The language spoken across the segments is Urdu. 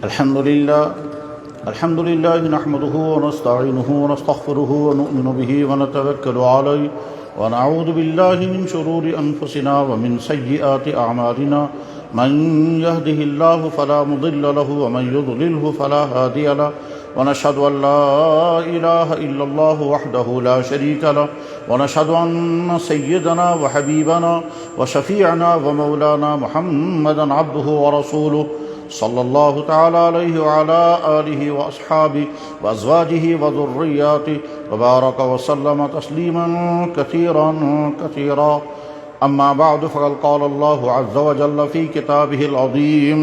الحمد لله نحمده ونستعينه ونستغفره ونؤمن به ونتوكل عليه ونعوذ بالله من شرور أنفسنا ومن سيئات أعمالنا من يهده الله فلا مضل له ومن يضلله فلا هادي له ونشهد أن لا إله إلا الله وحده لا شريك له ونشهد أن سيدنا وحبيبنا وشفيعنا ومولانا محمدا عبده ورسوله صلى الله تعالى عليه وعلى آله وأصحابه وأزواجه وذرياته وبارك وسلم تسليما كثيرا كثيرا أما بعد فقد قال الله عز وجل في كتابه العظيم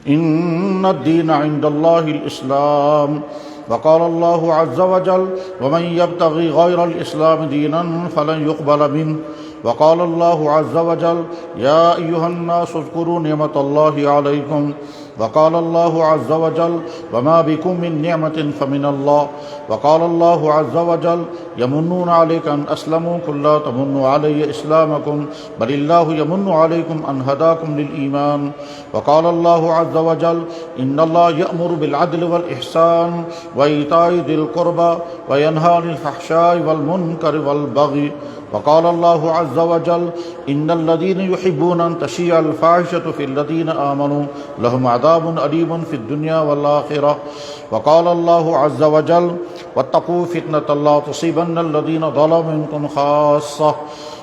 إن الدين عند الله الإسلام وقال الله عز وجل ومن يبتغي غير الإسلام دينا فلن يقبل منه وقال الله عز وجل يا أيها الناس اذكروا نعمة الله عليكم وقال الله عز وجل وما بكم من نعمة فمن الله وقال الله عز وجل يمنون عليك أن أسلموا قل لا تمنوا علي إسلامكم بل الله يمن عليكم أن هداكم للإيمان وقال الله عز وجل إن الله يأمر بالعدل والإحسان وإيتاء ذي القربى وينهى عن الفحشاء والمنكر والبغي وقال الله عز وجل إن الذين يحبون أن تشيع الفاحشة في الذين آمنوا لهم عذاب أليم في الدنيا والآخرة وقال الله عز وجل واتقوا فتنة لا تصيبن الذين ظلموا منكم خاصة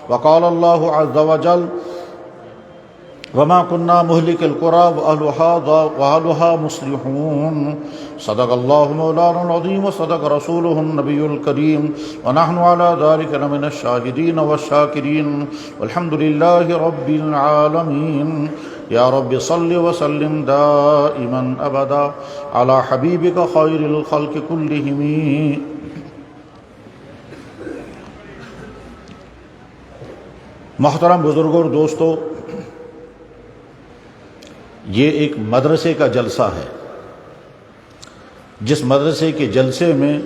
وقال الله عز وجل وما كنا مهلك القرى وأهلها مصلحون صدق الله مولانا العظيم وصدق رسوله النبي الكريم ونحن على ذلك لمن الشاهدين والشاكرين والحمد لله رب العالمين يا رب صل وسلم دائما أبدا على حبيبك خير الخلق كلهم. محترم بزرگوں اور دوستو، یہ ایک مدرسے کا جلسہ ہے جس مدرسے کے جلسے میں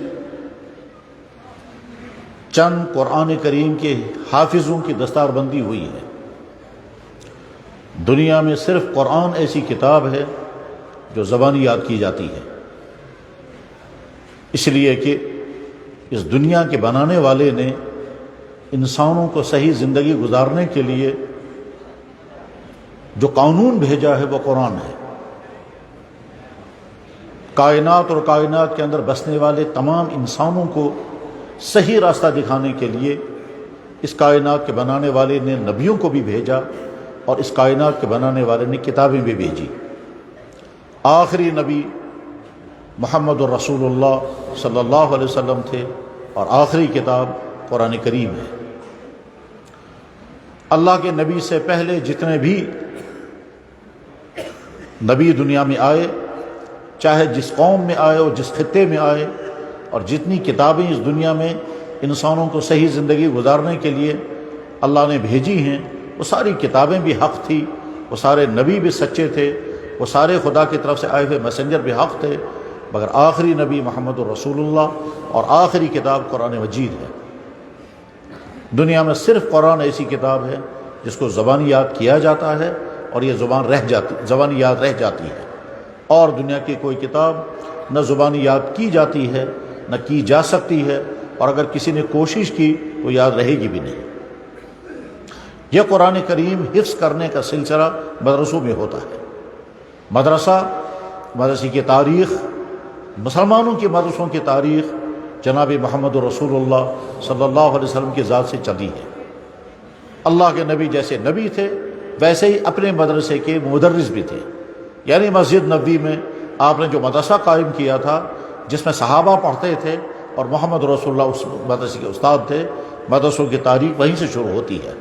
چند قرآن کریم کے حافظوں کی دستار بندی ہوئی ہے. دنیا میں صرف قرآن ایسی کتاب ہے جو زبانی یاد کی جاتی ہے، اس لیے کہ اس دنیا کے بنانے والے نے انسانوں کو صحیح زندگی گزارنے کے لیے جو قانون بھیجا ہے وہ قرآن ہے. کائنات اور کائنات کے اندر بسنے والے تمام انسانوں کو صحیح راستہ دکھانے کے لیے اس کائنات کے بنانے والے نے نبیوں کو بھی بھیجا اور اس کائنات کے بنانے والے نے کتابیں بھی بھیجی. آخری نبی محمد الرسول اللہ صلی اللہ علیہ وسلم تھے اور آخری کتاب قرآن کریم ہے. اللہ کے نبی سے پہلے جتنے بھی نبی دنیا میں آئے، چاہے جس قوم میں آئے اور جس خطے میں آئے، اور جتنی کتابیں اس دنیا میں انسانوں کو صحیح زندگی گزارنے کے لیے اللہ نے بھیجی ہیں، وہ ساری کتابیں بھی حق تھی، وہ سارے نبی بھی سچے تھے، وہ سارے خدا کی طرف سے آئے ہوئے میسنجر بھی حق تھے، مگر آخری نبی محمد الرسول اللہ اور آخری کتاب قرآن مجید ہے. دنیا میں صرف قرآن ایسی کتاب ہے جس کو زبانی یاد کیا جاتا ہے اور یہ زبانی یاد رہ جاتی ہے، اور دنیا کی کوئی کتاب نہ زبانی یاد کی جاتی ہے نہ کی جا سکتی ہے، اور اگر کسی نے کوشش کی تو یاد رہے گی بھی نہیں. یہ قرآن کریم حفظ کرنے کا سلسلہ مدرسوں میں ہوتا ہے. مدرسے کی تاریخ، مسلمانوں کے مدرسوں کی تاریخ جناب محمد رسول اللہ صلی اللہ علیہ وسلم کی ذات سے چلی ہے. اللہ کے نبی جیسے نبی تھے ویسے ہی اپنے مدرسے کے مدرس بھی تھے. یعنی مسجد نبوی میں آپ نے جو مدرسہ قائم کیا تھا جس میں صحابہ پڑھتے تھے اور محمد رسول اللہ اس مدرسے کے استاد تھے، مدرسوں کی تاریخ وہیں سے شروع ہوتی ہے.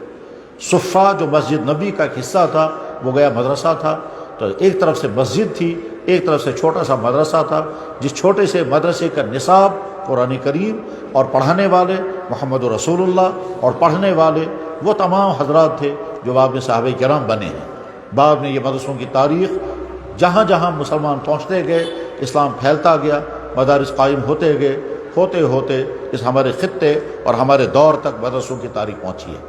صفہ جو مسجد نبوی کا ایک حصہ تھا وہ گیا مدرسہ تھا. تو ایک طرف سے مسجد تھی، ایک طرف سے چھوٹا سا مدرسہ تھا، جس چھوٹے سے مدرسے کا نصاب قرآن کریم اور پڑھانے والے محمد رسول اللہ اور پڑھنے والے وہ تمام حضرات تھے جو بعد میں صحابہ کرام بنے ہیں. بعد میں یہ مدرسوں کی تاریخ جہاں جہاں مسلمان پہنچتے گئے، اسلام پھیلتا گیا، مدارس قائم ہوتے گئے، ہوتے ہوتے اس ہمارے خطے اور ہمارے دور تک مدرسوں کی تاریخ پہنچی ہے.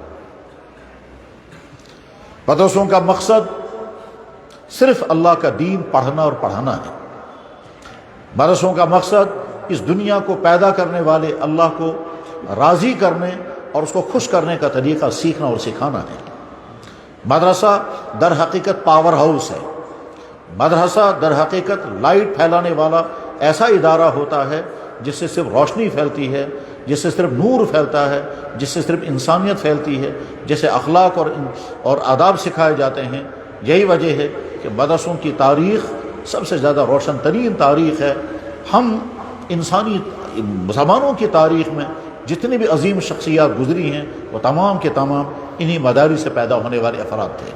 مدرسوں کا مقصد صرف اللہ کا دین پڑھنا اور پڑھانا ہے۔ مدرسوں کا مقصد اس دنیا کو پیدا کرنے والے اللہ کو راضی کرنے اور اس کو خوش کرنے کا طریقہ سیکھنا اور سکھانا ہے۔ مدرسہ در حقیقت پاور ہاؤس ہے۔ مدرسہ در حقیقت لائٹ پھیلانے والا ایسا ادارہ ہوتا ہے جس سے صرف روشنی پھیلتی ہے، جس سے صرف نور پھیلتا ہے، جس سے صرف انسانیت پھیلتی ہے، جیسے اخلاق اور آداب سکھائے جاتے ہیں۔ یہی وجہ ہے کہ مدرسوں کی تاریخ سب سے زیادہ روشن ترین تاریخ ہے۔ ہم انسانی زمانوں کی تاریخ میں جتنی بھی عظیم شخصیات گزری ہیں وہ تمام کے تمام انہی مدارس سے پیدا ہونے والے افراد تھے۔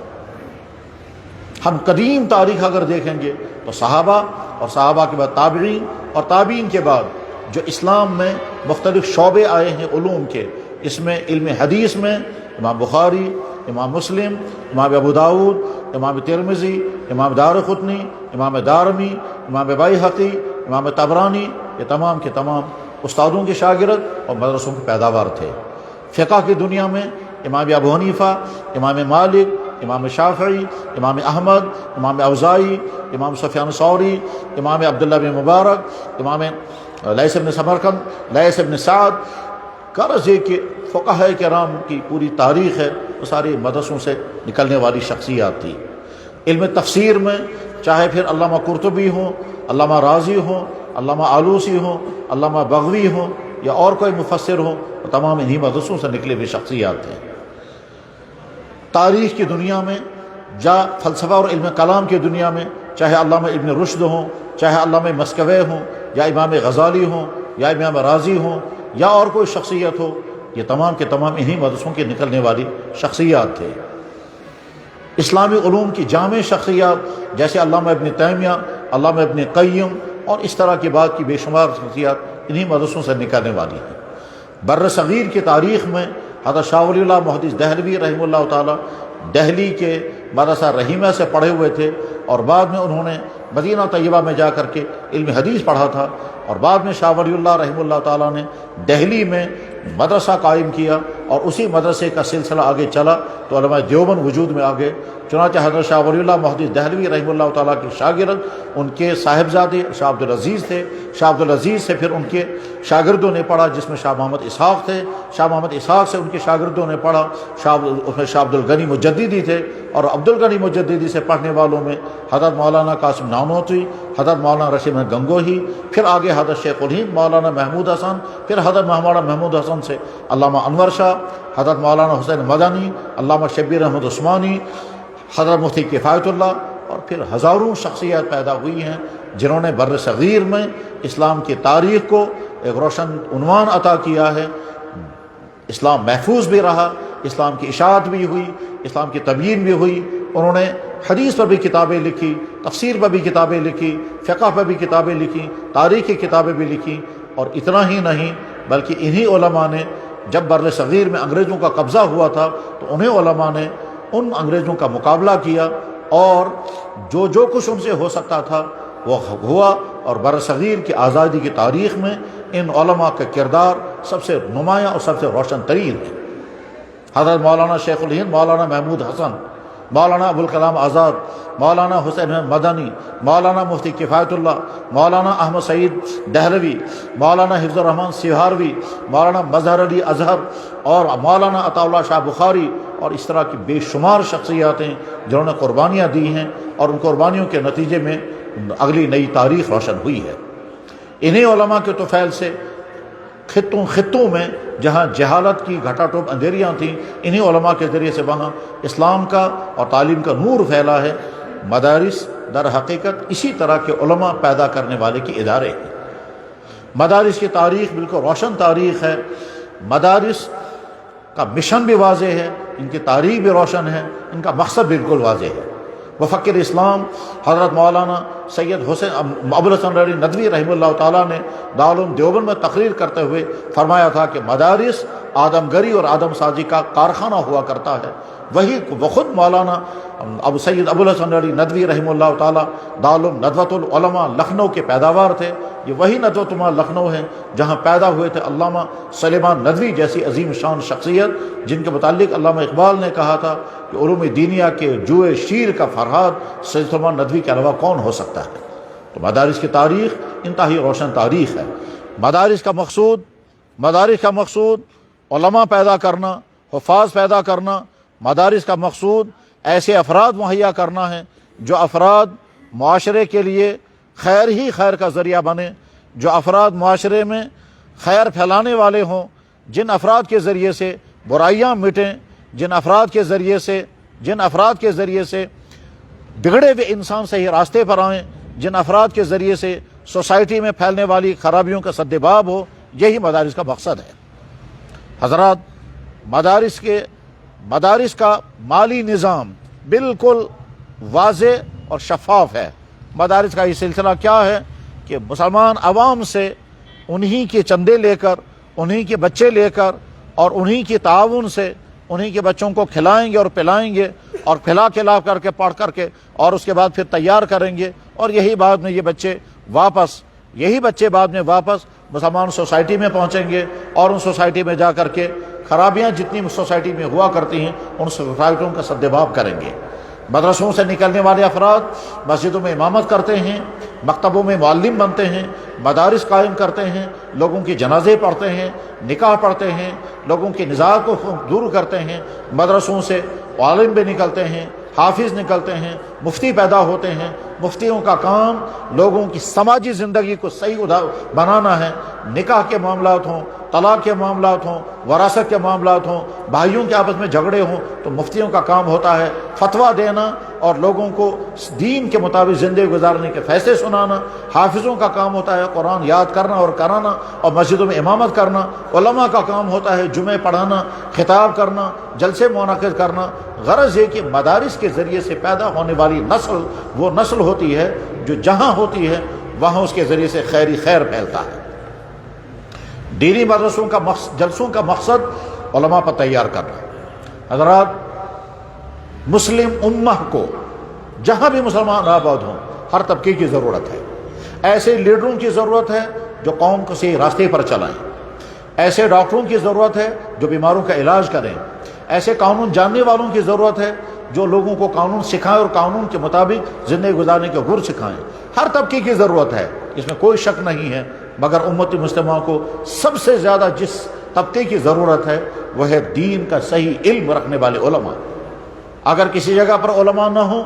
ہم قدیم تاریخ اگر دیکھیں گے تو صحابہ اور صحابہ کے بعد تابعین اور تابعین کے بعد جو اسلام میں مختلف شعبے آئے ہیں علوم کے، اس میں علم حدیث میں امام بخاری، امام مسلم، امام ابو داؤد، امام ترمذی، امام دارقطنی، امام دارمی، امام بیہقی، امام طبرانی، یہ تمام کے تمام استادوں کے شاگرد اور مدرسوں کی پیداوار تھے۔ فقہ کی دنیا میں امام ابو حنیفہ، امام مالک، امام شافعی، امام احمد، امام اوزاعی، امام سفیان ثوری، امام عبداللہ بن مبارک، امام لیث بن سمرقند، لیث بن سعد، غرض یہ کہ فقہاء کرام کی پوری تاریخ ہے وہ ساری مدرسوں سے نکلنے والی شخصیات تھی۔ علم تفسیر میں چاہے پھر علامہ قرطبی ہوں، علامہ رازی ہوں، علامہ آلوسی ہوں، علامہ بغوی ہوں یا اور کوئی مفسر ہوں، وہ تمام انہی مدرسوں سے نکلے ہوئے شخصیات ہیں۔ تاریخ کی دنیا میں یا فلسفہ اور علم کلام کی دنیا میں چاہے علامہ ابن رشد ہوں، چاہے علامہ مسکوی ہوں، یا امام غزالی ہوں، یا امام رازی ہوں، یا اور کوئی شخصیت ہو، یہ تمام کے تمام انہی مدرسوں کے نکلنے والی شخصیات تھے۔ اسلامی علوم کی جامع شخصیات جیسے علامہ ابن تیمیہ، علامہ ابن قیم اور اس طرح کی بات کی بے شمار شخصیات انہی مدرسوں سے نکلنے والی ہیں۔ بر صغیر کی تاریخ میں حضرت شاہ ولی اللہ محدث دہلوی رحمہ اللہ تعالی دہلی کے مدرسہ رحیمہ سے پڑھے ہوئے تھے، اور بعد میں انہوں نے مدینہ طیبہ میں جا کر کے علم حدیث پڑھا تھا، اور بعد میں شاہ ولی اللہ رحمہ اللہ تعالیٰ نے دہلی میں مدرسہ قائم کیا، اور اسی مدرسے کا سلسلہ آگے چلا تو علماء دیوبند وجود میں آ گئے۔ چنانچہ حضرت شاہ ولی اللہ محدث دہلوی رحمہ اللہ تعالیٰ کے شاگرد ان کے صاحبزادے شاہ عبدالعزیز تھے۔ شاہ عبدالعزیز سے پھر ان کے شاگردوں نے پڑھا، جس میں شاہ محمد اسحاق تھے۔ شاہ محمد اسحاق سے ان کے شاگردوں نے پڑھا، شاہ عبدالغنی مجددی تھے، اور عبدالغنی مجددی سے پڑھنے والوں میں حضرت مولانا قاسم نانوتوی، حضرت مولانا رشید احمد گنگوہی، پھر آگے حضرت شیخ الہند مولانا محمود حسن، پھر حضرت مولانا محمود حسن سے علامہ انور شاہ، حضرت مولانا حسین مدنی، علامہ شبیر احمد عثمانی، حضرت مفتی کفایت اللہ، اور پھر ہزاروں شخصیات پیدا ہوئی ہیں جنہوں نے بر صغیر میں اسلام کی تاریخ کو ایک روشن عنوان عطا کیا ہے۔ اسلام محفوظ بھی رہا، اسلام کی اشاعت بھی ہوئی، اسلام کی تبیین بھی ہوئی۔ انہوں نے حدیث پر بھی کتابیں لکھی، تفسیر پر بھی کتابیں لکھی، فقہ پر بھی کتابیں لکھی، تاریخ کی کتابیں بھی لکھی، اور اتنا ہی نہیں بلکہ انہی علماء نے جب بر صغیر میں انگریزوں کا قبضہ ہوا تھا تو انہیں علماء نے ان انگریزوں کا مقابلہ کیا، اور جو کچھ ان سے ہو سکتا تھا وہ ہوا، اور بر صغیر کی آزادی کی تاریخ میں ان علماء کا کردار سب سے نمایاں اور سب سے روشن ترین ہے۔ حضرت مولانا شیخ الہند مولانا محمود حسن، مولانا ابوالکلام آزاد، مولانا حسین احمد مدنی، مولانا مفتی کفایت اللہ، مولانا احمد سعید دہلوی، مولانا حفظ الرحمن سیہاروی، مولانا مظہر علی اظہر، اور مولانا عطا اللہ شاہ بخاری، اور اس طرح کی بے شمار شخصیات ہیں جنہوں نے قربانیاں دی ہیں، اور ان قربانیوں کے نتیجے میں اگلی نئی تاریخ روشن ہوئی ہے۔ انہی علماء کے طفیل سے خطوں میں جہاں جہالت کی گھٹا ٹوپ اندھیریاں تھیں، انہی علماء کے ذریعے سے وہاں اسلام کا اور تعلیم کا نور پھیلا ہے۔ مدارس در حقیقت اسی طرح کے علماء پیدا کرنے والے کے ادارے ہیں۔ مدارس کی تاریخ بالکل روشن تاریخ ہے۔ مدارس کا مشن بھی واضح ہے، ان کی تاریخ بھی روشن ہے، ان کا مقصد بالکل واضح ہے۔ مفکر اسلام حضرت مولانا سید حسین ابوالحسن علی ندوی رحمہ اللہ تعالیٰ نے دارالعلوم دیوبند میں تقریر کرتے ہوئے فرمایا تھا کہ مدارس آدم گری اور آدم سازی کا کارخانہ ہوا کرتا ہے۔ وہ خود مولانا ابو سید ابوالحسن علی ندوی رحمہ اللہ تعالیٰ دارالعلوم ندوۃ العلماء لکھنؤ کے پیداوار تھے، یہ وہی ندوۃ لکھنؤ ہے جہاں پیدا ہوئے تھے علامہ سلیمان ندوی جیسی عظیم شان شخصیت، جن کے متعلق علامہ اقبال نے کہا تھا کہ علوم دینیہ کے جوئے شیر کا فرہاد سید سلیمان ندوی کے علاوہ کون ہو سکتا ہے۔ تو مدارس کی تاریخ انتہائی روشن تاریخ ہے۔ مدارس کا مقصود علماء پیدا کرنا، حفاظ پیدا کرنا۔ مدارس کا مقصود ایسے افراد مہیا کرنا ہے جو افراد معاشرے کے لیے خیر ہی خیر کا ذریعہ بنے، جو افراد معاشرے میں خیر پھیلانے والے ہوں، جن افراد کے ذریعے سے برائیاں مٹیں، جن افراد کے ذریعے سے بگڑے ہوئے انسان صحیح راستے پر آئیں، جن افراد کے ذریعے سے سوسائٹی میں پھیلنے والی خرابیوں کا سدباب ہو، یہی مدارس کا مقصد ہے۔ حضرات، مدارس کا مالی نظام بالکل واضح اور شفاف ہے۔ مدارس کا یہ سلسلہ کیا ہے کہ مسلمان عوام سے انہی کے چندے لے کر، انہی کے بچے لے کر اور انہی کی تعاون سے انہی کے بچوں کو کھلائیں گے اور پلائیں گے، اور کھلا کر کے پڑھ کر کے اور اس کے بعد پھر تیار کریں گے، اور یہی بعد میں یہ بچے بعد میں واپس مسلمان سوسائٹی میں پہنچیں گے، اور ان سوسائٹی میں جا کر کے خرابیاں جتنی سوسائٹی میں ہوا کرتی ہیں ان سوسائٹیوں کا سدباب کریں گے۔ مدرسوں سے نکلنے والے افراد مسجدوں میں امامت کرتے ہیں، مکتبوں میں معلم بنتے ہیں، مدارس قائم کرتے ہیں، لوگوں کی جنازے پڑھتے ہیں، نکاح پڑھتے ہیں، لوگوں کے نزاعات کو دور کرتے ہیں۔ مدرسوں سے عالم بھی نکلتے ہیں، حافظ نکلتے ہیں، مفتی پیدا ہوتے ہیں۔ مفتیوں کا کام لوگوں کی سماجی زندگی کو صحیح بنانا ہے۔ نکاح کے معاملات ہوں، طلاق کے معاملات ہوں، وراثت کے معاملات ہوں، بھائیوں کے آپس میں جھگڑے ہوں، تو مفتیوں کا کام ہوتا ہے فتویٰ دینا اور لوگوں کو دین کے مطابق زندگی گزارنے کے فیصلے سنانا۔ حافظوں کا کام ہوتا ہے قرآن یاد کرنا اور کرانا اور مسجدوں میں امامت کرنا۔ علماء کا کام ہوتا ہے جمعے پڑھانا، خطاب کرنا، جلسے منعقد کرنا۔ غرض یہ کہ مدارس کے ذریعے سے پیدا ہونے والی نسل وہ نسل ہوتی ہے جو جہاں ہوتی ہے وہاں اس کے ذریعے سے خیر پھیلتا ہے۔ دینی مدرسوں کا جلسوں کا مقصد علماء پر تیار کرنا۔ حضرات، مسلم امہ کو جہاں بھی مسلمان آباد ہوں ہر طبقے کی ضرورت ہے۔ ایسے لیڈروں کی ضرورت ہے جو قوم کو صحیح راستے پر چلائیں، ایسے ڈاکٹروں کی ضرورت ہے جو بیماروں کا علاج کریں، ایسے قانون جاننے والوں کی ضرورت ہے جو لوگوں کو قانون سکھائیں اور قانون کے مطابق زندگی گزارنے کے گر سکھائیں۔ ہر طبقے کی ضرورت ہے، اس میں کوئی شک نہیں ہے، مگر امت مسلمہ کو سب سے زیادہ جس طبقے کی ضرورت ہے وہ ہے دین کا صحیح علم رکھنے والے علماء۔ اگر کسی جگہ پر علماء نہ ہوں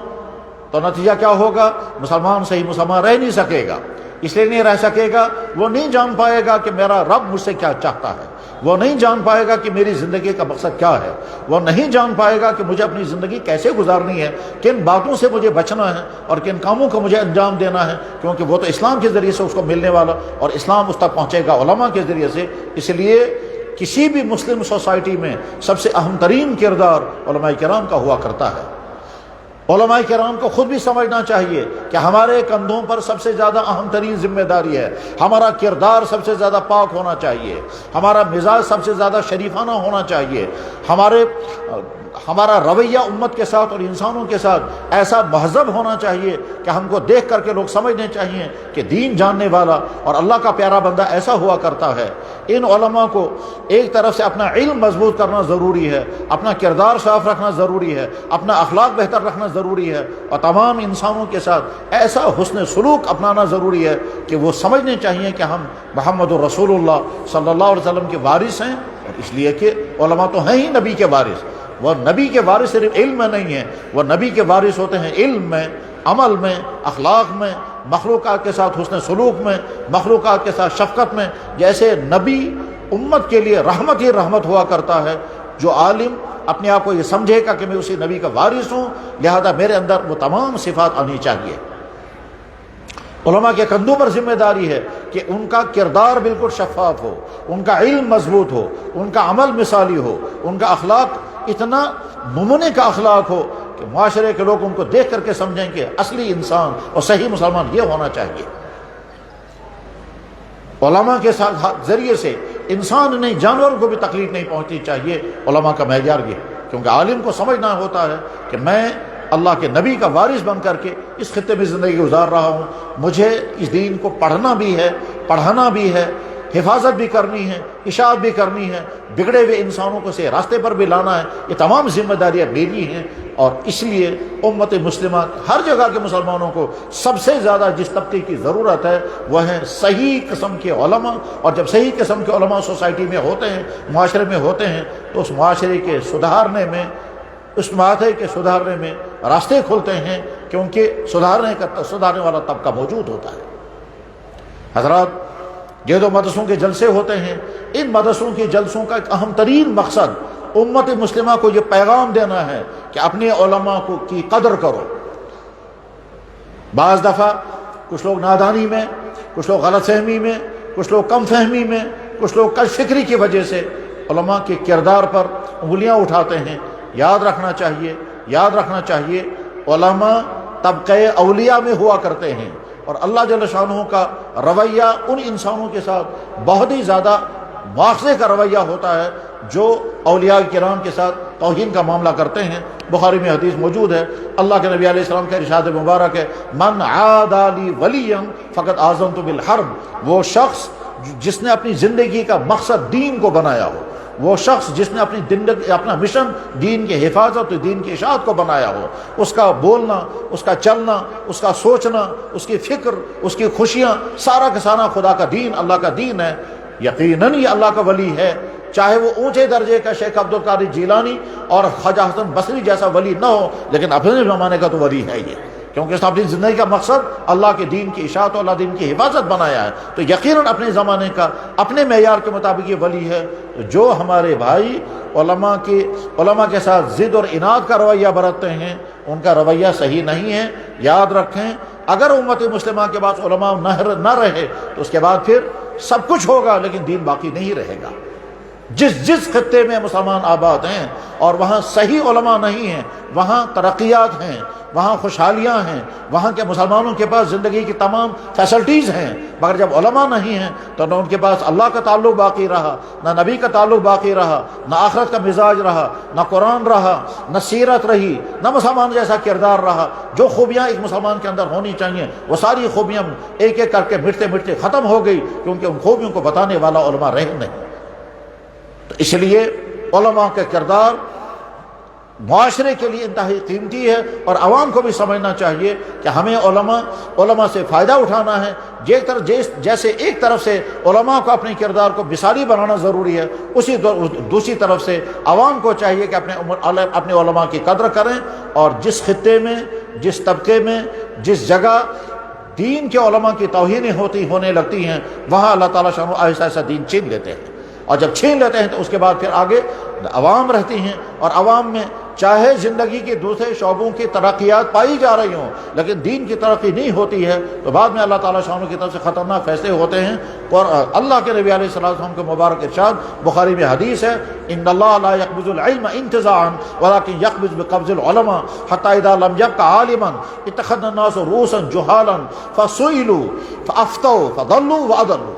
تو نتیجہ کیا ہوگا؟ مسلمان صحیح مسلمان رہ نہیں سکے گا۔ اس لیے نہیں رہ سکے گا، وہ نہیں جان پائے گا کہ میرا رب مجھ سے کیا چاہتا ہے، وہ نہیں جان پائے گا کہ میری زندگی کا مقصد کیا ہے، وہ نہیں جان پائے گا کہ مجھے اپنی زندگی کیسے گزارنی ہے، کن باتوں سے مجھے بچنا ہے اور کن کاموں کو مجھے انجام دینا ہے، کیونکہ وہ تو اسلام کے ذریعے سے اس کو ملنے والا، اور اسلام اس تک پہنچے گا علماء کے ذریعے سے۔ اس لیے کسی بھی مسلم سوسائٹی میں سب سے اہم ترین کردار علماء کرام کا ہوا کرتا ہے۔ علماء کرام کو خود بھی سمجھنا چاہیے کہ ہمارے کندھوں پر سب سے زیادہ اہم ترین ذمہ داری ہے۔ ہمارا کردار سب سے زیادہ پاک ہونا چاہیے، ہمارا مزاج سب سے زیادہ شریفانہ ہونا چاہیے، ہمارا رویہ امت کے ساتھ اور انسانوں کے ساتھ ایسا مہذب ہونا چاہیے کہ ہم کو دیکھ کر کے لوگ سمجھنے چاہیے کہ دین جاننے والا اور اللہ کا پیارا بندہ ایسا ہوا کرتا ہے۔ ان علماء کو ایک طرف سے اپنا علم مضبوط کرنا ضروری ہے، اپنا کردار صاف رکھنا ضروری ہے، اپنا اخلاق بہتر رکھنا ضروری ہے، اور تمام انسانوں کے ساتھ ایسا حسن سلوک اپنانا ضروری ہے کہ وہ سمجھنے چاہیے کہ ہم محمد رسول اللہ صلی اللہ علیہ وسلم کے وارث ہیں، اور اس لیے کہ علماء تو ہیں ہی نبی کے وارث۔ وہ نبی کے وارث صرف علم میں نہیں ہیں، وہ نبی کے وارث ہوتے ہیں علم میں، عمل میں، اخلاق میں، مخلوقات کے ساتھ حسن سلوک میں، مخلوقات کے ساتھ شفقت میں۔ جیسے نبی امت کے لیے رحمت ہی رحمت ہوا کرتا ہے، جو عالم اپنے آپ کو یہ سمجھے گا کہ میں اسی نبی کا وارث ہوں، لہذا میرے اندر وہ تمام صفات آنی چاہیے۔ علماء کے کندھوں پر ذمہ داری ہے کہ ان کا کردار بالکل شفاف ہو، ان کا علم مضبوط ہو، ان کا عمل مثالی ہو، ان کا اخلاق اتنا نمونے کا اخلاق ہو کہ معاشرے کے لوگ ان کو دیکھ کر کے سمجھیں کہ اصلی انسان اور صحیح مسلمان یہ ہونا چاہیے۔ علماء کے ذریعے سے انسان نہیں، جانور کو بھی تکلیف نہیں پہنچنی چاہیے۔ علماء کا معیار یہ ہے، کیونکہ عالم کو سمجھنا ہوتا ہے کہ میں اللہ کے نبی کا وارث بن کر کے اس خطے میں زندگی گزار رہا ہوں. مجھے اس دین کو پڑھنا بھی ہے، پڑھانا بھی ہے، حفاظت بھی کرنی ہے، اشاعت بھی کرنی ہے، بگڑے ہوئے انسانوں کو سے راستے پر بھی لانا ہے. یہ تمام ذمہ داریاں میری ہیں. اور اس لیے امت مسلمہ ہر جگہ کے مسلمانوں کو سب سے زیادہ جس طبقے کی ضرورت ہے وہ ہے صحیح قسم کے علماء. اور جب صحیح قسم کے علماء سوسائٹی میں ہوتے ہیں، معاشرے میں ہوتے ہیں، تو اس معاشرے کے سدھارنے میں، اس معاشرے کے سدھارنے میں راستے کھلتے ہیں، کیونکہ سدھارنے والا طبقہ موجود ہوتا ہے. حضرات، یہ جو مدرسوں کے جلسے ہوتے ہیں، ان مدرسوں کے جلسوں کا ایک اہم ترین مقصد امت مسلمہ کو یہ پیغام دینا ہے کہ اپنے علماء کی قدر کرو. بعض دفعہ کچھ لوگ نادانی میں، کچھ لوگ غلط فہمی میں، کچھ لوگ کم فہمی میں، کچھ لوگ کج فکری کی وجہ سے علماء کے کردار پر انگلیاں اٹھاتے ہیں. یاد رکھنا چاہیے علماء طبقہ اولیاء میں ہوا کرتے ہیں، اور اللہ جل شانہ کا رویہ ان انسانوں کے ساتھ بہت ہی زیادہ مواخذے کا رویہ ہوتا ہے جو اولیاء کرام کے ساتھ توہین کا معاملہ کرتے ہیں. بخاری میں حدیث موجود ہے، اللہ کے نبی علیہ السلام کا ارشاد مبارک ہے، من عادى لي وليا فقد آذنت بالحرب. وہ شخص جس نے اپنی زندگی کا مقصد دین کو بنایا ہو، وہ شخص جس نے اپنا مشن دین کی حفاظت، دین کی اشاعت کو بنایا ہو، اس کا بولنا، اس کا چلنا، اس کا سوچنا، اس کی فکر، اس کی خوشیاں، سارا کا سارا خدا کا دین، اللہ کا دین ہے، یقیناً یہ اللہ کا ولی ہے. چاہے وہ اونچے درجے کا شیخ عبد القادر جیلانی اور خواجہ حسن بصری جیسا ولی نہ ہو، لیکن اپنے زمانے کا تو ولی ہے یہ، کیونکہ اس نے اپنی زندگی کا مقصد اللہ کے دین کی اشاعت اور اللہ دین کی حفاظت بنایا ہے. تو یقیناً اپنے زمانے کا اپنے معیار کے مطابق یہ ولی ہے. جو ہمارے بھائی علماء کے ساتھ ضد اور عناد کا رویہ برتتے ہیں، ان کا رویہ صحیح نہیں ہے. یاد رکھیں، اگر امت مسلمہ کے بعد علماء نہ رہے تو اس کے بعد پھر سب کچھ ہوگا لیکن دین باقی نہیں رہے گا. جس خطے میں مسلمان آباد ہیں اور وہاں صحیح علماء نہیں ہیں، وہاں ترقیات ہیں، وہاں خوشحالیاں ہیں، وہاں کے مسلمانوں کے پاس زندگی کی تمام فیسلٹیز ہیں، مگر جب علماء نہیں ہیں تو نہ ان کے پاس اللہ کا تعلق باقی رہا، نہ نبی کا تعلق باقی رہا، نہ آخرت کا مزاج رہا، نہ قرآن رہا، نہ سیرت رہی، نہ مسلمان جیسا کردار رہا. جو خوبیاں ایک مسلمان کے اندر ہونی چاہیے وہ ساری خوبیاں ایک ایک کر کے مٹتے ختم ہو گئی، کیونکہ ان خوبیوں کو بتانے والا علماء رہے نہیں. تو اس لیے علماء کا کردار معاشرے کے لیے انتہائی قیمتی ہے، اور عوام کو بھی سمجھنا چاہیے کہ ہمیں علماء سے فائدہ اٹھانا ہے. جیسے ایک طرف سے علماء کو اپنے کردار کو مثالی بنانا ضروری ہے، اسی دوسری طرف سے عوام کو چاہیے کہ اپنے علماء کی قدر کریں. اور جس خطے میں، جس طبقے میں، جس جگہ دین کے علماء کی توہینیں ہونے لگتی ہیں، وہاں اللہ تعالیٰ شان ایسا ایسا دین چھین لیتے ہیں. اور جب چھین لیتے ہیں تو اس کے بعد پھر آگے عوام رہتی ہیں، اور عوام میں چاہے زندگی کے دوسرے شعبوں کی ترقیات پائی جا رہی ہوں لیکن دین کی ترقی نہیں ہوتی ہے، تو بعد میں اللہ تعالیٰ شانوں کی طرف سے خطرناک فیصلے ہوتے ہیں. اور اللہ کے نبی علیہ السلام کے مبارک ارشاد بخاری میں حدیث ہے، ان اللہ لا يقبض العلم انتزاعا ولكن يقبض بقبض العلماء حتى اذا لم يبق عالما اتخذ الناس رؤوسا جهالا فسئلوا فافتوا فضلوا واضلوا.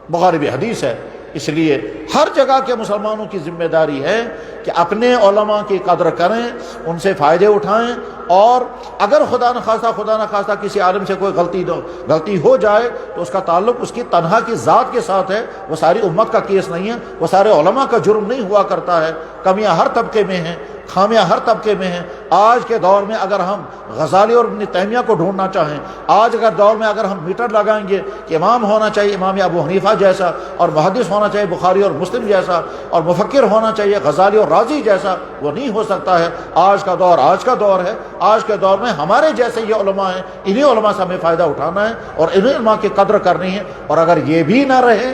بخاری میں حدیث ہے. اس لیے ہر جگہ کے مسلمانوں کی ذمہ داری ہے کہ اپنے علماء کی قدر کریں، ان سے فائدے اٹھائیں، اور اگر خدا نخواستہ کسی عالم سے کوئی غلطی ہو جائے تو اس کا تعلق اس کی تنہا کی ذات کے ساتھ ہے، وہ ساری امت کا کیس نہیں ہے، وہ سارے علماء کا جرم نہیں ہوا کرتا ہے. کمیاں ہر طبقے میں ہیں، خامیاں ہر طبقے میں ہیں. آج کے دور میں اگر ہم غزالی اور ابن تیمیہ کو ڈھونڈنا چاہیں، آج کے دور میں اگر ہم میٹر لگائیں گے کہ امام ہونا چاہیے امام ابو حنیفہ جیسا، اور محدث ہونا چاہیے بخاری اور مسلم جیسا، اور مفکر ہونا چاہیے غزالی اور رازی جیسا، وہ نہیں ہو سکتا ہے. آج کا دور ہے. آج کے دور میں ہمارے جیسے یہ علماء ہیں، انہی علماء سے ہمیں فائدہ اٹھانا ہے اور انہی علماء کی قدر کرنی ہے. اور اگر یہ بھی نہ رہے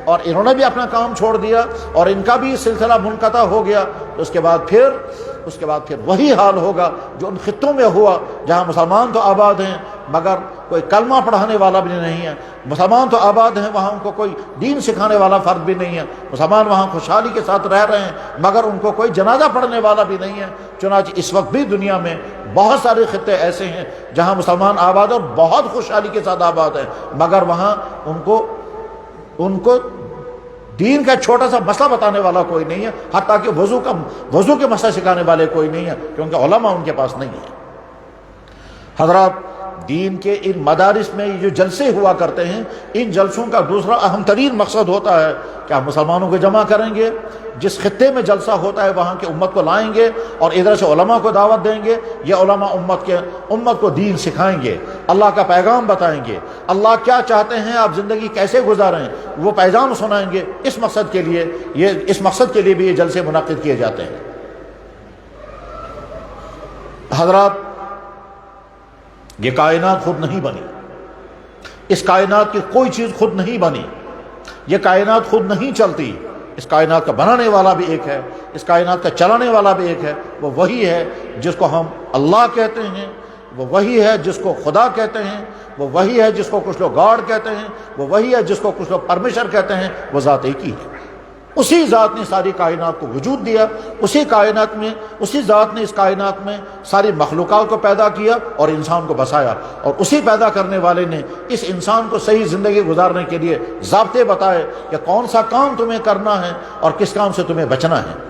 اور انہوں نے بھی اپنا کام چھوڑ دیا اور ان کا بھی سلسلہ منقطع ہو گیا، تو اس کے بعد پھر وہی حال ہوگا جو ان خطوں میں ہوا جہاں مسلمان تو آباد ہیں مگر کوئی کلمہ پڑھانے والا بھی نہیں ہے. مسلمان تو آباد ہیں، وہاں ان کو کوئی دین سکھانے والا فرد بھی نہیں ہے. مسلمان وہاں خوشحالی کے ساتھ رہ رہے ہیں مگر ان کو کوئی جنازہ پڑھنے والا بھی نہیں ہے. چنانچہ اس وقت بھی دنیا میں بہت سارے خطے ایسے ہیں جہاں مسلمان آباد اور بہت خوشحالی کے ساتھ آباد ہیں، مگر وہاں ان کو دین کا چھوٹا سا مسئلہ بتانے والا کوئی نہیں ہے، حتیٰ کہ وضو کے مسئلہ سکھانے والے کوئی نہیں ہے، کیونکہ علماء ان کے پاس نہیں ہے۔ حضرات، دین کے ان مدارس میں یہ جو جلسے ہوا کرتے ہیں، ان جلسوں کا دوسرا اہم ترین مقصد ہوتا ہے کہ ہم مسلمانوں کو جمع کریں گے، جس خطے میں جلسہ ہوتا ہے وہاں کے امت کو لائیں گے اور ادھر سے علماء کو دعوت دیں گے۔ یہ علماء امت کو دین سکھائیں گے، اللہ کا پیغام بتائیں گے، اللہ کیا چاہتے ہیں، آپ زندگی کیسے گزاریں، وہ پیغام سنائیں گے۔ اس مقصد کے لیے بھی یہ جلسے منعقد کیے جاتے ہیں۔ حضرات، یہ کائنات خود نہیں بنی، اس کائنات کی کوئی چیز خود نہیں بنی، یہ کائنات خود نہیں چلتی، اس کائنات کا بنانے والا بھی ایک ہے، اس کائنات کا چلانے والا بھی ایک ہے۔ وہ وہی ہے جس کو ہم اللہ کہتے ہیں، وہ وہی ہے جس کو خدا کہتے ہیں، وہ وہی ہے جس کو کچھ لوگ گاڈ کہتے ہیں، وہ وہی ہے جس کو کچھ لوگ پرمیشر کہتے ہیں۔ وہ ذات ایک ہی ہے۔ اسی ذات نے ساری کائنات کو وجود دیا، اسی ذات نے اس کائنات میں ساری مخلوقات کو پیدا کیا اور انسان کو بسایا، اور اسی پیدا کرنے والے نے اس انسان کو صحیح زندگی گزارنے کے لیے ضابطے بتائے کہ کون سا کام تمہیں کرنا ہے اور کس کام سے تمہیں بچنا ہے۔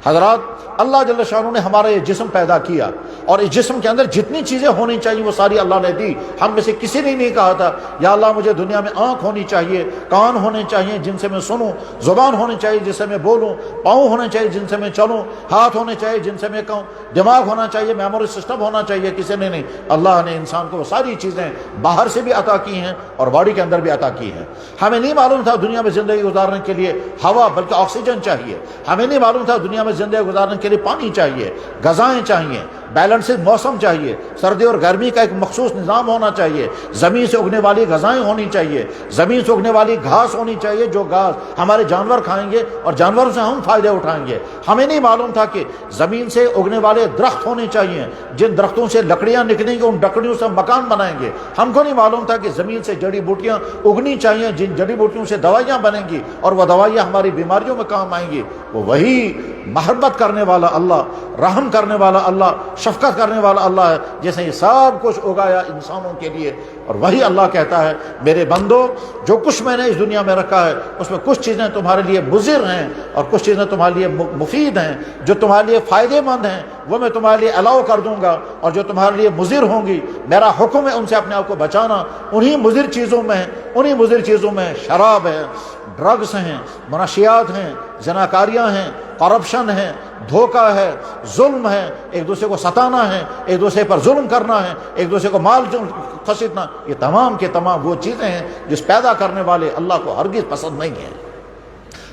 حضرات، اللہ جل شانہ نے ہمارا یہ جسم پیدا کیا، اور اس جسم کے اندر جتنی چیزیں ہونی چاہیے وہ ساری اللہ نے دی۔ ہم میں سے کسی نے نہیں کہا تھا یا اللہ مجھے دنیا میں آنکھ ہونی چاہیے، کان ہونے چاہیے جن سے میں سنوں، زبان ہونی چاہیے جس سے میں بولوں، پاؤں ہونے چاہیے جن سے میں چلوں، ہاتھ ہونے چاہیے جن سے میں کہوں، دماغ ہونا چاہیے، میموری سسٹم ہونا چاہیے، کسی نے نہیں۔ اللہ نے انسان کو وہ ساری چیزیں باہر سے بھی عطا کی ہیں اور باڈی کے اندر بھی عطا کی ہیں۔ ہمیں نہیں معلوم تھا دنیا میں زندگی گزارنے کے لیے ہوا بلکہ آکسیجن چاہیے، ہمیں نہیں معلوم تھا دنیا میں زندگی گزارنے کے لیے پانی چاہیے، غذائیں چاہیے، بیلنسڈ موسم چاہیے، سردی اور گرمی کا ایک مخصوص نظام ہونا چاہیے، زمین سے اگنے والی غذائیں ہونی چاہیے، زمین سے اگنے والی گھاس ہونی چاہیے، جو گھاس ہمارے جانور کھائیں گے اور جانوروں سے ہم فائدے اٹھائیں گے۔ ہمیں نہیں معلوم تھا کہ زمین سے اگنے والے درخت ہونے چاہیے، جن درختوں سے لکڑیاں نکلیں گی، ان لکڑیوں سے مکان بنائیں گے۔ ہم کو نہیں معلوم تھا کہ زمین سے جڑی بوٹیاں اگنی چاہیے، جن جڑی بوٹیوں سے دوائیاں بنیں گی اور وہ دوائیاں ہماری بیماریوں میں کام آئیں گی۔ وہ وہی محبت کرنے والا اللہ، رحم کرنے والا اللہ، شفقت کرنے والا اللہ ہے جس نے یہ سب کچھ اگایا انسانوں کے لیے۔ اور وہی اللہ کہتا ہے میرے بندو، جو کچھ میں نے اس دنیا میں رکھا ہے اس میں کچھ چیزیں تمہارے لیے مضر ہیں اور کچھ چیزیں تمہارے لیے مفید ہیں۔ جو تمہارے لیے فائدے مند ہیں وہ میں تمہارے لیے الاؤ کر دوں گا، اور جو تمہارے لیے مضر ہوں گی میرا حکم ہے ان سے اپنے آپ کو بچانا۔ انہی مضر چیزوں میں شراب ہے، ڈرگس ہیں، منشیات ہیں، زناکاریاں ہیں، کرپشن ہے، دھوکہ ہے، ظلم ہے، ایک دوسرے کو ستانا ہے، ایک دوسرے پر ظلم کرنا ہے، ایک دوسرے کو مال خسیٹنا، یہ تمام کے تمام وہ چیزیں ہیں جس پیدا کرنے والے اللہ کو ہرگز پسند نہیں ہیں۔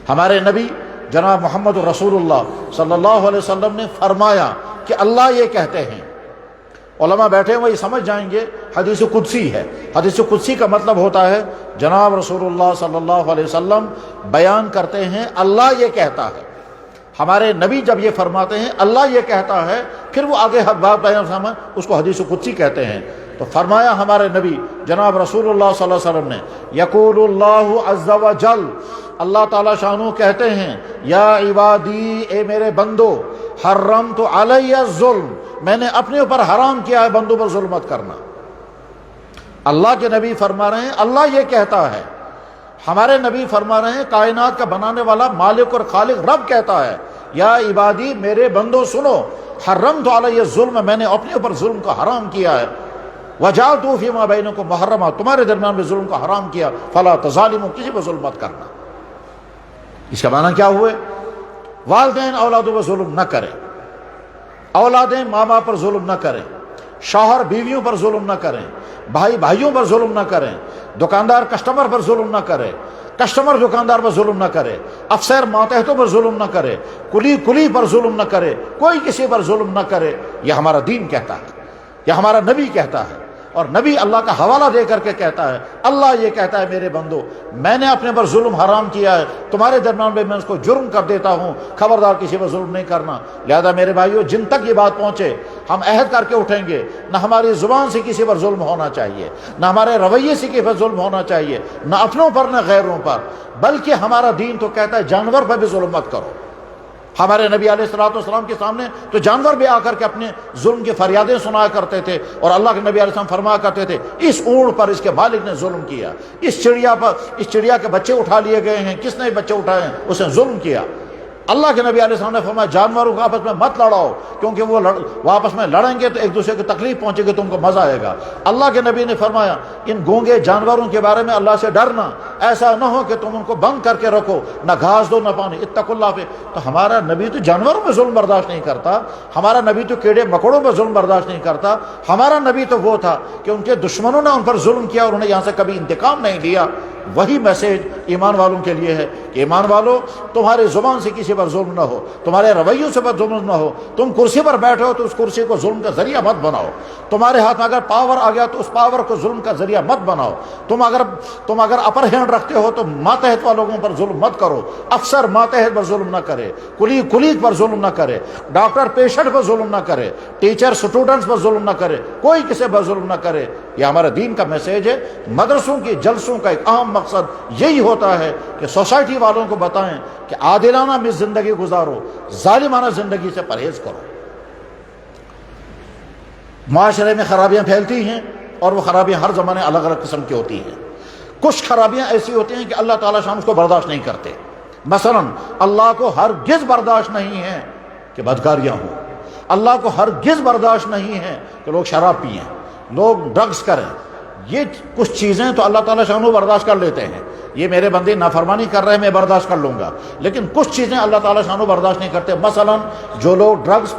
ہمارے نبی جناب محمد رسول اللہ صلی اللہ علیہ وسلم نے فرمایا کہ اللہ یہ کہتے ہیں، علماء بیٹھے ہوئے یہ سمجھ جائیں گے حدیث قدسی ہے۔ حدیث قدسی کا مطلب ہوتا ہے جناب رسول اللہ صلی اللہ علیہ وسلم بیان کرتے ہیں اللہ یہ کہتا ہے۔ ہمارے نبی جب یہ فرماتے ہیں اللہ یہ کہتا ہے، پھر وہ آگے بات بیان فرمائیں، اس کو حدیث قدسی کہتے ہیں۔ تو فرمایا ہمارے نبی جناب رسول اللہ صلی اللہ علیہ وسلم نے، یقول اللہ عز و جل، اللہ تعالیٰ شانو کہتے ہیں، یا عبادی، اے میرے بندو، حرمت علی الظلم، میں نے اپنے اوپر حرام کیا ہے بندوں پر ظلم مت کرنا۔ اللہ کے نبی فرما رہے ہیں اللہ یہ کہتا ہے، ہمارے نبی فرما رہے ہیں کائنات کا بنانے والا مالک اور خالق رب کہتا ہے، یا عبادی، میرے بندو سنو، حرمت علی الظلم، میں نے اپنے اوپر ظلم کو حرام کیا ہے، وجعلت فیما بینکم محرما، تمہارے درمیان میں ظلم کو حرام کیا، فلا تظالموا، کسی پر ظلم مت کرنا۔ اس کا معنی کیا ہوئے؟ والدین اولادوں پر ظلم نہ کریں، اولادیں ماں باپ پر ظلم نہ کریں، شوہر بیویوں پر ظلم نہ کریں، بھائی بھائیوں پر ظلم نہ کریں، دکاندار کسٹمر پر ظلم نہ کرے، کسٹمر دکاندار پر ظلم نہ کرے، افسر ماتحتوں پر ظلم نہ کرے، کلی پر ظلم نہ کرے، کوئی کسی پر ظلم نہ کرے۔ یہ ہمارا دین کہتا ہے، یہ ہمارا نبی کہتا ہے، اور نبی اللہ کا حوالہ دے کر کے کہتا ہے اللہ یہ کہتا ہے میرے بندو، میں نے اپنے پر ظلم حرام کیا ہے، تمہارے درمیان میں اس کو جرم کر دیتا ہوں، خبردار کسی پر ظلم نہیں کرنا۔ لہذا میرے بھائیو، جن تک یہ بات پہنچے ہم عہد کر کے اٹھیں گے، نہ ہماری زبان سے کسی پر ظلم ہونا چاہیے، نہ ہمارے رویے سے کسی پر ظلم ہونا چاہیے، نہ اپنوں پر نہ غیروں پر، بلکہ ہمارا دین تو کہتا ہے جانور پر بھی ظلم مت کرو۔ ہمارے نبی علیہ الصلوۃ والسلام کے سامنے تو جانور بھی آ کر کے اپنے ظلم کی فریادیں سنایا کرتے تھے، اور اللہ کے نبی علیہ السلام فرمایا کرتے تھے اس اونٹ پر اس کے مالک نے ظلم کیا، اس چڑیا پر، اس چڑیا کے بچے اٹھا لیے گئے ہیں، کس نے بچے اٹھائے ہیں؟ اس نے ظلم کیا۔ اللہ کے نبی علیہ السلام نے فرمایا جانوروں کو آپس میں مت لڑاؤ، کیونکہ وہ آپس میں لڑیں گے تو ایک دوسرے کو تکلیف پہنچے گی، تم کو مزہ آئے گا۔ اللہ کے نبی نے فرمایا ان گونگے جانوروں کے بارے میں اللہ سے ڈرنا، ایسا نہ ہو کہ تم ان کو بند کر کے رکھو، نہ گھاس دو نہ پانی، اتقوا اللہ پہ۔ تو ہمارا نبی تو جانوروں میں ظلم برداشت نہیں کرتا، ہمارا نبی تو کیڑے مکوڑوں میں ظلم برداشت نہیں کرتا، ہمارا نبی تو وہ تھا کہ ان کے دشمنوں نے ان پر ظلم کیا اور انہیں یہاں سے کبھی انتقام نہیں لیا۔ وہی میسیج ایمان والوں کے لیے ہے کہ ایمان والو، تمہارے زبان سے کسی پر ظلم نہ ہو، تمہارے رویوں سے پر ظلم نہ ہو، تم کرسی پر بیٹھے ہو تو اس کرسی کو ظلم کا ذریعہ مت بناؤ، تمہارے ہاتھ میں اگر پاور آ گیا تو اس پاور کو ظلم کا ذریعہ مت بناؤ، تم اگر اپر ہینڈ رکھتے ہو تو ماتحت والوں پر ظلم مت کرو، افسر ماتحت پر ظلم نہ کرے، کلیگ پر ظلم نہ کرے، ڈاکٹر پیشنٹ پر ظلم نہ کرے، ٹیچر اسٹوڈنٹس پر ظلم نہ کرے، کوئی کسی پر ظلم نہ کرے۔ یہ ہمارے دین کا میسیج ہے۔ مدرسوں کی جلسوں کا ایک اہم مقصد یہی ہوتا ہے کہ سوسائٹی والوں کو بتائیں کہ عادلانہ میں زندگی گزارو، ظالمانہ زندگی سے پرہیز کرو۔ معاشرے میں خرابیاں پھیلتی ہیں اور وہ خرابیاں ہر زمانے الگ الگ قسم کی ہوتی ہیں۔ کچھ خرابیاں ایسی ہوتی ہیں کہ اللہ تعالیٰ شان اس کو برداشت نہیں کرتے۔ مثلا اللہ کو ہرگز برداشت نہیں ہے کہ بدکاریاں ہوں، اللہ کو ہرگز برداشت نہیں ہے کہ لوگ شراب پئیں، لوگ ڈرگز کریں۔ یہ کچھ چیزیں تو اللہ تعالیٰ شان برداشت کر لیتے ہیں، یہ میرے بندے نافرمانی کر رہے ہیں میں برداشت کر لوں گا، لیکن کچھ چیزیں اللہ تعالیٰ شان برداشت نہیں کرتے۔ مثلا جو لوگ ڈرگز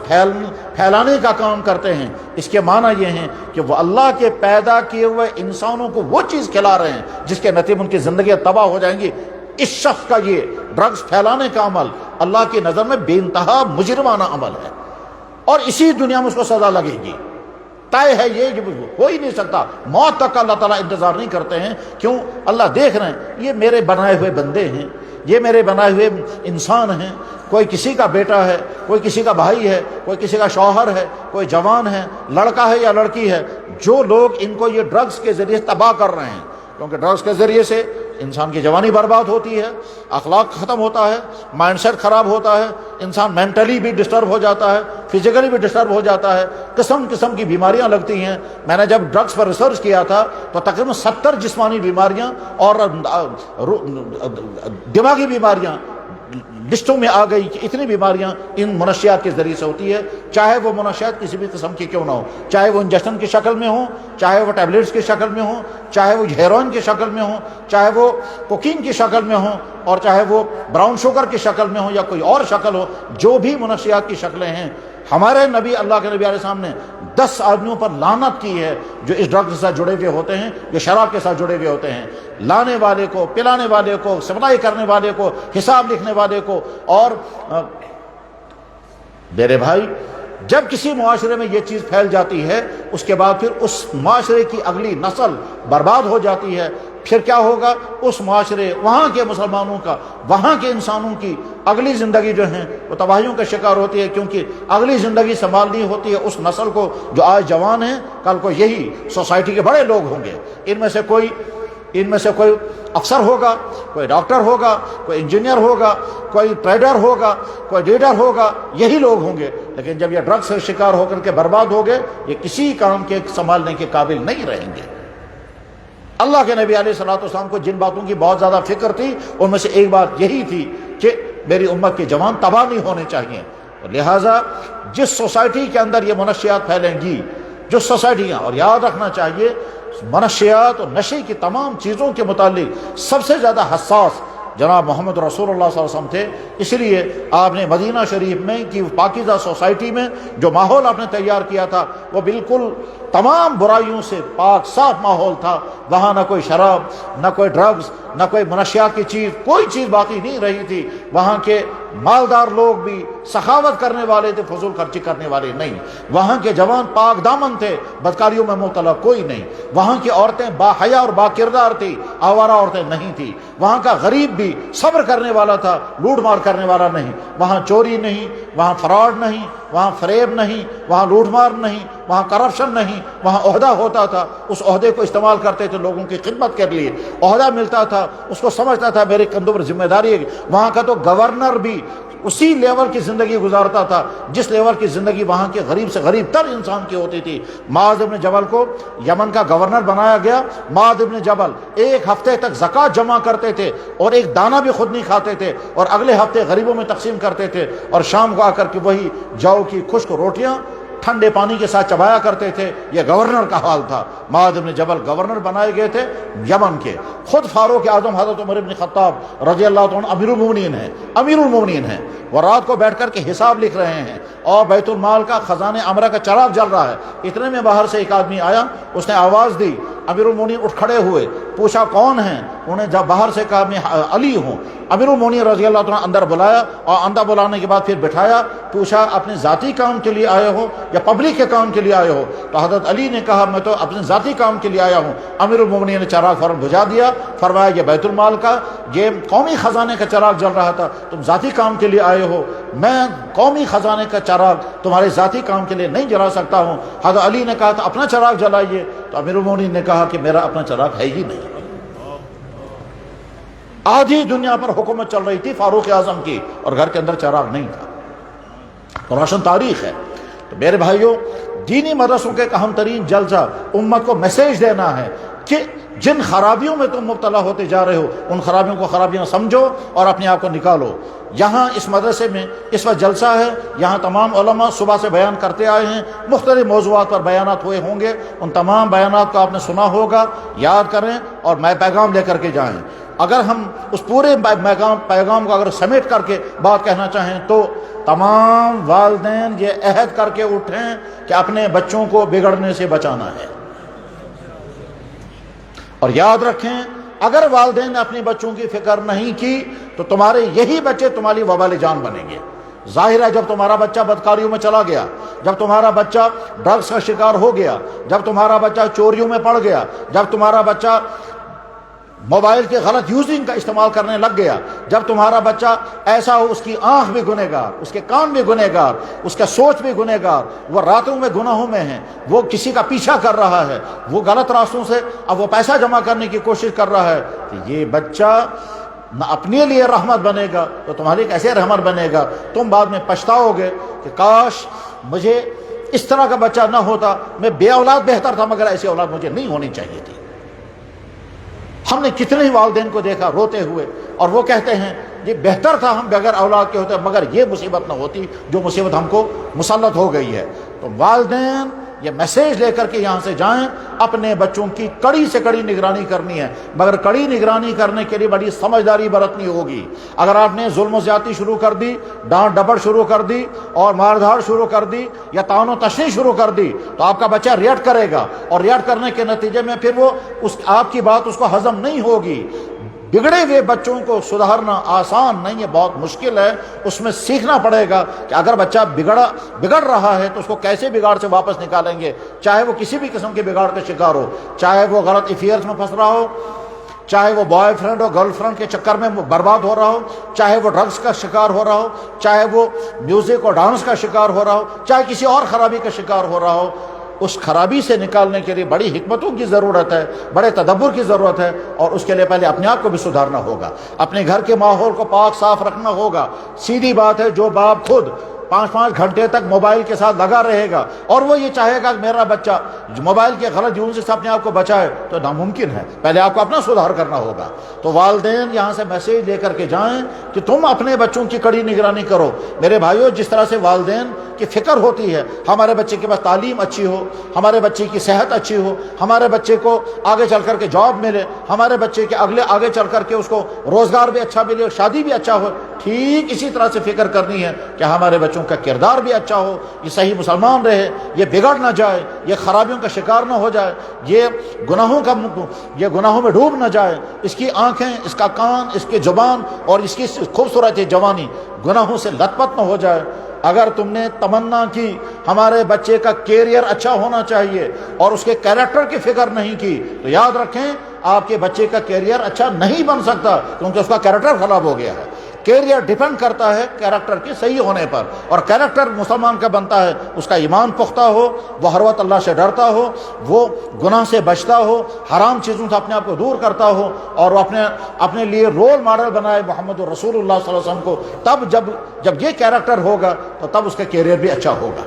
پھیلانے کا کام کرتے ہیں، اس کے معنی یہ ہیں کہ وہ اللہ کے پیدا کیے ہوئے انسانوں کو وہ چیز کھلا رہے ہیں جس کے نتیجے میں ان کی زندگیاں تباہ ہو جائیں گی۔ اس شخص کا یہ ڈرگز پھیلانے کا عمل اللہ کی نظر میں بے انتہا مجرمانہ عمل ہے، اور اسی دنیا میں اس کو سزا لگے گی۔ طے ہے یہ کہ ہو ہی نہیں سکتا، موت تک کا اللہ تعالیٰ انتظار نہیں کرتے ہیں۔ کیوں؟ اللہ دیکھ رہے ہیں یہ میرے بنائے ہوئے بندے ہیں، یہ میرے بنائے ہوئے انسان ہیں، کوئی کسی کا بیٹا ہے، کوئی کسی کا بھائی ہے، کوئی کسی کا شوہر ہے، کوئی جوان ہے، لڑکا ہے یا لڑکی ہے، جو لوگ ان کو یہ ڈرگز کے ذریعے تباہ کر رہے ہیں، کیونکہ ڈرگز کے ذریعے سے انسان کی جوانی برباد ہوتی ہے، اخلاق ختم ہوتا ہے، مائنڈ سیٹ خراب ہوتا ہے، انسان مینٹلی بھی ڈسٹرب ہو جاتا ہے، فزیکلی بھی ڈسٹرب ہو جاتا ہے، قسم قسم کی بیماریاں لگتی ہیں۔ میں نے جب ڈرگز پر ریسرچ کیا تھا تو تقریباً 70 جسمانی بیماریاں اور دماغی بیماریاں لسٹوں میں آ گئی کہ اتنی بیماریاں ان منشیات کے ذریعے سے ہوتی ہے، چاہے وہ منشیات کسی بھی قسم کی کیوں نہ ہو، چاہے وہ انجیکشن کی شکل میں ہوں، چاہے وہ ٹیبلیٹس کی شکل میں ہوں، چاہے وہ ہیروئن کی شکل میں ہوں، چاہے وہ کوکین کی شکل میں ہوں، اور چاہے وہ براؤن شوگر کی شکل میں ہوں یا کوئی اور شکل ہو، جو بھی منشیات کی شکلیں ہیں، ہمارے نبی اللہ کے نبی علیہ السلام نے 10 آدمیوں پر لعنت کی ہے جو اس ڈرگ کے ساتھ جڑے ہوئے ہوتے ہیں، جو شراب کے ساتھ جڑے ہوئے ہوتے ہیں۔ لانے والے کو، پلانے والے کو، سپلائی کرنے والے کو، حساب لکھنے والے کو۔ اور میرے بھائی، جب کسی معاشرے میں یہ چیز پھیل جاتی ہے اس کے بعد پھر اس معاشرے کی اگلی نسل برباد ہو جاتی ہے۔ پھر کیا ہوگا؟ اس معاشرے، وہاں کے مسلمانوں کا، وہاں کے انسانوں کی اگلی زندگی جو ہے وہ تباہیوں کا شکار ہوتی ہے، کیونکہ اگلی زندگی سنبھالنی ہوتی ہے اس نسل کو جو آج جوان ہیں، کل کو یہی سوسائٹی کے بڑے لوگ ہوں گے۔ ان میں سے کوئی افسر ہوگا، کوئی ڈاکٹر ہوگا، کوئی انجینئر ہوگا، کوئی ٹریڈر ہوگا، کوئی لیڈر ہوگا، یہی لوگ ہوں گے۔ لیکن جب یہ ڈرگز سے شکار ہو کر کے برباد ہو گئے، یہ کسی کام کے سنبھالنے کے قابل نہیں رہیں گے۔ اللہ کے نبی علیہ الصلوۃ والسلام کو جن باتوں کی بہت زیادہ فکر تھی ان میں سے ایک بات یہی تھی کہ میری امت کے جوان تباہ نہیں ہونے چاہیے، اور لہٰذا جس سوسائٹی کے اندر یہ منشیات پھیلیں گی، جو سوسائٹیاں، اور یاد رکھنا چاہیے منشیات اور نشے کی تمام چیزوں کے متعلق سب سے زیادہ حساس جناب محمد رسول اللہ صلی اللہ علیہ وسلم تھے۔ اس لیے آپ نے مدینہ شریف میں کی پاکیزہ سوسائٹی میں جو ماحول آپ نے تیار کیا تھا وہ بالکل تمام برائیوں سے پاک صاف ماحول تھا۔ وہاں نہ کوئی شراب، نہ کوئی ڈرگز، نہ کوئی منشیات کی چیز، کوئی چیز باقی نہیں رہی تھی۔ وہاں کے مالدار لوگ بھی سخاوت کرنے والے تھے، فضول خرچی کرنے والے نہیں۔ وہاں کے جوان پاک دامن تھے، بدکاریوں میں مبتلا کوئی نہیں۔ وہاں کی عورتیں باحیا اور با کردار تھی، آوارہ عورتیں نہیں تھی۔ وہاں کا غریب بھی صبر کرنے والا تھا، لوٹ مار کرنے والا نہیں۔ وہاں چوری نہیں، وہاں فراڈ نہیں، وہاں فریب نہیں، وہاں لوٹ مار نہیں، وہاں کرپشن نہیں۔ وہاں عہدہ ہوتا تھا، اس عہدے کو استعمال کرتے تھے لوگوں کی خدمت کے لیے۔ عہدہ ملتا تھا، اس کو سمجھتا تھا میرے کندھوں پر ذمہ داری ہے۔ وہاں کا تو گورنر بھی اسی لیول کی زندگی گزارتا تھا جس لیول کی زندگی وہاں کے غریب سے غریب تر انسان کی ہوتی تھی۔ معاذ بن جبل کو یمن کا گورنر بنایا گیا۔ معاذ بن جبل ایک ہفتے تک زکوٰۃ جمع کرتے تھے اور ایک دانہ بھی خود نہیں کھاتے تھے، اور اگلے ہفتے غریبوں میں تقسیم کرتے تھے، اور شام کو آ کر کے وہی جو کی خشک روٹیاں ٹھنڈے پانی کے ساتھ چبایا کرتے تھے۔ یہ گورنر کا حال تھا۔ معاذ بن جبل گورنر بنائے گئے تھے یمن کے۔ خود فاروق اعظم حضرت عمر بن خطاب رضی اللہ عنہ امیر المومنین ہیں، وہ رات کو بیٹھ کر کے حساب لکھ رہے ہیں، اور بیت المال کا خزانے عمرہ کا چراغ جل رہا ہے۔ اتنے میں باہر سے ایک آدمی آیا، اس نے آواز دی، امیر المومنین اٹھ کھڑے ہوئے، پوچھا کون ہیں؟ انہیں جب باہر سے کہا میں علی ہوں۔ امیر المومنین رضی اللہ عنہ اندر بلایا، اور اندر بلانے کے بعد پھر بٹھایا، پوچھا اپنے ذاتی کام کے لیے آئے ہو یا پبلک کے کام کے لیے آئے ہو؟ تو حضرت علی نے کہا میں تو اپنے ذاتی کام کے لیے آیا ہوں۔ امیر المومنین نے چراغ فوراً بجھا دیا، فرمایا یہ بیت المال کا، یہ قومی خزانے کا چراغ جل رہا تھا، تم ذاتی کام کے لیے آئے ہو، میں قومی خزانے کا چراغ تمہارے ذاتی کام کے لیے نہیں جلا سکتا ہوں۔ حضرت علی نے کہا تو اپنا چراغ جلائیے، تو امیر المومنین نے کہا کہ میرا اپنا چراغ ہے ہی نہیں۔ آدھی دنیا پر حکومت چل رہی تھی فاروق اعظم کی، اور گھر کے اندر چراغ نہیں تھا۔ روشن تاریخ ہے۔ تو میرے بھائیوں، دینی مدرسوں کے اہم ترین جلسہ امت کو میسیج دینا ہے کہ جن خرابیوں میں تم مبتلا ہوتے جا رہے ہو، ان خرابیوں کو خرابیاں سمجھو اور اپنے آپ کو نکالو۔ یہاں اس مدرسے میں اس وقت جلسہ ہے، یہاں تمام علماء صبح سے بیان کرتے آئے ہیں، مختلف موضوعات پر بیانات ہوئے ہوں گے، ان تمام بیانات کو آپ نے سنا ہوگا، یاد کریں اور میں پیغام لے کر کے جائیں۔ اگر ہم اس پورے پیغام کو اگر سمیٹ کر کے بات کہنا چاہیں تو تمام والدین یہ عہد کر کے اٹھیں کہ اپنے بچوں کو بگڑنے سے بچانا ہے، اور یاد رکھیں اگر والدین نے اپنے بچوں کی فکر نہیں کی تو تمہارے یہی بچے تمہاری وبال جان بنیں گے۔ ظاہر ہے جب تمہارا بچہ بدکاریوں میں چلا گیا، جب تمہارا بچہ ڈرگس کا شکار ہو گیا، جب تمہارا بچہ چوریوں میں پڑ گیا، جب تمہارا بچہ موبائل کے غلط یوزنگ کا استعمال کرنے لگ گیا، جب تمہارا بچہ ایسا ہو اس کی آنکھ بھی گنہگار، اس کے کان بھی گنہگار، اس کا سوچ بھی گنہگار، وہ راتوں میں گناہوں میں ہے، وہ کسی کا پیچھا کر رہا ہے، وہ غلط راستوں سے اب وہ پیسہ جمع کرنے کی کوشش کر رہا ہے، تو یہ بچہ نہ اپنے لیے رحمت بنے گا تو تمہاری کیسے رحمت بنے گا؟ تم بعد میں پچھتاؤ گے کہ کاش مجھے اس طرح کا بچہ نہ ہوتا، میں بے اولاد بہتر تھا، مگر ایسی اولاد مجھے نہیں ہونی چاہیے تھی۔ ہم نے کتنے ہی والدین کو دیکھا روتے ہوئے، اور وہ کہتے ہیں یہ بہتر تھا ہم بغیر اولاد کے ہوتے، مگر یہ مصیبت نہ ہوتی جو مصیبت ہم کو مسلط ہو گئی ہے۔ تو والدین یہ میسیج لے کر کے یہاں سے جائیں، اپنے بچوں کی کڑی سے کڑی نگرانی کرنی ہے، مگر کڑی نگرانی کرنے کے لیے بڑی سمجھداری برتنی ہوگی۔ اگر آپ نے ظلم و زیادتی شروع کر دی، ڈانٹ ڈپٹ شروع کر دی، اور مار دھاڑ شروع کر دی، یا تعان و تشنیع شروع کر دی، تو آپ کا بچہ ریئیکٹ کرے گا، اور ریئیکٹ کرنے کے نتیجے میں پھر وہ آپ کی بات اس کو ہضم نہیں ہوگی۔ بگڑے ہوئے بچوں کو سدھارنا آسان نہیں ہے، بہت مشکل ہے، اس میں سیکھنا پڑے گا کہ اگر بچہ بگڑ رہا ہے تو اس کو کیسے بگاڑ سے واپس نکالیں گے، چاہے وہ کسی بھی قسم کے بگاڑ کا شکار ہو، چاہے وہ غلط افیئرز میں پھنس رہا ہو، چاہے وہ بوائے فرینڈ اور گرل فرینڈ کے چکر میں برباد ہو رہا ہو، چاہے وہ ڈرگس کا شکار ہو رہا ہو، چاہے وہ میوزک اور ڈانس کا شکار ہو رہا ہو، چاہے کسی اور خرابی کا شکار ہو رہا ہو، اس خرابی سے نکالنے کے لیے بڑی حکمتوں کی ضرورت ہے، بڑے تدبر کی ضرورت ہے، اور اس کے لیے پہلے اپنے آپ کو بھی سدھارنا ہوگا، اپنے گھر کے ماحول کو پاک صاف رکھنا ہوگا۔ سیدھی بات ہے، جو باپ خود 5 گھنٹے تک موبائل کے ساتھ لگا رہے گا اور وہ یہ چاہے گا کہ میرا بچہ موبائل کے غلط یوز سے اپنے آپ کو بچائے، تو ناممکن ہے، پہلے آپ کو اپنا سدھار کرنا ہوگا۔ تو والدین یہاں سے میسیج لے کر کے جائیں کہ تم اپنے بچوں کی کڑی نگرانی کرو۔ میرے بھائیو، جس طرح سے والدین کی فکر ہوتی ہے ہمارے بچے کے پاس تعلیم اچھی ہو، ہمارے بچے کی صحت اچھی ہو، ہمارے بچے کو آگے چل کر کے جاب ملے، ہمارے بچے کے آگے چل کر کے اس کو روزگار بھی اچھا ملے اور شادی بھی اچھا ہو، ٹھیک اسی طرح سے فکر کرنی ہے کہ ہمارے بچوں کا کردار بھی اچھا ہو، یہ صحیح مسلمان رہے، یہ بگڑ نہ جائے، یہ خرابیوں کا شکار نہ ہو جائے، یہ گناہوں میں ڈوب نہ جائے، اس کی آنکھیں، اس کا کان، اس کی زبان اور اس کی خوبصورت جوانی گناہوں سے لت پت نہ ہو جائے۔ اگر تم نے تمنا کی ہمارے بچے کا کیریئر اچھا ہونا چاہیے اور اس کے کیریکٹر کی فکر نہیں کی، تو یاد رکھیں آپ کے بچے کا کیریئر اچھا نہیں بن سکتا، کیونکہ اس کا کیریکٹر خراب ہو گیا ہے۔ کیریئر ڈیپینڈ کرتا ہے کیریکٹر کے صحیح ہونے پر، اور کیریکٹر مسلمان کا بنتا ہے اس کا ایمان پختہ ہو، وہ ہر وقت اللہ سے ڈرتا ہو، وہ گناہ سے بچتا ہو، حرام چیزوں سے اپنے آپ کو دور کرتا ہو، اور وہ اپنے لیے رول ماڈل بنائے محمد رسول اللہ صلی اللہ علیہ وسلم کو. تب جب یہ کیریکٹر ہوگا تو تب اس کا کیریئر بھی اچھا ہوگا.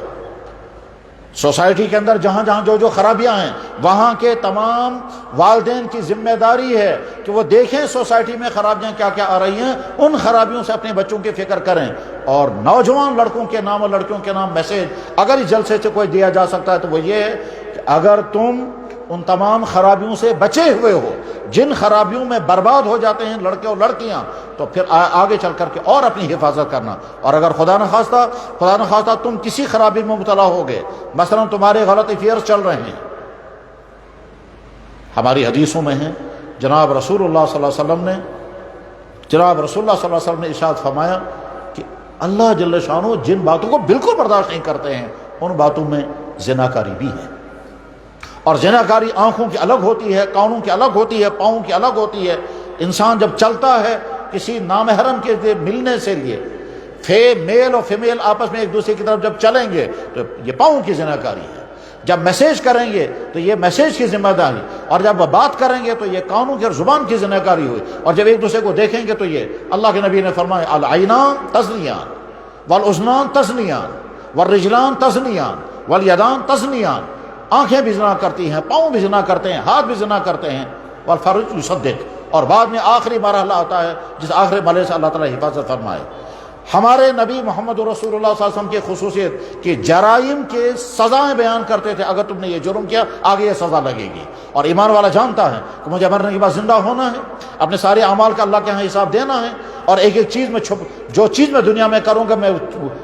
سوسائٹی کے اندر جہاں جہاں جو خرابیاں ہیں، وہاں کے تمام والدین کی ذمہ داری ہے کہ وہ دیکھیں سوسائٹی میں خرابیاں کیا کیا آ رہی ہیں، ان خرابیوں سے اپنے بچوں کی فکر کریں. اور نوجوان لڑکوں کے نام اور لڑکیوں کے نام میسیج اگر اس جلسے سے کوئی دیا جا سکتا ہے تو وہ یہ ہے کہ اگر تم ان تمام خرابیوں سے بچے ہوئے ہو جن خرابیوں میں برباد ہو جاتے ہیں لڑکے اور لڑکیاں، تو پھر آگے چل کر کے اور اپنی حفاظت کرنا. اور اگر خدا نخواستہ تم کسی خرابی میں مبتلا ہو گئے، مثلا تمہارے غلط افیئرز چل رہے ہیں، ہماری حدیثوں میں ہیں جناب رسول اللہ صلی اللہ علیہ وسلم نے ارشاد فرمایا کہ اللہ جل شانہ جن باتوں کو بالکل برداشت نہیں کرتے ہیں ان باتوں میں زناکاری بھی ہے. اور زناکاری آنکھوں کی الگ ہوتی ہے، کانوں کی الگ ہوتی ہے، پاؤں کی الگ ہوتی ہے. انسان جب چلتا ہے کسی نامحرم کے ملنے سے لیے، میل اور فیمیل آپس میں ایک دوسرے کی طرف جب چلیں گے تو یہ پاؤں کی زناکاری ہے. جب میسیج کریں گے تو یہ میسیج کی ذمہ داری، اور جب وہ بات کریں گے تو یہ کانوں کی اور زبان کی زناکاری ہوئی. اور جب ایک دوسرے کو دیکھیں گے تو یہ اللہ کے نبی نے فرمایا العینان تزنیان والاذنان تزنیان والرجلان تزنیان والیدان تزنیان. آنکھیں بھی زنا کرتی ہیں، پاؤں بھی زنا کرتے ہیں، ہاتھ بھی زنا کرتے ہیں. والفرج یصدق، اور بعد میں آخری مرحلہ آتا ہے جس آخری مرحلے سے اللہ تعالیٰ حفاظت فرمائے. ہمارے نبی محمد رسول اللہ صلی اللہ علیہ وسلم کی خصوصیت کہ جرائم کے سزائیں بیان کرتے تھے. اگر تم نے یہ جرم کیا آگے یہ سزا لگے گی. اور ایمان والا جانتا ہے کہ مجھے مرنے کے بعد زندہ ہونا ہے، اپنے سارے اعمال کا اللہ کے ہاں حساب دینا ہے، اور ایک ایک چیز میں جو چیز میں دنیا میں کروں گا میں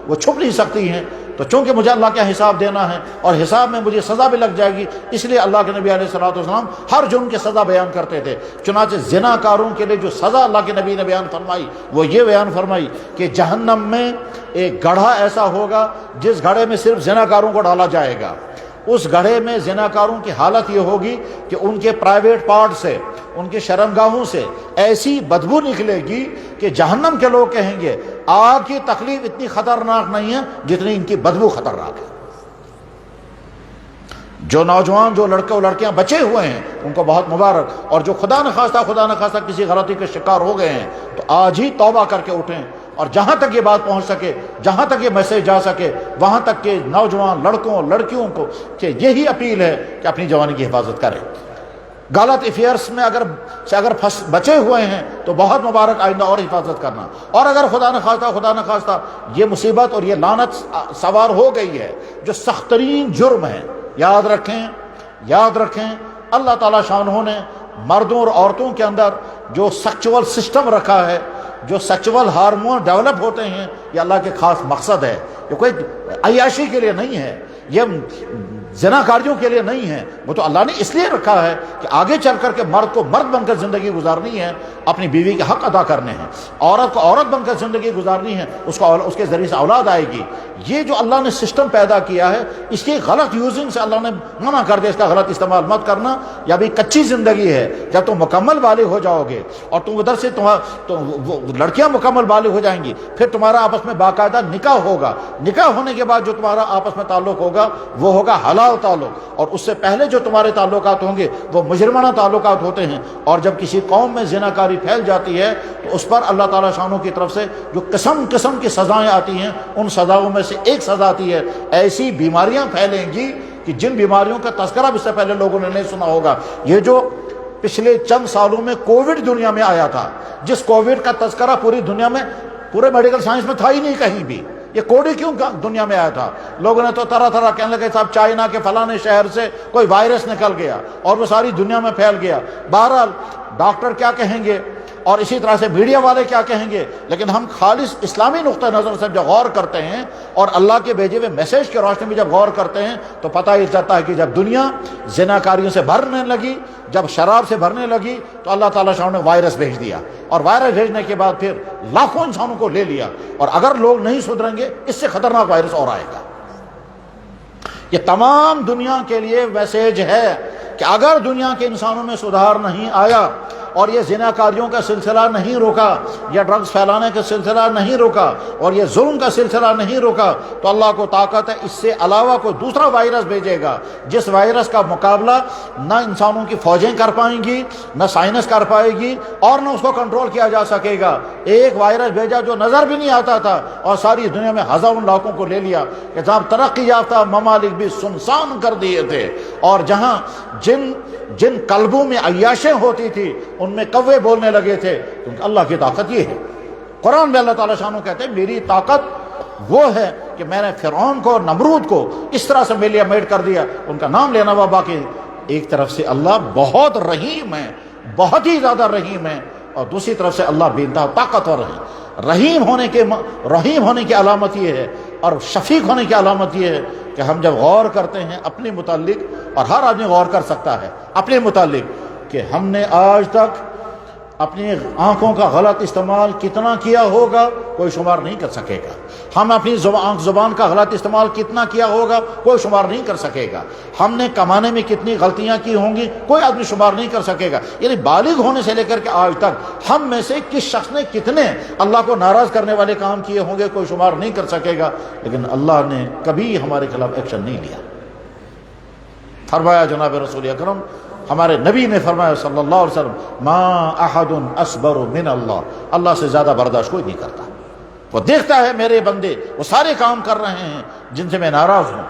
وہ چھپ نہیں سکتی ہیں. تو چونکہ مجھے اللہ کا حساب دینا ہے اور حساب میں مجھے سزا بھی لگ جائے گی، اس لیے اللہ کے نبی علیہ الصلوۃ والسلام ہر جرم کی سزا بیان کرتے تھے. چنانچہ زنا کاروں کے لیے جو سزا اللہ کے نبی نے بیان فرمائی وہ یہ بیان فرمائی کہ جہنم میں ایک گڑھا ایسا ہوگا جس گڑھے میں صرف زنا کاروں کو ڈالا جائے گا. اس گڑھے میں زنا کاروں کی حالت یہ ہوگی کہ ان کے پرائیویٹ پارٹ سے، ان کے شرمگاہوں سے ایسی بدبو نکلے گی کہ جہنم کے لوگ کہیں گے آگ کی تکلیف اتنی خطرناک نہیں ہے جتنی ان کی بدبو خطرناک ہے. جو نوجوان، جو لڑکے اور لڑکیاں بچے ہوئے ہیں ان کو بہت مبارک، اور جو خدا نخواستہ کسی غلطی کے شکار ہو گئے ہیں تو آج ہی توبہ کر کے اٹھیں. اور جہاں تک یہ بات پہنچ سکے، جہاں تک یہ میسیج جا سکے، وہاں تک کہ نوجوان لڑکوں اور لڑکیوں کو کہ یہی اپیل ہے کہ اپنی جوانی کی حفاظت کریں. غلط افیئرس میں اگر بچے ہوئے ہیں تو بہت مبارک، آئندہ اور حفاظت کرنا. اور اگر خدا نخواستہ یہ مصیبت اور یہ لعنت سوار ہو گئی ہے جو سخت ترین جرم ہے، یاد رکھیں اللہ تعالیٰ شانہ نے مردوں اور عورتوں کے اندر جو سیکچول سسٹم رکھا ہے، جو سیکچول ہارمون ڈیولپ ہوتے ہیں، یہ اللہ کے خاص مقصد ہے. یہ کوئی عیاشی کے لیے نہیں ہے، یہ زناکاریوں کے لیے نہیں ہے. وہ تو اللہ نے اس لیے رکھا ہے کہ آگے چل کر کے مرد کو مرد بن کر زندگی گزارنی ہے، اپنی بیوی کے حق ادا کرنے ہیں. عورت کو عورت بن کر زندگی گزارنی ہے، اس کے ذریعے سے اولاد آئے گی. یہ جو اللہ نے سسٹم پیدا کیا ہے اس کی غلط یوزنگ سے اللہ نے منع کر دیا، اس کا غلط استعمال مت کرنا. یا بھی کچی زندگی ہے، جب تم مکمل بالغ ہو جاؤ گے اور تم ادھر سے وہ لڑکیاں مکمل بالغ ہو جائیں گی، پھر تمہارا آپس میں باقاعدہ نکاح ہوگا. نکاح ہونے کے بعد جو تمہارا آپس میں تعلق ہوگا وہ ہوگا حلال تعلق، اور اس سے پہلے جو تمہارے تعلقات ہوں گے وہ مجرمانہ تعلقات ہوتے ہیں. اور جب کسی قوم میں زناکاری پھیل جاتی ہے تو اس پر اللہ تعالیٰ شانہ کی طرف سے جو قسم کی سزائیں آتی ہیں، ان سزاؤں میں سے ایک سزا آتی ہے ایسی بیماریاں پھیلیں گی کہ جن بیماریوں کا تذکرہ بھی اس سے پہلے لوگوں نے نہیں سنا ہوگا. یہ جو پچھلے چند سالوں میں کووڈ دنیا میں آیا تھا، جس کووڈ کا تذکرہ پوری دنیا میں، پورے میڈیکل سائنس میں تھا ہی نہیں کہیں بھی. یہ کوڑی کیوں دنیا میں آیا تھا؟ لوگوں نے تو طرح کہنے لگے صاحب چائنا کے فلانے شہر سے کوئی وائرس نکل گیا اور وہ ساری دنیا میں پھیل گیا. بہرحال ڈاکٹر کیا کہیں گے اور اسی طرح سے میڈیا والے کیا کہیں گے، لیکن ہم خالص اسلامی نقطہ نظر سے جب غور کرتے ہیں اور اللہ کے بھیجے ہوئے میسیج کی روشنی میں جب غور کرتے ہیں تو پتہ یہ چلتا ہے کہ جب دنیا زناکاریوں سے بھرنے لگی، جب شراب سے بھرنے لگی، تو اللہ تعالیٰ شاہ نے وائرس بھیج دیا، اور وائرس بھیجنے کے بعد پھر لاکھوں انسانوں کو لے لیا. اور اگر لوگ نہیں سدھریں گے اس سے خطرناک وائرس اور آئے گا. یہ تمام دنیا کے لیے میسیج ہے کہ اگر دنیا کے انسانوں میں سدھار نہیں آیا اور یہ زناکاریوں کا سلسلہ نہیں رکا، یہ ڈرگز پھیلانے کا سلسلہ نہیں رکا، اور یہ ظلم کا سلسلہ نہیں رکا، تو اللہ کو طاقت ہے اس سے علاوہ کوئی دوسرا وائرس بھیجے گا، جس وائرس کا مقابلہ نہ انسانوں کی فوجیں کر پائیں گی، نہ سائنس کر پائے گی، اور نہ اس کو کنٹرول کیا جا سکے گا۔ ایک وائرس بھیجا جو نظر بھی نہیں آتا تھا، اور ساری دنیا میں ہزاروں لاکھوں کو لے لیا، کہ جہاں ترقی یافتہ ممالک بھی سنسان کر دیے تھے، اور جہاں جن قلبوں میں عیاشیں ہوتی تھی ان میں کوے بولنے لگے تھے، کیونکہ اللہ کی طاقت یہ ہے۔ قرآن میں اللہ تعالیٰ شانہ کہتے ہیں میری طاقت وہ ہے کہ میں نے فرعون کو، نمرود کو اس طرح سے میلیا میٹ کر دیا، ان کا نام لینا ہوا باقی۔ ایک طرف سے اللہ بہت رحیم ہے، بہت ہی زیادہ رحیم ہے، اور دوسری طرف سے اللہ بے انتہا طاقتور ہے۔ رحیم ہونے کی علامت یہ ہے، اور شفیق ہونے کی علامت یہ ہے کہ ہم جب غور کرتے ہیں اپنے متعلق، اور ہر آدمی غور کر سکتا ہے اپنے متعلق، کہ ہم نے آج تک اپنی آنکھوں کا غلط استعمال کتنا کیا ہوگا کوئی شمار نہیں کر سکے گا، ہم اپنی زبان کا غلط استعمال کتنا کیا ہوگا کوئی شمار نہیں کر سکے گا، ہم نے کمانے میں کتنی غلطیاں کی ہوں گی کوئی آدمی شمار نہیں کر سکے گا۔ یعنی بالغ ہونے سے لے کر کے آج تک ہم میں سے کس شخص نے کتنے اللہ کو ناراض کرنے والے کام کیے ہوں گے کوئی شمار نہیں کر سکے گا، لیکن اللہ نے کبھی ہمارے خلاف ایکشن نہیں لیا۔ فرمایا جناب رسول اکرم، ہمارے نبی نے فرمایا صلی اللہ علیہ وسلم، ما احد اصبر من اللہ، اللہ سے زیادہ برداشت کوئی نہیں کرتا۔ وہ دیکھتا ہے میرے بندے وہ سارے کام کر رہے ہیں جن سے میں ناراض ہوں،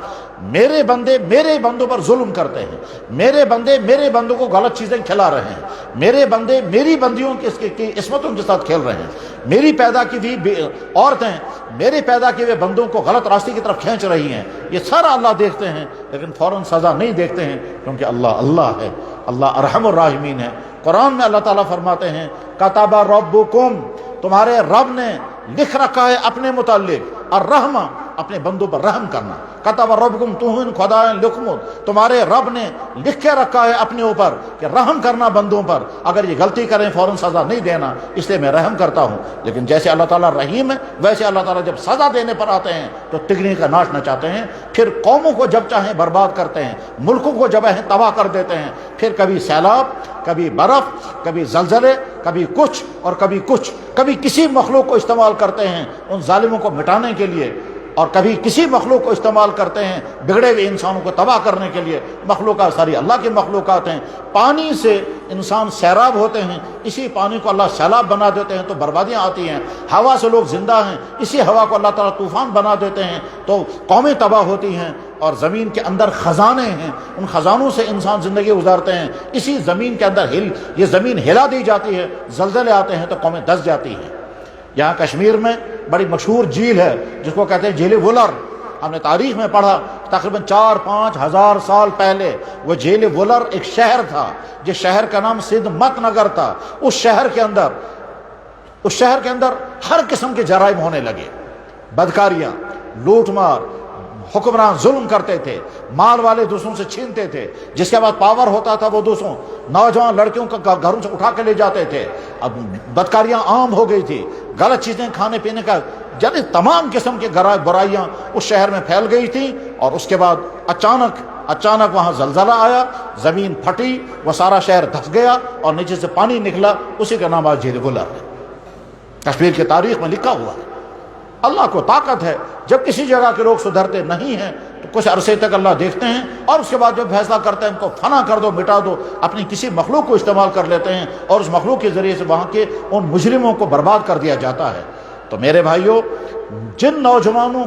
میرے بندے میرے بندوں پر ظلم کرتے ہیں، میرے بندے میرے بندوں کو غلط چیزیں کھلا رہے ہیں، میرے بندے میری بندیوں کی عصمتوں کے ساتھ کھیل رہے ہیں، میری پیدا کی ہوئی عورتیں میرے پیدا کیے ہوئے بندوں کو غلط راستے کی طرف کھینچ رہی ہیں، یہ سارا اللہ دیکھتے ہیں، لیکن فوراً سزا نہیں دیکھتے ہیں، کیونکہ اللہ ہے، اللہ ارحم الراحمین ہے۔ قرآن میں اللہ تعالیٰ فرماتے ہیں، کتب ربکم، تمہارے رب نے لکھ رکھا ہے اپنے متعلق، الرحمہ، اپنے بندوں پر رحم کرنا، کتب ربکم توہن خدائن لکم، تمہارے رب نے لکھ کے رکھا ہے اپنے اوپر کہ رحم کرنا بندوں پر، اگر یہ غلطی کریں فوراً سزا نہیں دینا، اس لیے میں رحم کرتا ہوں۔ لیکن جیسے اللہ تعالیٰ رحیم ہے ویسے اللہ تعالیٰ جب سزا دینے پر آتے ہیں تو تگنی کا ناش نچاتے ہیں، پھر قوموں کو جب چاہیں برباد کرتے ہیں، ملکوں کو جب چاہیں تباہ کر دیتے ہیں، پھر کبھی سیلاب، کبھی برف، کبھی زلزلے، کبھی کچھ اور کبھی کچھ، کبھی کسی مخلوق کو استعمال کرتے ہیں ان ظالموں کو مٹانے کے لیے، اور کبھی کسی مخلوق کو استعمال کرتے ہیں بگڑے ہوئے انسانوں کو تباہ کرنے کے لیے۔ مخلوقات ساری اللہ کی مخلوقات ہیں۔ پانی سے انسان سیراب ہوتے ہیں، اسی پانی کو اللہ سیلاب بنا دیتے ہیں تو بربادیاں آتی ہیں۔ ہوا سے لوگ زندہ ہیں، اسی ہوا کو اللہ تعالیٰ طوفان بنا دیتے ہیں تو قومیں تباہ ہوتی ہیں۔ اور زمین کے اندر خزانے ہیں، ان خزانوں سے انسان زندگی گزارتے ہیں، اسی زمین کے اندر یہ زمین ہلا دی جاتی ہے، زلزلے آتے ہیں تو قومیں دس جاتی ہیں۔ یہاں کشمیر میں بڑی مشہور جھیل ہے جس کو کہتے ہیں جھیل ولر، ہم نے تاریخ میں پڑھا تقریباً 4-5 ہزار سال پہلے وہ جھیل ولر ایک شہر تھا، جس شہر کا نام سدھ مت نگر تھا۔ اس شہر کے اندر ہر قسم کے جرائم ہونے لگے، بدکاریاں، لوٹ مار، حکمران ظلم کرتے تھے، مال والے دوسروں سے چھینتے تھے، جس کے بعد پاور ہوتا تھا وہ دوسروں نوجوان لڑکیوں کا گھروں سے اٹھا کے لے جاتے تھے۔ اب بدکاریاں عام ہو گئی تھی، غلط چیزیں کھانے پینے کا، یعنی تمام قسم کے برائیاں اس شہر میں پھیل گئی تھی۔ اور اس کے بعد اچانک وہاں زلزلہ آیا، زمین پھٹی، وہ سارا شہر دھس گیا اور نیچے سے پانی نکلا، اسی کا نام آج جھیل ولر ہے۔ کشمیر کی تاریخ میں لکھا ہوا ہے۔ اللہ کو طاقت ہے، جب کسی جگہ کے لوگ سدھرتے نہیں ہیں تو کچھ عرصے تک اللہ دیکھتے ہیں، اور اس کے بعد جب فیصلہ کرتے ہیں ان کو فنا کر دو، مٹا دو، اپنی کسی مخلوق کو استعمال کر لیتے ہیں، اور اس مخلوق کے ذریعے سے وہاں کے ان مجرموں کو برباد کر دیا جاتا ہے۔ تو میرے بھائیوں، جن نوجوانوں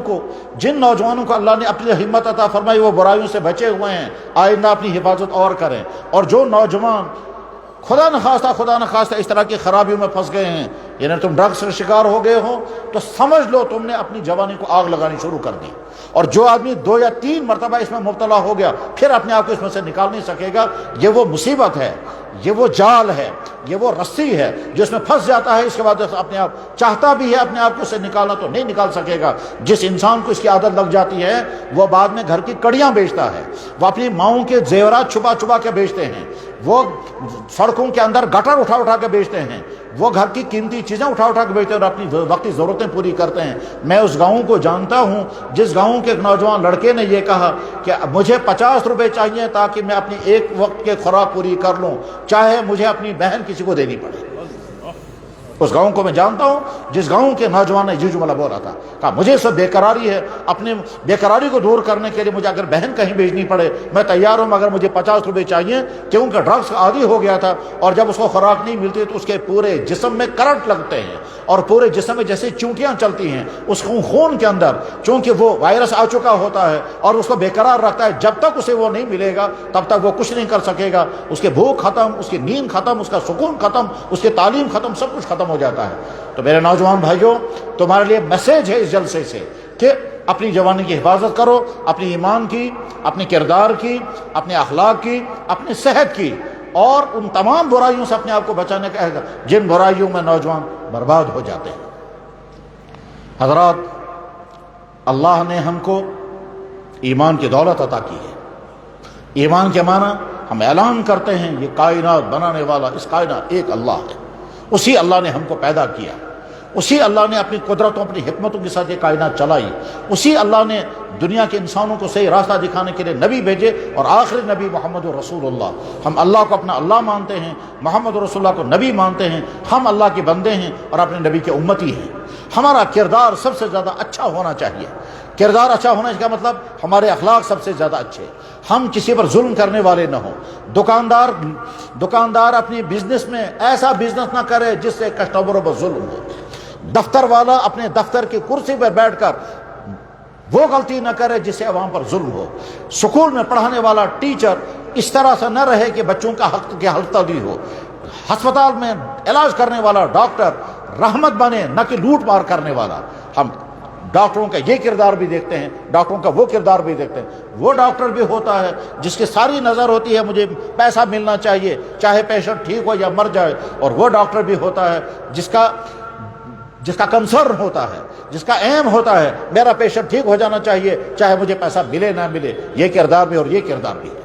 کو اللہ نے اپنی ہمت عطا فرمائی وہ برائیوں سے بچے ہوئے ہیں، آئندہ اپنی حفاظت اور کریں۔ اور جو نوجوان خدا نخواستہ اس طرح کی خرابیوں میں پھنس گئے ہیں، یعنی تم ڈرگس کا شکار ہو گئے ہو، تو سمجھ لو تم نے اپنی جوانی کو آگ لگانی شروع کر دی۔ اور جو آدمی 2 یا 3 مرتبہ اس میں مبتلا ہو گیا پھر اپنے آپ کو اس میں سے نکال نہیں سکے گا، یہ وہ مصیبت ہے، یہ وہ جال ہے، یہ وہ رسی ہے جو اس میں پھنس جاتا ہے، اس کے بعد اپنے آپ چاہتا بھی ہے اپنے آپ کو اس سے نکالنا تو نہیں نکال سکے گا۔ جس انسان کو اس کی عادت لگ جاتی ہے وہ بعد میں گھر کی کڑیاں بیچتا ہے، وہ اپنی ماؤں کے زیورات چھپا کے بیچتے ہیں، وہ سڑکوں کے اندر گٹر اٹھا کے بیچتے ہیں، وہ گھر کی قیمتی چیزیں اٹھا کے بیچتے ہیں اور اپنی وقتی ضرورتیں پوری کرتے ہیں۔ میں اس گاؤں کو جانتا ہوں جس گاؤں کے ایک نوجوان لڑکے نے یہ کہا کہ مجھے 50 روپے چاہیے تاکہ میں اپنی ایک وقت کے خوراک پوری کر لوں، چاہے مجھے اپنی بہن کسی کو دینی پڑے۔ اس گاؤں کو میں جانتا ہوں جس گاؤں کے نوجوان نے یہ جملہ بولا تھا، کہا مجھے سب بیقراری ہے، اپنے بیقراری کو دور کرنے کے لیے مجھے اگر بہن کہیں بھیجنی پڑے میں تیار ہوں، مگر مجھے 50 روپے چاہیے، کیونکہ ڈرگس کا عادی ہو گیا تھا، اور جب اس کو خوراک نہیں ملتی تو اس کے پورے جسم میں کرنٹ لگتے ہیں، اور پورے جسم میں جیسے چونٹیاں چلتی ہیں، اس خون کے اندر چونکہ وہ وائرس آ چکا ہوتا ہے اور اس کو بیقرار رکھتا ہے، جب تک اسے وہ نہیں ملے گا تب تک وہ کچھ نہیں کر سکے گا، اس کے بھوک ختم، اس کی نیند ختم، اس کا سکون ختم، اس کی تعلیم ختم، سب کچھ ختم ہو جاتا ہے۔ تو میرے نوجوان بھائیوں، تمہارے لیے میسیج ہے اس جلسے سے کہ اپنی جوانی کی حفاظت کرو، اپنی ایمان کی، اپنی کردار کی، اپنے اخلاق کی، اپنی صحت کی، اور ان تمام برائیوں سے اپنے آپ کو بچانے کا عہد، جن برائیوں میں نوجوان برباد ہو جاتے ہیں۔ حضرات، اللہ نے ہم کو ایمان کی دولت عطا کی ہے۔ ایمان کے معنی ہم اعلان کرتے ہیں یہ کائنات بنانے والا، اس کائنات ایک اللہ ہے، اسی اللہ نے ہم کو پیدا کیا، اسی اللہ نے اپنی قدرتوں اپنی حکمتوں کے ساتھ یہ کائنات چلائی، اسی اللہ نے دنیا کے انسانوں کو صحیح راستہ دکھانے کے لیے نبی بھیجے، اور آخری نبی محمد رسول اللہ۔ ہم اللہ کو اپنا اللہ مانتے ہیں، محمد رسول اللہ کو نبی مانتے ہیں، ہم اللہ کے بندے ہیں اور اپنے نبی کے امتی ہیں۔ ہمارا کردار سب سے زیادہ اچھا ہونا چاہیے۔ کردار اچھا ہونے کا مطلب ہمارے اخلاق سب سے زیادہ اچھے، ہم کسی پر ظلم کرنے والے نہ ہوں۔ دکاندار اپنی بزنس میں ایسا بزنس نہ کرے جس سے کسٹمروں پر ظلم ہو۔ دفتر والا اپنے دفتر کی کرسی پر بیٹھ کر وہ غلطی نہ کرے جس سے عوام پر ظلم ہو۔ سکول میں پڑھانے والا ٹیچر اس طرح سے نہ رہے کہ بچوں کا حق کی حلقہ ہو۔ ہسپتال میں علاج کرنے والا ڈاکٹر رحمت بنے، نہ کہ لوٹ مار کرنے والا۔ ہم ڈاکٹروں کا یہ کردار بھی دیکھتے ہیں، ڈاکٹروں کا وہ کردار بھی دیکھتے ہیں۔ وہ ڈاکٹر بھی ہوتا ہے جس کی ساری نظر ہوتی ہے مجھے پیسہ ملنا چاہیے، چاہے پیشنٹ ٹھیک ہو یا مر جائے، اور وہ ڈاکٹر بھی ہوتا ہے جس کا کنسرن ہوتا ہے، جس کا ایم ہوتا ہے میرا پیشنٹ ٹھیک ہو جانا چاہیے، چاہے مجھے پیسہ ملے نہ ملے۔ یہ کردار بھی اور یہ کردار بھی ہے۔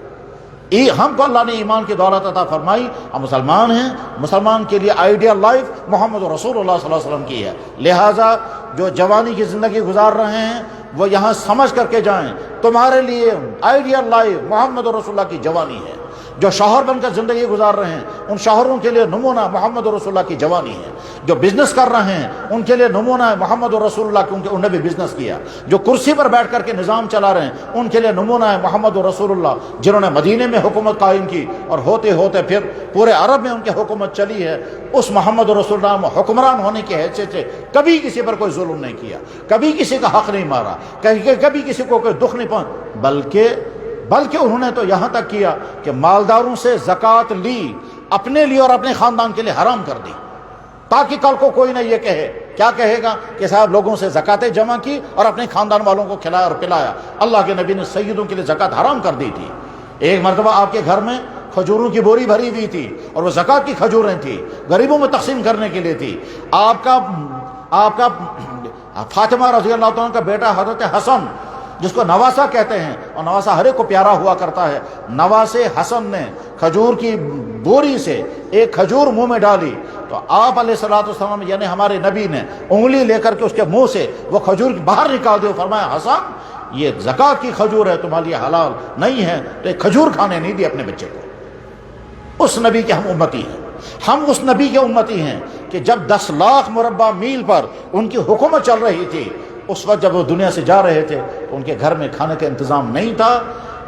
ہم کو اللہ نے ایمان کی دولت عطا فرمائی، ہم مسلمان ہیں، مسلمان کے لیے آئیڈیل لائف محمد رسول اللہ صلی اللہ علیہ وسلم کی ہے۔ لہٰذا جو جوانی کی زندگی گزار رہے ہیں وہ یہاں سمجھ کر کے جائیں، تمہارے لیے آئیڈیل لائف محمد رسول اللہ کی جوانی ہے۔ جو شوہر بن کر زندگی گزار رہے ہیں ان شوہروں کے لیے نمونہ محمد رسول اللہ کی جوانی ہے۔ جو بزنس کر رہے ہیں ان کے لیے نمونہ ہے محمد رسول اللہ، کیونکہ انہوں نے بھی بزنس کیا۔ جو کرسی پر بیٹھ کر کے نظام چلا رہے ہیں ان کے لیے نمونہ ہے محمد رسول اللہ، جنہوں نے مدینے میں حکومت قائم کی اور ہوتے ہوتے پھر پورے عرب میں ان کی حکومت چلی ہے۔ اس محمد رسول اللہ حکمران ہونے کی حیثیت سے کبھی کسی پر کوئی ظلم نہیں کیا، کبھی کسی کا حق نہیں مارا، کبھی کسی کو کوئی دکھ نہیں پہنچا، بلکہ انہوں نے تو یہاں تک کیا کہ مالداروں سے زکوٰۃ لی، اپنے لیے اور اپنے خاندان کے لیے حرام کر دی، تاکہ کل کو کوئی نہ یہ کہے، کیا کہے گا کہ صاحب لوگوں سے زکاتیں جمع کی اور اپنے خاندان والوں کو کھلایا اور پلایا۔ اللہ کے نبی نے سیدوں کے لیے زکوٰۃ حرام کر دی تھی۔ ایک مرتبہ آپ کے گھر میں کھجوروں کی بوری بھری ہوئی تھی اور وہ زکوٰۃ کی کھجوریں تھیں، غریبوں میں تقسیم کرنے کے لیے تھی۔ آپ کا فاطمہ رضی اللہ تعالیٰ کا بیٹا حضرت حسن، جس کو نواسہ کہتے ہیں، اور نواسہ ہر ایک کو پیارا ہوا کرتا ہے، نواسے حسن نے کھجور کی بوری سے ایک کھجور منہ میں ڈالی تو آپ علیہ الصلوۃ والسلام یعنی ہمارے نبی نے انگلی لے کر کے اس کے منہ سے وہ کھجور باہر نکال دی، فرمایا حسن یہ زکوٰۃ کی کھجور ہے، تمہارے لیے حلال نہیں ہے، تو ایک کھجور کھانے نہیں دی اپنے بچے کو۔ اس نبی کے ہم امتی ہیں، ہم اس نبی کے امتی ہیں کہ جب 10 لاکھ مربع میل پر ان کی حکومت چل رہی تھی، اس وقت جب وہ دنیا سے جا رہے تھے ان کے گھر میں کھانے کا انتظام نہیں تھا۔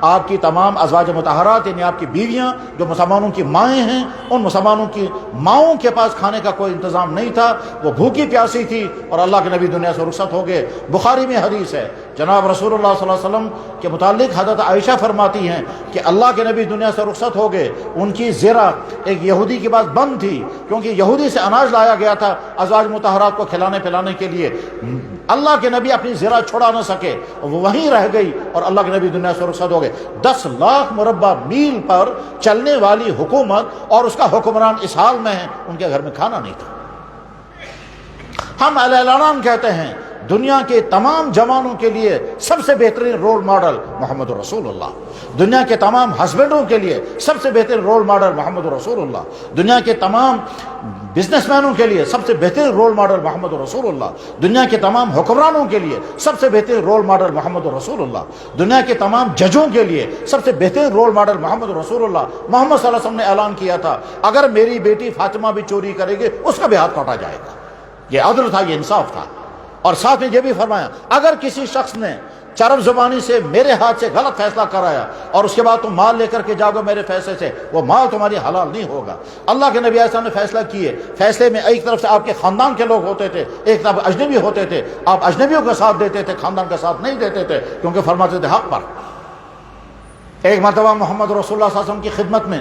آپ کی تمام ازواج مطہرات یعنی آپ کی بیویاں جو مسلمانوں کی مائیں ہیں، ان مسلمانوں کی ماؤں کے پاس کھانے کا کوئی انتظام نہیں تھا، وہ بھوکی پیاسی تھی اور اللہ کے نبی دنیا سے رخصت ہو گئے۔ بخاری میں حدیث ہے، جناب رسول اللہ صلی اللہ علیہ وسلم کے متعلق حضرت عائشہ فرماتی ہیں کہ اللہ کے نبی دنیا سے رخصت ہو گئے، ان کی زرہ ایک یہودی کے پاس بند تھی، کیونکہ یہودی سے اناج لایا گیا تھا ازواج مطہرات کو کھلانے پلانے کے لیے۔ اللہ کے نبی اپنی زرہ چھڑا نہ سکے، وہ وہیں رہ گئی اور اللہ کے نبی دنیا سے رخصت ہو گئے۔ 10 لاکھ مربع میل پر چلنے والی حکومت اور اس کا حکمران اس حال میں ہے، ان کے گھر میں کھانا نہیں تھا۔ ہم اعلان کہتے ہیں دنیا کے تمام جوانوں کے لیے سب سے بہترین رول ماڈل محمد رسول اللہ، دنیا کے تمام ہسبینڈوں کے لیے سب سے بہترین رول ماڈل محمد رسول اللہ، دنیا کے تمام بزنس مینوں کے لیے سب سے بہترین رول ماڈل محمد رسول اللہ، دنیا کے تمام حکمرانوں کے لیے سب سے بہترین رول ماڈل محمد رسول اللہ، دنیا کے تمام ججوں کے لیے سب سے بہترین رول ماڈل محمد رسول اللہ۔ محمد صلی اللہ علیہ وسلم نے اعلان کیا تھا اگر میری بیٹی فاطمہ بھی چوری کرے گی اس کا بھی ہاتھ کاٹا جائے گا۔ یہ عدل تھا، یہ انصاف تھا۔ اور ساتھ میں یہ بھی فرمایا اگر کسی شخص نے چرب زبانی سے میرے ہاتھ سے غلط فیصلہ کرایا اور اس کے بعد تم مال لے کر کے جاؤ گے میرے فیصلے سے، وہ مال تمہاری حلال نہیں ہوگا۔ اللہ کے نبی علیہ السلام نے فیصلہ کیے، فیصلے میں ایک طرف سے آپ کے خاندان کے لوگ ہوتے تھے، ایک طرف اجنبی ہوتے تھے، آپ اجنبیوں کا ساتھ دیتے تھے، خاندان کا ساتھ نہیں دیتے تھے، کیونکہ فرماتے تھے حق پر۔ ایک مرتبہ محمد رسول اللہ صلی اللہ علیہ وسلم کی خدمت میں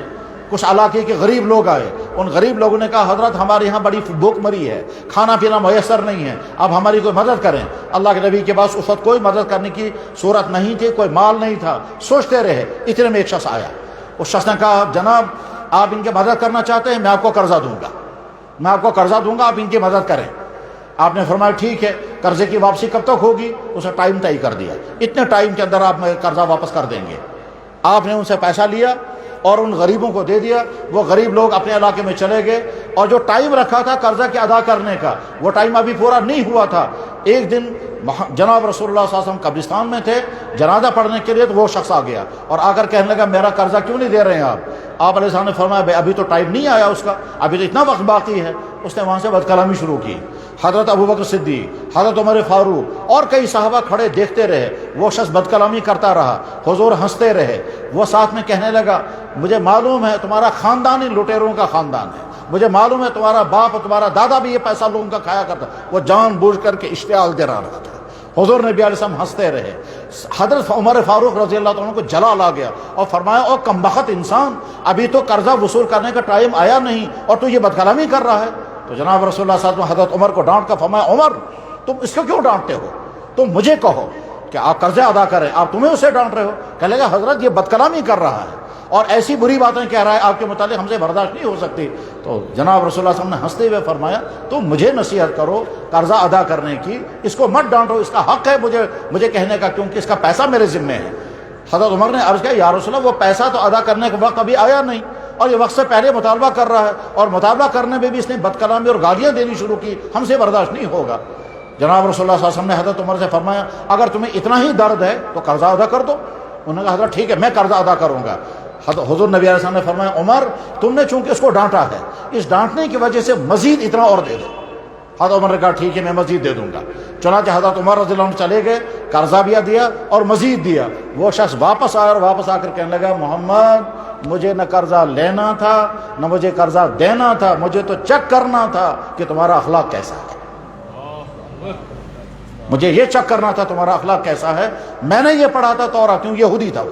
کچھ علاقے کے غریب لوگ آئے، ان غریب لوگوں نے کہا حضرت ہمارے یہاں بڑی بھوک مری ہے، کھانا پینا میسر نہیں ہے، آپ ہماری کوئی مدد کریں۔ اللہ کے نبی کے پاس اس وقت کوئی مدد کرنے کی صورت نہیں تھی، کوئی مال نہیں تھا، سوچتے رہے، اتنے میں ایک شخص آیا۔ اس شخص نے کہا جناب آپ ان کی مدد کرنا چاہتے ہیں، میں آپ کو قرضہ دوں گا، میں آپ کو قرضہ دوں گا، آپ ان کی مدد کریں۔ آپ نے فرمایا ٹھیک ہے، قرضے کی واپسی کب تک ہوگی؟ اسے ٹائم طے کر دیا، اتنے ٹائم کے اندر آپ قرضہ واپس کر دیں گے۔ آپ نے ان سے پیسہ لیا اور ان غریبوں کو دے دیا، وہ غریب لوگ اپنے علاقے میں چلے گئے، اور جو ٹائم رکھا تھا قرضہ کے ادا کرنے کا وہ ٹائم ابھی پورا نہیں ہوا تھا۔ ایک دن جناب رسول اللہ صلی اللہ علیہ وسلم قبرستان میں تھے جنازہ پڑھنے کے لیے، تو وہ شخص آ گیا اور آ کر کہنے لگا میرا قرضہ کیوں نہیں دے رہے ہیں آپ علیہ السلام نے فرمایا بھائی ابھی تو ٹائم نہیں آیا اس کا، ابھی تو اتنا وقت باقی ہے۔ اس نے وہاں سے بد کلامی شروع کی۔ حضرت ابوبکر صدیق، حضرت عمر فاروق اور کئی صحابہ کھڑے دیکھتے رہے، وہ شخص بد کلامی کرتا رہا، حضور ہنستے رہے۔ وہ ساتھ میں کہنے لگا مجھے معلوم ہے تمہارا خاندان ہی لٹیروں کا خاندان ہے، مجھے معلوم ہے تمہارا باپ اور تمہارا دادا بھی یہ پیسہ لوگوں کا کھایا کرتا۔ وہ جان بوجھ کر کے اشتعال دے رہا تھا۔ حضور نبی علیہ السلام ہنستے رہے۔ حضرت عمر فاروق رضی اللہ عنہ کو جلال آ گیا اور فرمایا او کمبخت انسان، ابھی تو قرضہ وصول کرنے کا ٹائم آیا نہیں اور تو یہ بد کلامی کر رہا ہے۔ تو جناب رسول اللہ صلی اللہ علیہ وسلم حضرت عمر کو ڈانٹ کر فرمایا عمر تم اس کو کیوں ڈانٹتے ہو؟ تم مجھے کہو کہ آپ قرضے ادا کریں، آپ تمہیں اسے ڈانٹ رہے ہو؟ کہنے لگا حضرت یہ بد کلامی کر رہا ہے اور ایسی بری باتیں کہہ رہا ہے آپ کے متعلق، ہم سے برداشت نہیں ہو سکتی۔ تو جناب رسول اللہ صلی اللہ علیہ وسلم نے ہنستے ہوئے فرمایا تم مجھے نصیحت کرو قرضہ ادا کرنے کی، اس کو مت ڈانٹو، اس کا حق ہے مجھے کہنے کا، کیونکہ اس کا پیسہ میرے ذمے ہے۔ حضرت عمر نے عرض کیا یا رسول اللہ وہ پیسہ تو ادا کرنے کا وقت ابھی آیا نہیں اور یہ وقت سے پہلے مطالبہ کر رہا ہے، اور مطالبہ کرنے میں بھی اس نے بد کلامی اور گالیاں دینی شروع کی، ہم سے برداشت نہیں ہوگا۔ جناب رسول اللہ صلی اللہ علیہ وسلم نے حضرت عمر سے فرمایا اگر تمہیں اتنا ہی درد ہے تو قرضہ ادا کر دو۔ انہوں نے کہا حضرت ٹھیک ہے میں قرضہ ادا کروں گا۔ حضور نبی علیہ السلام نے فرمایا عمر تم نے چونکہ اس کو ڈانٹا ہے، اس ڈانٹنے کی وجہ سے مزید اتنا اور دے دو۔ حضرت عمر نے کہا ٹھیک ہے میں مزید دے دوں گا۔ چنانچہ حضرت عمر رضی اللہ عنہ چلے گئے، قرضہ بھی دیا اور مزید دیا۔ وہ شخص واپس آیا اور واپس آ کر کہنے لگا محمد مجھے نہ قرضہ لینا تھا نہ مجھے قرضہ دینا تھا، مجھے تو چیک کرنا تھا کہ تمہارا اخلاق کیسا ہے، مجھے یہ چیک کرنا تھا تمہارا اخلاق کیسا ہے۔ میں نے یہ پڑھا تھا تورات، کیوں یہودی تھا،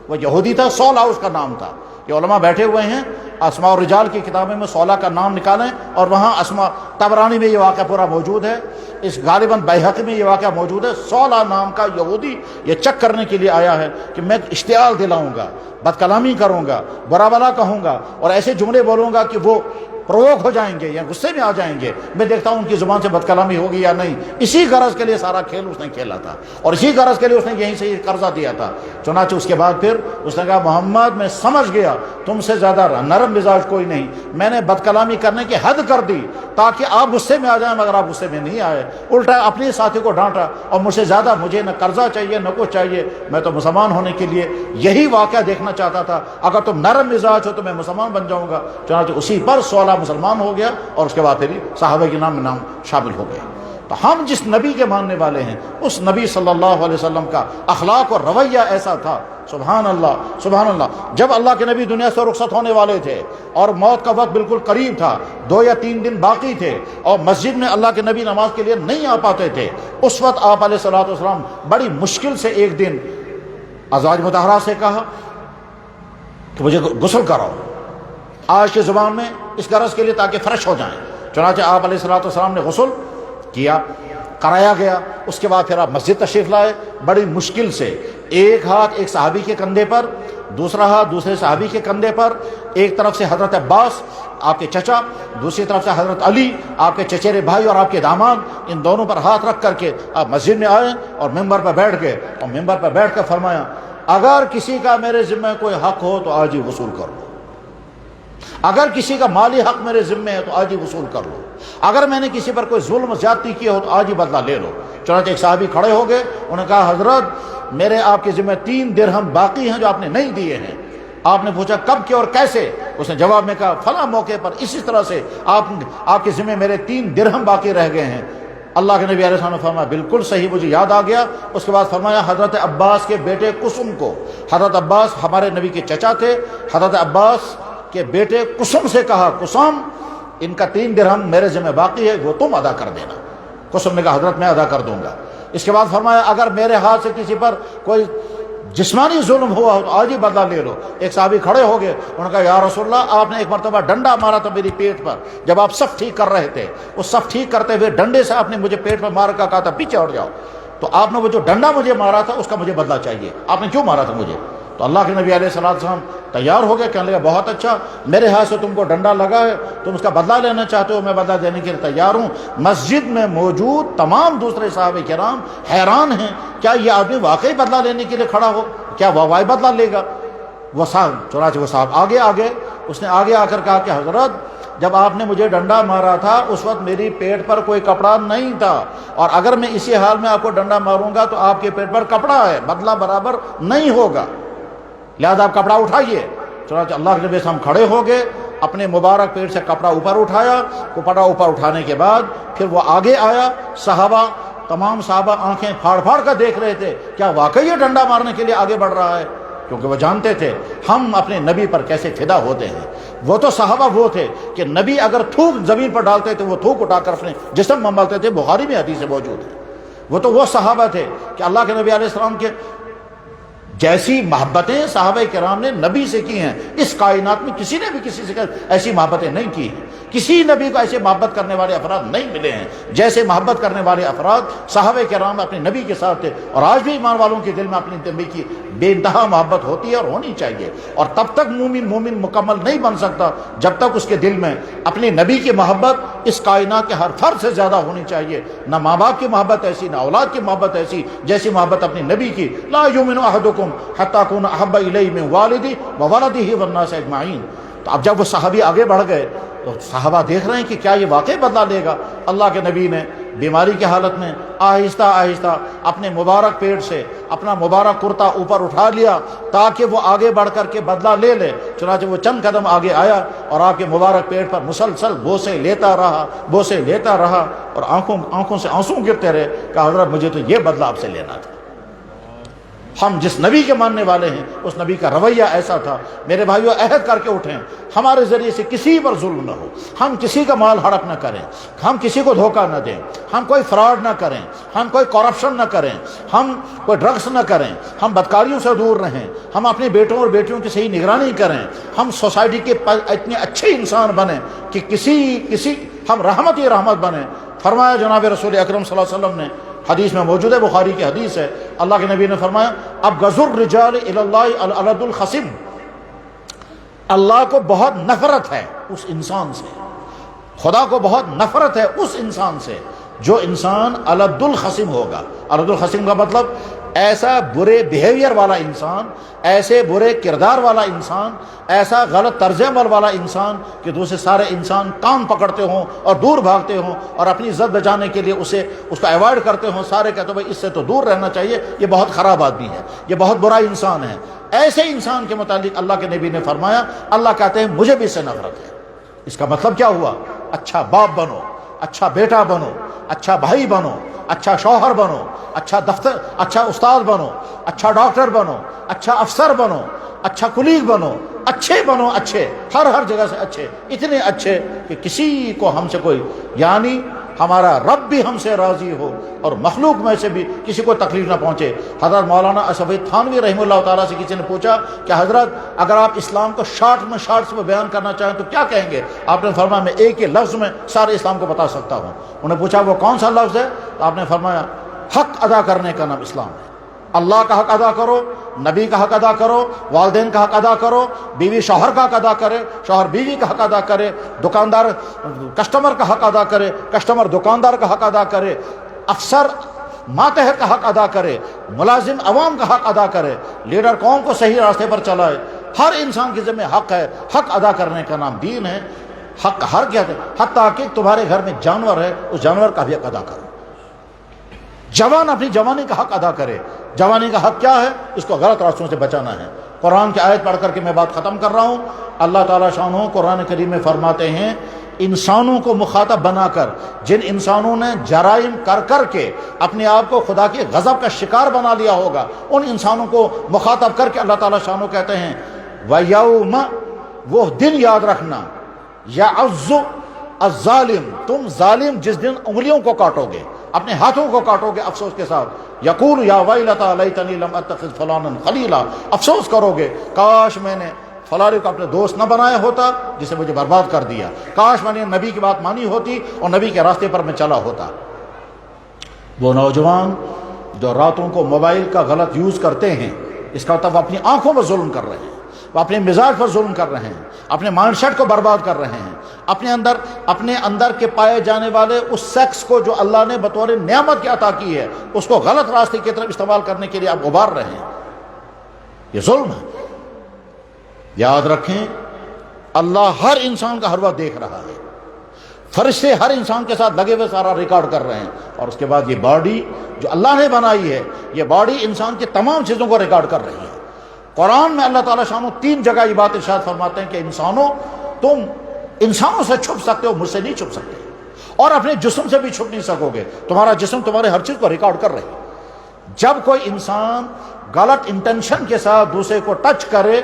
وہ یہودی تھا، صولہ اس کا نام تھا۔ یہ علماء بیٹھے ہوئے ہیں اسماء الرجال کی کتابیں میں صولہ کا نام نکالیں اور وہاں اسماء طبرانی میں یہ واقعہ پورا موجود ہے، اس غالباً بیہقی میں یہ واقعہ موجود ہے۔ صولہ نام کا یہودی یہ چیک کرنے کے لیے آیا ہے کہ میں اشتعال دلاؤں گا، بد کلامی کروں گا، برا بلا کہوں گا اور ایسے جملے بولوں گا کہ وہ پروک ہو جائیں گے یا غصے میں آ جائیں گے، میں دیکھتا ہوں ان کی زبان سے بد کلامی ہوگی یا نہیں۔ اسی غرض کے لیے سارا کھیل اس نے کھیلا تھا اور اسی غرض کے لیے اس نے یہیں سے یہ قرضہ دیا تھا۔ چنانچہ اس کے بعد پھر اس نے کہا محمد میں سمجھ گیا تم سے زیادہ نرم مزاج کوئی نہیں، میں نے بد کلامی کرنے کی حد کر دی تاکہ آپ غصے میں آ جائیں، مگر آپ غصے میں نہیں آئے، الٹا اپنے ساتھی کو ڈانٹا اور مجھ سے زیادہ مجھے نہ قرضہ چاہیے نہ کچھ چاہیے، میں تو مسلمان ہونے کے لیے یہی واقعہ دیکھنا چاہتا تھا، اگر تم نرم مزاج ہو تو میں مسلمان بن جاؤں گا۔ چنانچہ اسی پر صولہ مسلمان ہو گیا اور اس کے بعد پھر صحابہ کے نام شامل ہو گئے۔ تو ہم جس نبی کے ماننے والے ہیں اس نبی صلی اللہ علیہ وسلم کا اخلاق اور رویہ ایسا تھا، سبحان اللہ سبحان اللہ۔ جب اللہ کے نبی دنیا سے رخصت ہونے والے تھے اور موت کا وقت بالکل قریب تھا، 2 یا 3 دن باقی تھے اور مسجد میں اللہ کے نبی نماز کے لیے نہیں آ پاتے تھے، اس وقت آپ علیہ الصلوۃ والسلام بڑی مشکل سے ایک دن ازواج مطہرہ سے کہا کہ مجھے غسل کراؤ، آج کے زبان میں اس غرض کے لیے تاکہ فریش ہو جائیں۔ چنانچہ آپ علیہ الصلوۃ والسلام نے غسل کیا، کرایا گیا، اس کے بعد پھر آپ مسجد تشریف لائے، بڑی مشکل سے ایک ہاتھ ایک صحابی کے کندھے پر، دوسرا ہاتھ دوسرے صحابی کے کندھے پر، ایک طرف سے حضرت عباس آپ کے چچا، دوسری طرف سے حضرت علی آپ کے چچیرے بھائی اور آپ کے داماد، ان دونوں پر ہاتھ رکھ کر کے آپ مسجد میں آئے اور ممبر پر بیٹھ گئے اور ممبر پر بیٹھ کر فرمایا اگر کسی کا میرے ذمہ کوئی حق ہو تو آج ہی وصول کرو، اگر کسی کا مالی حق میرے ذمے ہے تو آج ہی وصول کر لو، اگر میں نے کسی پر کوئی ظلم زیادتی کیا ہو تو آج ہی بدلہ لے لو۔ چنانچہ ایک صحابی کھڑے ہو گئے، انہوں نے کہا حضرت میرے آپ کے ذمہ 3 درہم باقی ہیں جو آپ نے نہیں دیے ہیں۔ آپ نے پوچھا کب کیا اور کیسے؟ اس نے جواب میں کہا فلاں موقع پر اسی طرح سے آپ کے ذمہ میرے 3 درہم باقی رہ گئے ہیں۔ اللہ کے نبی علیہ السلام نے فرمایا بالکل صحیح، مجھے یاد آ گیا۔ اس کے بعد فرمایا حضرت عباس کے بیٹے قسم کو، حضرت عباس ہمارے نبی کے چچا تھے، حضرت عباس کے بیٹے قسم سے کہا قسم ان کا 3 درہم میرے ذمہ باقی ہے، وہ تم ادا کر دینا۔ قسم نے کہا حضرت میں ادا کر دوں گا۔ اس کے بعد فرمایا اگر میرے ہاتھ سے کسی پر کوئی جسمانی ظلم ہوا ہو تو آج ہی بدلہ لے لو۔ ایک صحابی کھڑے ہو گئے، انہوں نے کہا یا رسول اللہ آپ نے ایک مرتبہ ڈنڈا مارا تھا میری پیٹھ پر جب آپ صف ٹھیک کر رہے تھے، اس صف ٹھیک کرتے ہوئے ڈنڈے سے آپ نے مجھے پیٹھ پر مار کر کہا تھا پیچھے ہٹ جاؤ، تو آپ نے وہ جو ڈنڈا مجھے مارا تھا اس کا مجھے بدلہ چاہیے، آپ نے کیوں مارا تھا مجھے؟ تو اللہ کے نبی علیہ السلام تیار ہو گئے، کہنے لگا بہت اچھا، میرے ہاتھ سے تم کو ڈنڈا لگا ہے، تم اس کا بدلہ لینا چاہتے ہو، میں بدلہ دینے کے لیے تیار ہوں۔ مسجد میں موجود تمام دوسرے صحابہ کرام حیران ہیں، کیا یہ آدمی واقعی بدلہ لینے کے لیے کھڑا ہو؟ کیا واقعی بدلہ لے گا؟ چنانچہ وہ صاحب آگے اس نے آگے آ کر کہا کہ حضرت جب آپ نے مجھے ڈنڈا مارا تھا اس وقت میری پیٹ پر کوئی کپڑا نہیں تھا، اور اگر میں اسی حال میں آپ کو ڈنڈا ماروں گا تو آپ کے پیٹ پر کپڑا ہے، بدلہ برابر نہیں ہوگا، لہذا آپ کپڑا اٹھائیے۔ چنانچہ اللہ کے نبی ہم کھڑے ہو گئے، اپنے مبارک پیٹ سے کپڑا اوپر اٹھایا، کپڑا اوپر اٹھانے کے بعد پھر وہ آگے آیا، تمام صحابہ آنکھیں پھاڑ پھاڑ کر دیکھ رہے تھے، کیا واقعی یہ ڈنڈا مارنے کے لیے آگے بڑھ رہا ہے؟ کیونکہ وہ جانتے تھے ہم اپنے نبی پر کیسے فدا ہوتے ہیں۔ وہ تو صحابہ وہ تھے کہ نبی اگر تھوک زمین پر ڈالتے تھے وہ تھوک اٹھا کر اپنے جسم میں ملتے تھے، بخاری میں حدیث موجود ہے۔ وہ تو وہ صحابہ تھے کہ اللہ کے نبی علیہ السلام کے جیسی محبتیں صحابہ کرام نے نبی سے کی ہیں، اس کائنات میں کسی نے بھی کسی سے ایسی محبتیں نہیں کی ہیں، کسی نبی کو ایسے محبت کرنے والے افراد نہیں ملے ہیں جیسے محبت کرنے والے افراد صحابہ کرام اپنے نبی کے ساتھ تھے۔ اور آج بھی ایمان والوں کے دل میں اپنے نبی کی بے انتہا محبت ہوتی ہے اور ہونی چاہیے، اور تب تک مومن مکمل نہیں بن سکتا جب تک اس کے دل میں اپنے نبی کی محبت اس کائنات کے ہر فرد سے زیادہ ہونی چاہیے۔ نہ ماں باپ کی محبت ایسی، نہ اولاد کی محبت ایسی جیسی محبت اپنے نبی کی۔ لا یؤمن احدکم حتی اکون احب الیہ من والدی وولدہ والناس اجمعین۔ تو اب جب وہ صحابی آگے بڑھ گئے تو صحابہ دیکھ رہے ہیں کہ کیا یہ واقعی بدلہ لے گا۔ اللہ کے نبی نے بیماری کی حالت میں آہستہ آہستہ اپنے مبارک پیٹ سے اپنا مبارک کرتا اوپر اٹھا لیا تاکہ وہ آگے بڑھ کر کے بدلہ لے لے۔ چنانچہ وہ چند قدم آگے آیا اور آپ کے مبارک پیٹ پر مسلسل بوسے لیتا رہا اور آنکھوں سے آنسو گرتے رہے کہ حضرت مجھے تو یہ بدلہ آپ سے لینا تھا۔ ہم جس نبی کے ماننے والے ہیں اس نبی کا رویہ ایسا تھا۔ میرے بھائیو عہد کر کے اٹھیں، ہمارے ذریعے سے کسی پر ظلم نہ ہو، ہم کسی کا مال ہڑپ نہ کریں، ہم کسی کو دھوکہ نہ دیں، ہم کوئی فراڈ نہ کریں، ہم کوئی کرپشن نہ کریں، ہم کوئی ڈرگس نہ کریں، ہم بدکاریوں سے دور رہیں، ہم اپنے بیٹوں اور بیٹیوں کی صحیح نگرانی کریں، ہم سوسائٹی کے اتنے اچھے انسان بنیں کہ ہم رحمت ہی رحمت بنیں۔ فرمایا جناب رسول اکرم صلی اللہ علیہ وسلم نے، حدیث میں موجود ہے، بخاری کی حدیث ہے، اللہ کے نبی نے فرمایا اب غزر الرجال الی اللہ الالد الخصم، اللہ کو بہت نفرت ہے اس انسان سے، خدا کو بہت نفرت ہے اس انسان سے جو انسان الد الخصم ہوگا۔ الد الخصم کا مطلب ایسا برے بیہیویئر والا انسان، ایسے برے کردار والا انسان، ایسا غلط طرز عمل والا انسان کہ دوسرے سارے انسان کان پکڑتے ہوں اور دور بھاگتے ہوں اور اپنی عزت بچانے کے لیے اس کو ایوائڈ کرتے ہوں، سارے کہتے ہیں بھائی اس سے تو دور رہنا چاہیے، یہ بہت خراب آدمی ہے، یہ بہت برا انسان ہے۔ ایسے انسان کے متعلق اللہ کے نبی نے فرمایا اللہ کہتے ہیں مجھے بھی اس سے نفرت ہے۔ اس کا مطلب کیا ہوا؟ اچھا باپ بنو، اچھا بیٹا بنو، اچھا بھائی بنو، اچھا شوہر بنو، اچھا استاد بنو، اچھا ڈاکٹر بنو، اچھا افسر بنو، اچھا کلیگ بنو، اچھے بنو، اچھے ہر جگہ سے اچھے، اتنے اچھے کہ کسی کو ہم سے کوئی، یعنی ہمارا رب بھی ہم سے راضی ہو اور مخلوق میں سے بھی کسی کو تکلیف نہ پہنچے۔ حضرت مولانا اشرف تھانوی رحمہ اللہ تعالیٰ سے کسی نے پوچھا کہ حضرت اگر آپ اسلام کو شارٹس میں بیان کرنا چاہیں تو کیا کہیں گے؟ آپ نے فرمایا میں ایک ہی لفظ میں سارے اسلام کو بتا سکتا ہوں۔ انہوں نے پوچھا وہ کون سا لفظ ہے؟ تو آپ نے فرمایا حق ادا کرنے کا نام اسلام ہے۔ اللہ کا حق ادا کرو، نبی کا حق ادا کرو، والدین کا حق ادا کرو، بیوی شوہر کا حق ادا کرے، شوہر بیوی کا حق ادا کرے، دکاندار کسٹمر کا حق ادا کرے، کسٹمر دکاندار کا حق ادا کرے، افسر ماتحت کا حق ادا کرے، ملازم عوام کا حق ادا کرے، لیڈر قوم کو صحیح راستے پر چلائے، ہر انسان کے ذمہ حق ہے، حق ادا کرنے کا نام دین ہے۔ حق ہر کیا ہے، حتیٰ کہ تمہارے گھر میں جانور ہے اس جانور کا بھی حق ادا کرو۔ جوان اپنی جوانی کا حق ادا کرے۔ جوانی کا حق کیا ہے؟ اس کو غلط راستوں سے بچانا ہے۔ قرآن کی آیت پڑھ کر کے میں بات ختم کر رہا ہوں۔ اللہ تعالیٰ شانہ قرآن کریم میں فرماتے ہیں، انسانوں کو مخاطب بنا کر، جن انسانوں نے جرائم کر کر کے اپنے آپ کو خدا کے غضب کا شکار بنا لیا ہوگا، ان انسانوں کو مخاطب کر کے اللہ تعالیٰ شانہ کہتے ہیں وَيَوْمَ، وہ دن یاد رکھنا، يَعَزُّ الظالم، تم ظالم جس دن انگلیوں کو کاٹو گے، اپنے ہاتھوں کو کاٹو گے افسوس کے ساتھ، یقول یا ویلتا لیتنی لم اتخذ فلانا خلیلا، افسوس کرو گے کاش میں نے فلاں کو اپنے دوست نہ بنایا ہوتا جسے مجھے برباد کر دیا، کاش میں نے نبی کی بات مانی ہوتی اور نبی کے راستے پر میں چلا ہوتا۔ وہ نوجوان جو راتوں کو موبائل کا غلط یوز کرتے ہیں، اس کا مطلب وہ اپنی آنکھوں پر ظلم کر رہے ہیں، وہ اپنے مزاج پر ظلم کر رہے ہیں، اپنے مائنڈ سیٹ کو برباد کر رہے ہیں، اپنے اندر کے پائے جانے والے اس سیکس کو جو اللہ نے بطور نعمت کی عطا کی ہے، اس کو غلط راستے کی طرف استعمال کرنے کے لیے آپ ابھار رہے ہیں۔ یہ ظلم ہے۔ یاد رکھیں، اللہ ہر انسان کا ہر وقت دیکھ رہا ہے، فرشتے ہر انسان کے ساتھ لگے ہوئے سارا ریکارڈ کر رہے ہیں، اور اس کے بعد یہ باڈی جو اللہ نے بنائی ہے، یہ باڈی انسان کی تمام چیزوں کو ریکارڈ کر رہی ہے۔ قرآن میں اللہ تعالیٰ شانہ 3 جگہ یہ بات ارشاد فرماتے ہیں کہ انسانوں، تم انسانوں سے چھپ سکتے ہو، مجھ سے نہیں چھپ سکتے، اور اپنے جسم سے بھی چھپ نہیں سکو گے، تمہارا جسم تمہارے ہر چیز کو ریکارڈ کر رہی ہے۔ جب کوئی انسان غلط انٹینشن کے ساتھ دوسرے کو ٹچ کرے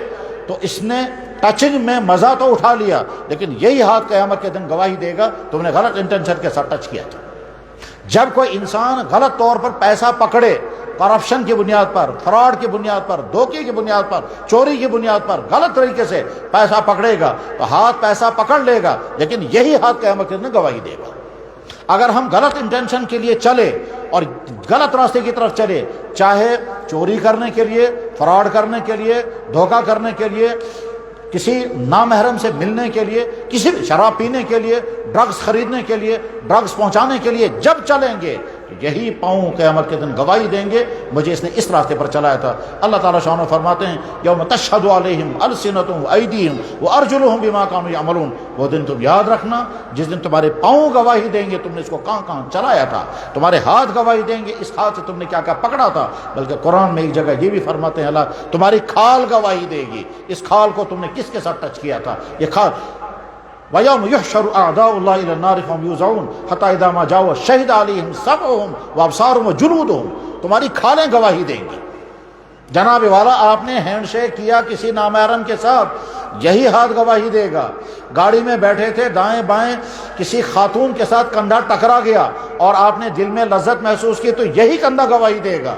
تو اس نے ٹچنگ میں مزہ تو اٹھا لیا، لیکن یہی ہاتھ قیامت کے دن گواہی دے گا تم نے غلط انٹینشن کے ساتھ ٹچ کیا تھا۔ جب کوئی انسان غلط طور پر پیسہ پکڑے، کرپشن کی بنیاد پر، فراڈ کی بنیاد پر، دھوکے کی بنیاد پر، چوری کی بنیاد پر غلط طریقے سے پیسہ پکڑے گا تو ہاتھ پیسہ پکڑ لے گا، لیکن یہی ہاتھ قیامت کے دن گواہی دے گا۔ اگر ہم غلط انٹینشن کے لیے چلے اور غلط راستے کی طرف چلے، چاہے چوری کرنے کے لیے، فراڈ کرنے کے لیے، دھوکہ کرنے کے لیے، کسی نامحرم سے ملنے کے لیے، کسی بھی شراب پینے کے لیے، ڈرگز خریدنے کے لیے، ڈرگز پہنچانے کے لیے جب چلیں گے تو یہی پاؤں قیامت کے دن گواہی دیں گے مجھے اس نے اس راستے پر چلایا تھا۔ اللہ تعالیٰ شانہ فرماتے ہیں یوم تشہد علیہم السنتہم وایدیہم وارجلہم بما کانوا یعملون، وہ دن تم یاد رکھنا جس دن تمہارے پاؤں گواہی دیں گے تم نے اس کو کہاں کہاں چلایا تھا، تمہارے ہاتھ گواہی دیں گے اس ہاتھ سے تم نے کیا کیا پکڑا تھا، بلکہ قرآن میں ایک جگہ یہ بھی فرماتے ہیں اللہ تمہاری کھال گواہی دے گی، اس کھال کو تم نے کس کے ساتھ ٹچ کیا تھا۔ یہ کھال وَيَوْمَ يُحْشَرُ أَعْدَاءُ اللَّهِ إِلَى النَّارِ فَهُمْ يُوزَعُونَ حَتَّى إِذَا مَا جَاءُوا شَهِدَ عَلَيْهِمْ سَمْعُهُمْ وَأَبْصَارُهُمْ وَجُلُودُهُمْ، تمہاری کھالیں گواہی دیں گی۔ جناب والا آپ نے ہینڈ شیک کیا کسی نامحرم کے ساتھ، یہی ہاتھ گواہی دے گا۔ گاڑی میں بیٹھے تھے، دائیں بائیں کسی خاتون کے ساتھ کندھا ٹکرا گیا اور آپ نے دل میں لذت محسوس کی تو یہی کندھا گواہی دے گا۔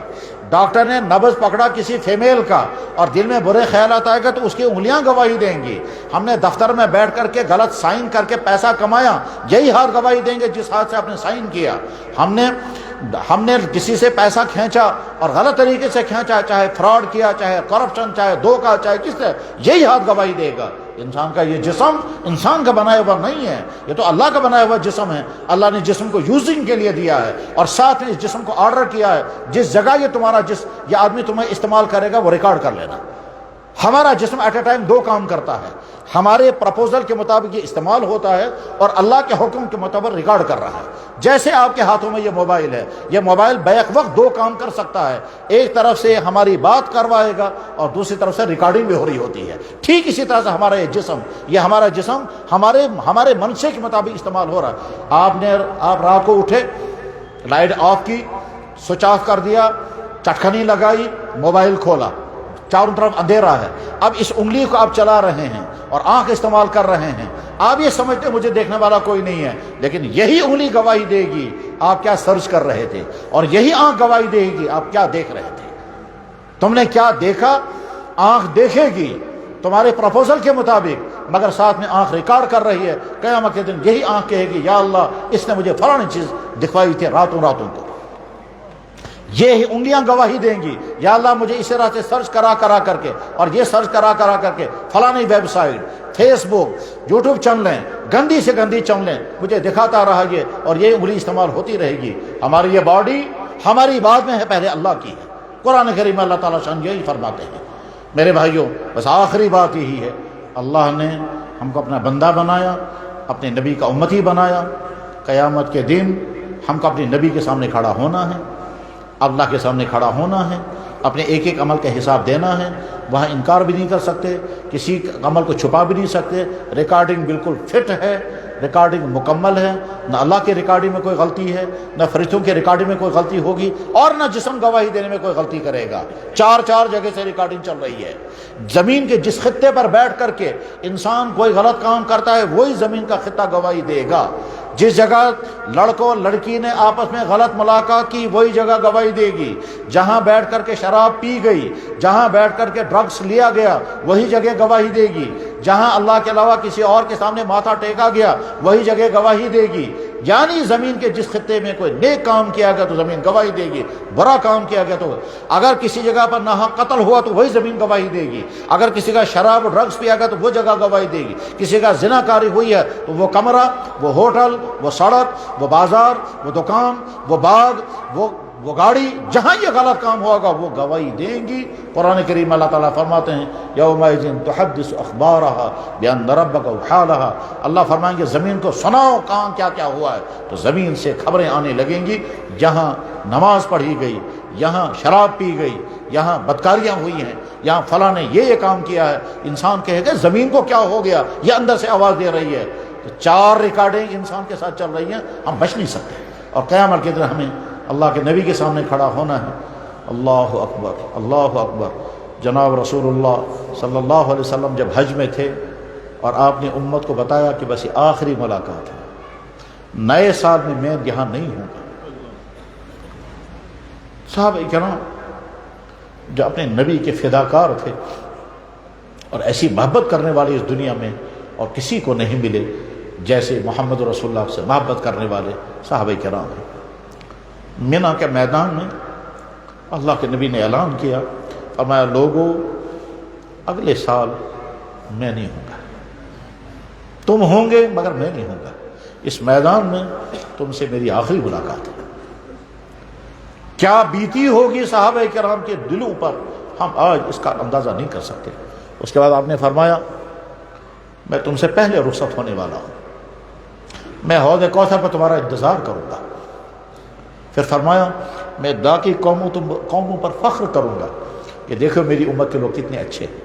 ڈاکٹر نے نبض پکڑا کسی فیمیل کا اور دل میں برے خیالات آئے گا تو اس کی انگلیاں گواہی دیں گی۔ ہم نے دفتر میں بیٹھ کر کے غلط سائن کر کے پیسہ کمایا، یہی ہاتھ گواہی دیں گے جس ہاتھ سے آپ نے سائن کیا۔ ہم نے کسی سے پیسہ کھینچا اور غلط طریقے سے کھینچا، چاہے فراڈ کیا، چاہے کرپشن، چاہے دھوکہ، چاہے کس سے، یہی ہاتھ گواہی دے گا۔ انسان کا یہ جسم انسان کا بنایا ہوا نہیں ہے، یہ تو اللہ کا بنایا ہوا جسم ہے۔ اللہ نے جسم کو یوزنگ کے لیے دیا ہے اور ساتھ میں اس جسم کو آرڈر کیا ہے جس جگہ یہ تمہارا یہ آدمی تمہیں استعمال کرے گا وہ ریکارڈ کر لینا۔ ہمارا جسم ایٹ اے ٹائم 2 کام کرتا ہے، ہمارے پرپوزل کے مطابق یہ استعمال ہوتا ہے اور اللہ کے حکم کے مطابق ریکارڈ کر رہا ہے۔ جیسے آپ کے ہاتھوں میں یہ موبائل ہے، یہ موبائل بیک وقت 2 کام کر سکتا ہے، ایک طرف سے ہماری بات کروائے گا اور دوسری طرف سے ریکارڈنگ بھی ہو رہی ہوتی ہے۔ ٹھیک اسی طرح سے ہمارا ہمارا جسم ہمارے منشے کے مطابق استعمال ہو رہا ہے۔ آپ رات کو اٹھے، لائٹ آف کی، سوئچ آف کر دیا، چٹکنی لگائی، موبائل کھولا، چاروں طرف اندھیرا ہے، اب اس انگلی کو آپ چلا رہے ہیں اور آنکھ استعمال کر رہے ہیں، آپ یہ سمجھتے مجھے دیکھنے والا کوئی نہیں ہے، لیکن یہی انگلی گواہی دے گی آپ کیا سرچ کر رہے تھے، اور یہی آنکھ گواہی دے گی آپ کیا دیکھ رہے تھے۔ تم نے کیا دیکھا، آنکھ دیکھے گی تمہارے پروپوزل کے مطابق، مگر ساتھ میں آنکھ ریکارڈ کر رہی ہے۔ قیامت کے دن یہی آنکھ کہے گی یا اللہ اس نے مجھے فلانی چیز دکھوائی تھی راتوں کو، یہ انگلیاں گواہی دیں گی یا اللہ مجھے اس طرح سے سرچ کرا کر کے اور یہ سرچ کرا کر کے فلانی ویب سائٹ، فیس بک، یوٹیوب چینلیں، گندی سے گندی چینلیں مجھے دکھاتا رہا یہ، اور یہ انگلی استعمال ہوتی رہے گی۔ ہماری یہ باڈی ہماری بعد میں ہے، پہلے اللہ کی ہے۔ قرآن کریم میں اللہ تعالیٰ شان یہی فرماتے ہیں میرے بھائیوں بس آخری بات یہی ہے، اللہ نے ہم کو اپنا بندہ بنایا، اپنے نبی کا امتی بنایا۔ قیامت کے دن ہم کو اپنے نبی کے سامنے کھڑا ہونا ہے، اللہ کے سامنے کھڑا ہونا ہے، اپنے ایک ایک عمل کا حساب دینا ہے۔ وہاں انکار بھی نہیں کر سکتے، کسی عمل کو چھپا بھی نہیں سکتے۔ ریکارڈنگ بالکل فٹ ہے، ریکارڈنگ مکمل ہے، نہ اللہ کی ریکارڈنگ میں کوئی غلطی ہے، نہ فرشتوں کی ریکارڈنگ میں کوئی غلطی ہوگی، اور نہ جسم گواہی دینے میں کوئی غلطی کرے گا۔ چار جگہ سے ریکارڈنگ چل رہی ہے۔ زمین کے جس خطے پر بیٹھ کر کے انسان کوئی غلط کام کرتا ہے، وہی زمین کا خطہ گواہی دے گا۔ جس جگہ لڑکوں اور لڑکی نے آپس میں غلط ملاقات کی، وہی جگہ گواہی دے گی۔ جہاں بیٹھ کر کے شراب پی گئی، جہاں بیٹھ کر کے ڈرگس لیا گیا، وہی جگہ گواہی دے گی۔ جہاں اللہ کے علاوہ کسی اور کے سامنے ماتھا ٹیکا گیا، وہی جگہ گواہی دے گی۔ یعنی زمین کے جس خطے میں کوئی نیک کام کیا گیا تو زمین گواہی دے گی، برا کام کیا گیا تو اگر کسی جگہ پر ناحق قتل ہوا تو وہی زمین گواہی دے گی۔ اگر کسی کا شراب اور ڈرگس پیا گیا تو وہ جگہ گواہی دے گی۔ کسی کا زنا کاری ہوئی ہے تو وہ کمرہ، وہ ہوٹل، وہ سڑک، وہ بازار، وہ دکان، وہ باغ، وہ گاڑی، جہاں یہ غلط کام ہوگا وہ گواہی دیں گی۔ قرآن کریم اللہ تعالیٰ فرماتے ہیں یومئذ تحدث اخبارها بان ربک اوحالها، اللہ فرمائیں گے زمین کو سناؤ کہاں کیا کیا ہوا ہے، تو زمین سے خبریں آنے لگیں گی۔ جہاں نماز پڑھی گئی، یہاں شراب پی گئی، یہاں بدکاریاں ہوئی ہیں، یہاں فلاں نے یہ کام کیا ہے، انسان کہے گا زمین کو کیا ہو گیا، یہ اندر سے آواز دے رہی ہے۔ تو چار ریکارڈنگ انسان کے ساتھ چل رہی ہیں، ہم بچ نہیں سکتے۔ اور قیامت کے دن ہمیں اللہ کے نبی کے سامنے کھڑا ہونا ہے۔ اللہ اکبر، اللہ اکبر۔ جناب رسول اللہ صلی اللہ علیہ وسلم جب حج میں تھے اور آپ نے امت کو بتایا کہ بس یہ آخری ملاقات ہے، نئے سال میں یہاں نہیں ہوں گا۔ صحابہ کرام جو اپنے نبی کے فداکار تھے اور ایسی محبت کرنے والے اس دنیا میں اور کسی کو نہیں ملے جیسے محمد رسول اللہ سے محبت کرنے والے صحابہ کرام ہیں۔ مینا کے میدان میں اللہ کے نبی نے اعلان کیا، فرمایا لوگوں اگلے سال میں نہیں ہوں گا، تم ہوں گے مگر میں نہیں ہوں گا، اس میدان میں تم سے میری آخری ملاقات ہے۔ کیا بیتی ہوگی صحابہ کرام کے دلوں پر، ہم آج اس کا اندازہ نہیں کر سکتے۔ اس کے بعد آپ نے فرمایا میں تم سے پہلے رخصت ہونے والا ہوں، میں حوض کوثر پر تمہارا انتظار کروں گا۔ پھر فرمایا میں باقی قوموں پر فخر کروں گا کہ دیکھو میری امت کے لوگ کتنے اچھے ہیں،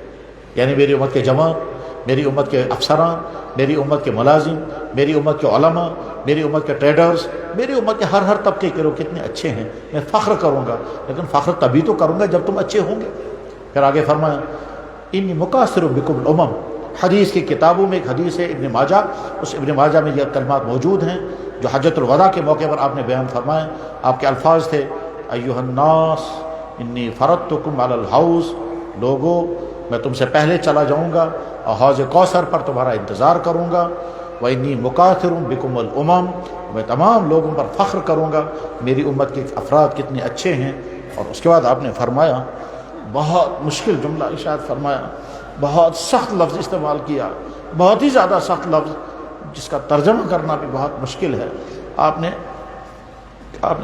یعنی میری امت کے جماعت، میری امت کے افسران، میری امت کے ملازم، میری امت کے علماء، میری امت کے ٹریڈرز، میری امت کے ہر طبقے کے لوگ کتنے اچھے ہیں، میں فخر کروں گا۔ لیکن فخر تبھی تو کروں گا جب تم اچھے ہوں گے۔ پھر آگے فرمایا انی مکاثر بکم الامم، حدیث کی کتابوں میں ایک حدیث ہے ابن ماجہ، اس ابن ماجہ میں یہ کلمات موجود ہیں جو حجۃ الوداع کے موقع پر آپ نے بیان فرمائے۔ آپ کے الفاظ تھے ایھا الناس انی فرضتکم علی الحوض، لوگوں میں تم سے پہلے چلا جاؤں گا اور حوض کوثر پر تمہارا انتظار کروں گا۔ وانی مکاثر بکم الامم، میں تمام لوگوں پر فخر کروں گا میری امت کے افراد کتنے اچھے ہیں۔ اور اس کے بعد آپ نے فرمایا بہت مشکل جملہ ارشاد فرمایا، بہت سخت لفظ استعمال کیا، بہت ہی زیادہ سخت لفظ جس کا ترجمہ کرنا بھی بہت مشکل ہے۔ آپ نے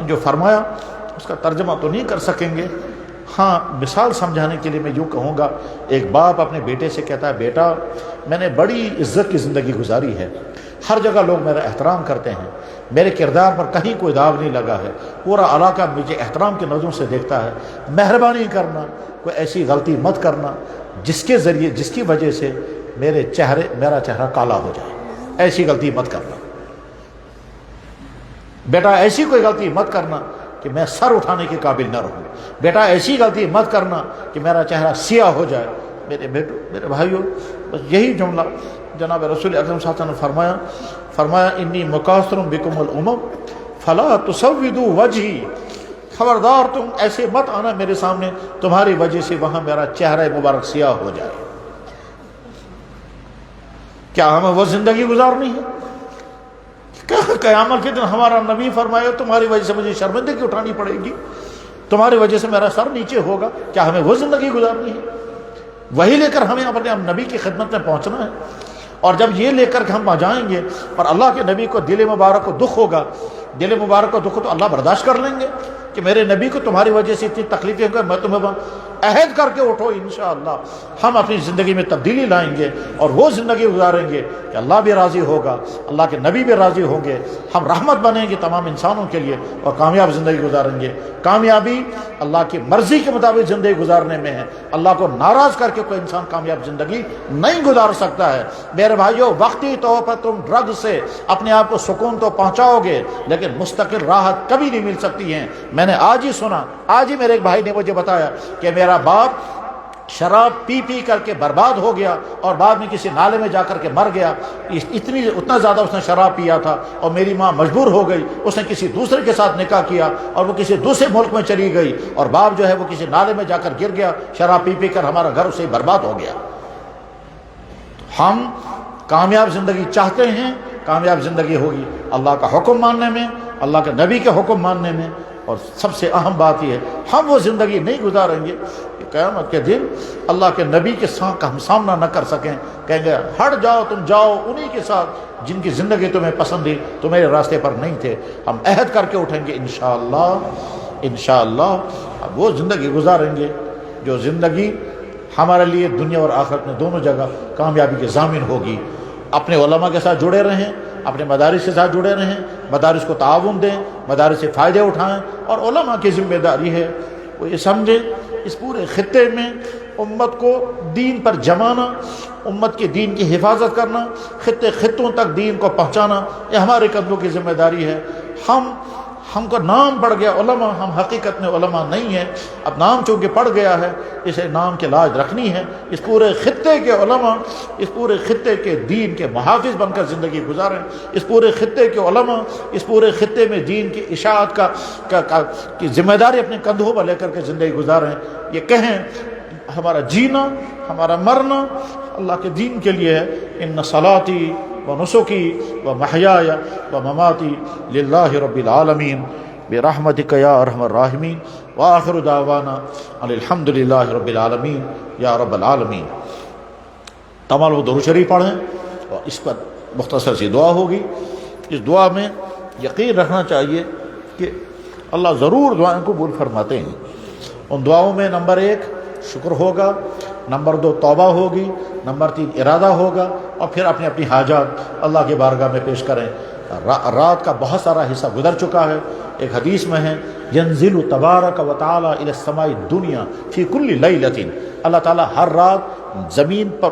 جو فرمایا اس کا ترجمہ تو نہیں کر سکیں گے، ہاں مثال سمجھانے کے لیے میں یوں کہوں گا، ایک باپ اپنے بیٹے سے کہتا ہے بیٹا میں نے بڑی عزت کی زندگی گزاری ہے، ہر جگہ لوگ میرا احترام کرتے ہیں، میرے کردار پر کہیں کوئی داغ نہیں لگا ہے، پورا علاقہ مجھے احترام کی نظروں سے دیکھتا ہے، مہربانی کرنا کوئی ایسی غلطی مت کرنا جس کی وجہ سے میرا چہرہ کالا ہو جائے، ایسی غلطی مت کرنا بیٹا، ایسی کوئی غلطی مت کرنا کہ میں سر اٹھانے کے قابل نہ رہوں، بیٹا ایسی غلطی مت کرنا کہ میرا چہرہ سیاہ ہو جائے۔ میرے بیٹو، میرے بھائیوں، بس یہی جملہ جناب رسول اکرم صلی اللہ علیہ وسلم نے فرمایا انی مکاثر بکم الامم فلا تسودوا وجہی، خبردار تم ایسے مت آنا میرے سامنے تمہاری وجہ سے وہاں میرا چہرہ مبارک سیاہ ہو جائے۔ کیا ہمیں وہ زندگی گزارنی ہے؟ قیامت کے دن ہمارا نبی فرمایا تمہاری وجہ سے مجھے شرمندگی اٹھانی پڑے گی، تمہاری وجہ سے میرا سر نیچے ہوگا، کیا ہمیں وہ زندگی گزارنی ہے؟ وہی لے کر ہمیں اپنے نبی کی خدمت میں پہنچنا ہے۔ اور جب یہ لے کر کے ہم آ جائیں گے اور اللہ کے نبی کو دل مبارک کو دکھ ہوگا، دل مبارک کو دکھ تو اللہ برداشت کر لیں گے کہ میرے نبی کو تمہاری وجہ سے اتنی تکلیفیں ہوگا، میں تمہیں عہد کر کے اٹھو، انشاءاللہ ہم اپنی زندگی میں تبدیلی لائیں گے اور وہ زندگی گزاریں گے کہ اللہ بھی راضی ہوگا، اللہ کے نبی بھی راضی ہوں گے، ہم رحمت بنیں گے تمام انسانوں کے لیے اور کامیاب زندگی گزاریں گے۔ کامیابی اللہ کی مرضی کے مطابق زندگی گزارنے میں ہے، اللہ کو ناراض کر کے کوئی انسان کامیاب زندگی نہیں گزار سکتا ہے۔ میرے بھائیو، وقتی طور پر تم ڈرگ سے اپنے آپ کو سکون تو پہنچاؤ گے لیکن مستقل راحت کبھی نہیں مل سکتی ہے۔ میں نے آج ہی سنا، آج ہی میرے ایک بھائی نے مجھے بتایا کہ میرا باپ شراب پی پی کر کے برباد ہو گیا اور بعد میں کسی نالے میں جا کر کے مر گیا، اتنا زیادہ اس نے شراب پیا تھا، اور میری ماں مجبور ہو گئی، اس نے کسی دوسرے کے ساتھ نکاح کیا اور وہ کسی دوسرے ملک میں چلی گئی اور باپ جو ہے وہ کسی نالے میں جا کر گر گیا، شراب پی پی کر ہمارا گھر اسے برباد ہو گیا۔ ہم کامیاب زندگی چاہتے ہیں، کامیاب زندگی ہوگی اللہ کا حکم ماننے میں، اللہ کے نبی کے حکم ماننے میں، اور سب سے اہم بات یہ ہے ہم وہ زندگی نہیں گزاریں گے کہ قیامت کے دن اللہ کے نبی کے ساتھ ہم سامنا نہ کر سکیں، کہیں گے ہٹ جاؤ، تم جاؤ انہی کے ساتھ جن کی زندگی تمہیں پسند تھی، تو میرے راستے پر نہیں تھے۔ ہم عہد کر کے اٹھیں گے انشاءاللہ اب وہ زندگی گزاریں گے جو زندگی ہمارے لیے دنیا اور آخرت میں دونوں جگہ کامیابی کے ضامن ہوگی۔ اپنے علماء کے ساتھ جڑے رہیں، اپنے مدارس کے ساتھ جڑے رہیں، مدارس کو تعاون دیں، مدارس سے فائدے اٹھائیں، اور علماء کی ذمہ داری ہے وہ یہ سمجھیں اس پورے خطے میں امت کو دین پر جمانا، امت کے دین کی حفاظت کرنا، خطوں تک دین کو پہنچانا، یہ ہمارے کندھوں کی ذمہ داری ہے۔ ہم کو نام پڑ گیا علماء، ہم حقیقت میں علماء نہیں ہیں، اب نام چونکہ پڑ گیا ہے اسے نام کی لاج رکھنی ہے۔ اس پورے خطے کے علماء اس پورے خطے کے دین کے محافظ بن کر زندگی گزاریں، اس پورے خطے کے علماء اس پورے خطے میں دین کی اشاعت کی ذمہ داری اپنے کندھوں پر لے کر کے زندگی گزاریں۔ یہ کہیں ہمارا جینا، ہمارا مرنا اللہ کے دین کے لیے ہے۔ ان صلاتی ونسکی ومحیای ومماتی للہ رب العالمین برحمتک یا ارحم الراحمین وآخر دعوانا ان الحمد للہ رب العالمین یا رب العالمین۔ تمام لوگ درود شریف پڑھیں اور اس پر مختصر سی دعا ہوگی۔ اس دعا میں یقین رکھنا چاہیے کہ اللہ ضرور دعائیں قبول فرماتے ہیں۔ ان دعاؤں میں نمبر 1 شکر ہوگا، نمبر 2 توبہ ہوگی، نمبر 3 ارادہ ہوگا، اور پھر اپنی اپنی حاجات اللہ کی بارگاہ میں پیش کریں۔ رات کا بہت سارا حصہ گزر چکا ہے۔ ایک حدیث میں ہے ینزل تبارک و تعالی الی السماء الدنیا فی کل لیلۃ، اللہ تعالیٰ ہر رات زمین پر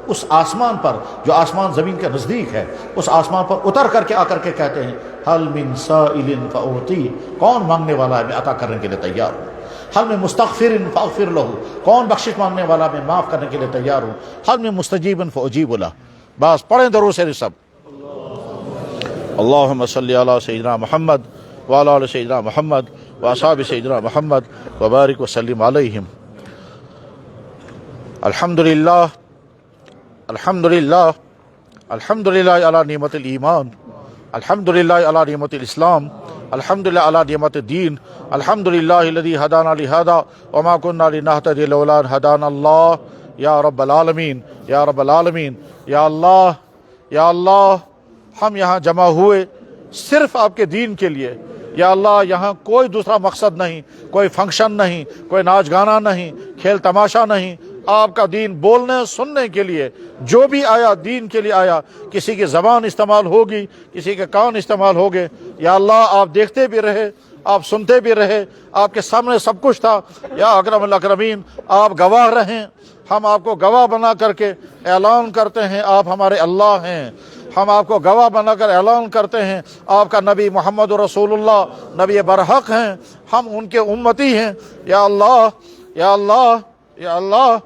اس آسمان پر جو آسمان زمین کے نزدیک ہے، اس آسمان پر اتر کر کے آ کر کے کہتے ہیں حل من سائل فاعطی، کون مانگنے والا ہے میں عطا کرنے کے لیے تیار ہوں۔ حل میں مستغفر فاغفر لہ، کون بخشش مانگنے والا میں معاف کرنے کے لیے تیار ہوں۔ حل میں مستجیب فاجیب لہ۔ بس پڑھیں درود شریف سب۔ اللہم صلی علی سیدنا محمد وعلی آل سیدنا محمد واصحاب سیدنا محمد وبارک وسلم علیہم۔ الحمدللہ الحمدللہ الحمدللہ علی نعمت الایمان، الحمدللہ علی نعمت الاسلام، الحمدللہ علی نعمت الدین، الحمدللہ الذی ہدانا لہذا وما كنا لنہتدی لولا ان ہدانا اللہ۔ یا رب العالمین یا رب العالمین، یا اللہ یا اللہ، ہم یہاں جمع ہوئے صرف آپ کے دین کے لیے۔ یا اللہ یہاں کوئی دوسرا مقصد نہیں، کوئی فنکشن نہیں، کوئی ناچ گانا نہیں، کھیل تماشا نہیں، آپ کا دین بولنے سننے کے لیے جو بھی آیا دین کے لیے آیا۔ کسی کی زبان استعمال ہوگی، کسی کے کان استعمال ہوگے، یا اللہ آپ دیکھتے بھی رہے، آپ سنتے بھی رہے، آپ کے سامنے سب کچھ تھا۔ یا اکرم الاکرمین، آپ گواہ رہیں، ہم آپ کو گواہ بنا کر کے اعلان کرتے ہیں آپ ہمارے اللہ ہیں۔ ہم آپ کو گواہ بنا کر اعلان کرتے ہیں آپ کا نبی محمد رسول اللہ نبی برحق ہیں، ہم ان کے امتی ہیں۔ یا اللہ یا اللہ یا اللہ،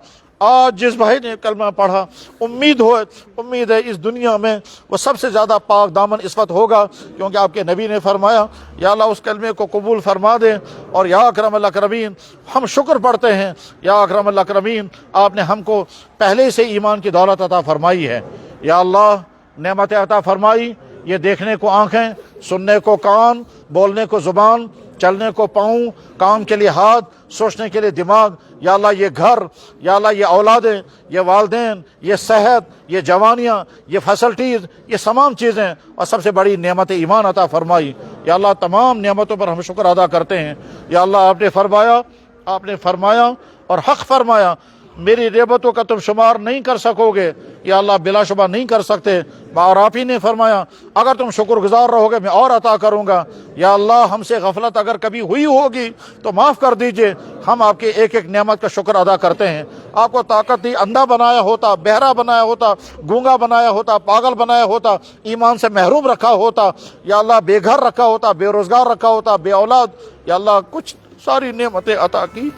آج جس بھائی نے کلمہ پڑھا امید ہے اس دنیا میں وہ سب سے زیادہ پاک دامن اس وقت ہوگا، کیونکہ آپ کے نبی نے فرمایا یا اللہ اس کلمے کو قبول فرما دے۔ اور یا اکرم الاکرمین، ہم شکر پڑھتے ہیں یا اکرم الاکرمین، آپ نے ہم کو پہلے سے ایمان کی دولت عطا فرمائی ہے۔ یا اللہ نعمت عطا فرمائی، یہ دیکھنے کو آنکھیں، سننے کو کان، بولنے کو زبان، چلنے کو پاؤں، کام کے لیے ہاتھ، سوچنے کے لیے دماغ۔ یا اللہ یہ گھر، یا اللہ یہ اولادیں، یہ والدین، یہ صحت، یہ جوانیاں، یہ فیسلٹیز، یہ تمام چیزیں، اور سب سے بڑی نعمت ایمان عطا فرمائی۔ یا اللہ تمام نعمتوں پر ہم شکر ادا کرتے ہیں۔ یا اللہ آپ نے فرمایا آپ نے فرمایا اور حق فرمایا، میری نعمتوں کا تم شمار نہیں کر سکوگے، یا اللہ بلا شبہ نہیں کر سکتے، اور آپ ہی نے فرمایا اگر تم شکر گزار رہو گے میں اور عطا کروں گا۔ یا اللہ ہم سے غفلت اگر کبھی ہوئی ہوگی تو معاف کر دیجئے، ہم آپ کے ایک ایک نعمت کا شکر ادا کرتے ہیں۔ آپ کو طاقت دی، اندھا بنایا ہوتا، بہرا بنایا ہوتا، گونگا بنایا ہوتا، پاگل بنایا ہوتا، ایمان سے محروم رکھا ہوتا، یا اللہ بے گھر رکھا ہوتا، بے روزگار رکھا ہوتا، بے اولاد، یا اللہ کچھ ساری نعمتیں عطا کی۔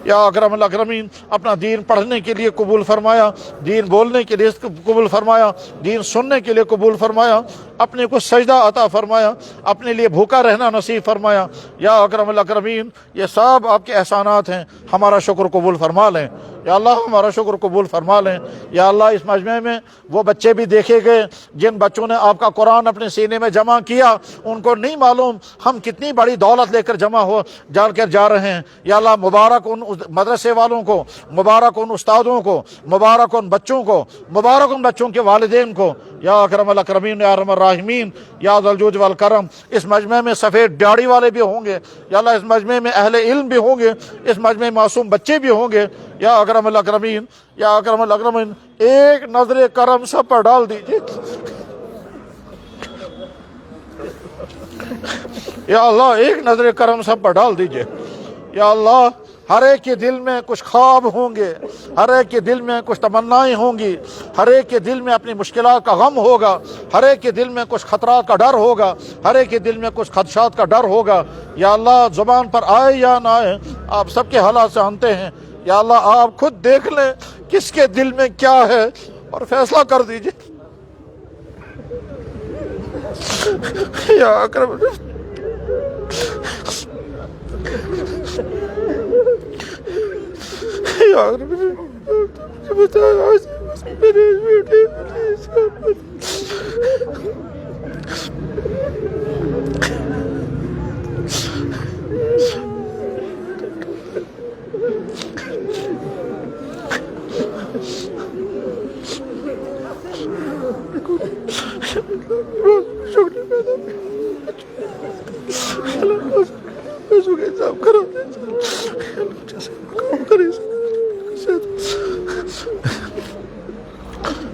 یا اکرم الاکرمین اپنا دین پڑھنے کے لیے قبول فرمایا، دین بولنے کے لیے قبول فرمایا، دین سننے کے لیے قبول فرمایا، اپنے کو سجدہ عطا فرمایا، اپنے لیے بھوکا رہنا نصیب فرمایا۔ یا اکرم الاکرمین یہ سب آپ کے احسانات ہیں، ہمارا شکر قبول فرما لیں یا اللہ، ہمارا شکر قبول فرما لیں یا اللہ۔ اس مجمع میں وہ بچے بھی دیکھے گئے جن بچوں نے آپ کا قرآن اپنے سینے میں جمع کیا، ان کو نہیں معلوم ہم کتنی بڑی دولت لے کر جا رہے ہیں۔ یا اللہ مبارک ان مدرسے والوں کو، مبارک ان استادوں کو، مبارک ان بچوں کو، مبارک ان بچوں کے والدین کو۔ یا اکرم الاکرمین یا ارحم الراحمین یا ذا الجود والکرم۔ اس مجمع میں سفید داڑھی والے بھی ہوں گے یا اللہ، اس مجمع میں اہل علم بھی ہوں گے، اس مجمع میں معصوم بچے بھی ہوں گے۔ یا اکرم الاکرمین یا اکرم الاکرمین ایک نظر کرم سب پر ڈال دیجیے یا اللہ، ایک نظر کرم سب پر ڈال دیجیے یا اللہ۔ ہر ایک کے دل میں کچھ خواب ہوں گے، ہر ایک کے دل میں کچھ تمنائیں ہوں گی، ہر ایک کے دل میں اپنی مشکلات کا غم ہوگا، ہر ایک کے دل میں کچھ خطرات کا ڈر ہوگا، ہر ایک کے دل میں کچھ خدشات کا ڈر ہوگا۔ یا اللہ زبان پر آئے یا نہ آئے آپ سب کے حالات جانتے ہیں یا اللہ، آپ خود دیکھ لیں کس کے دل میں کیا ہے اور فیصلہ کر دیجیے یا اکرم۔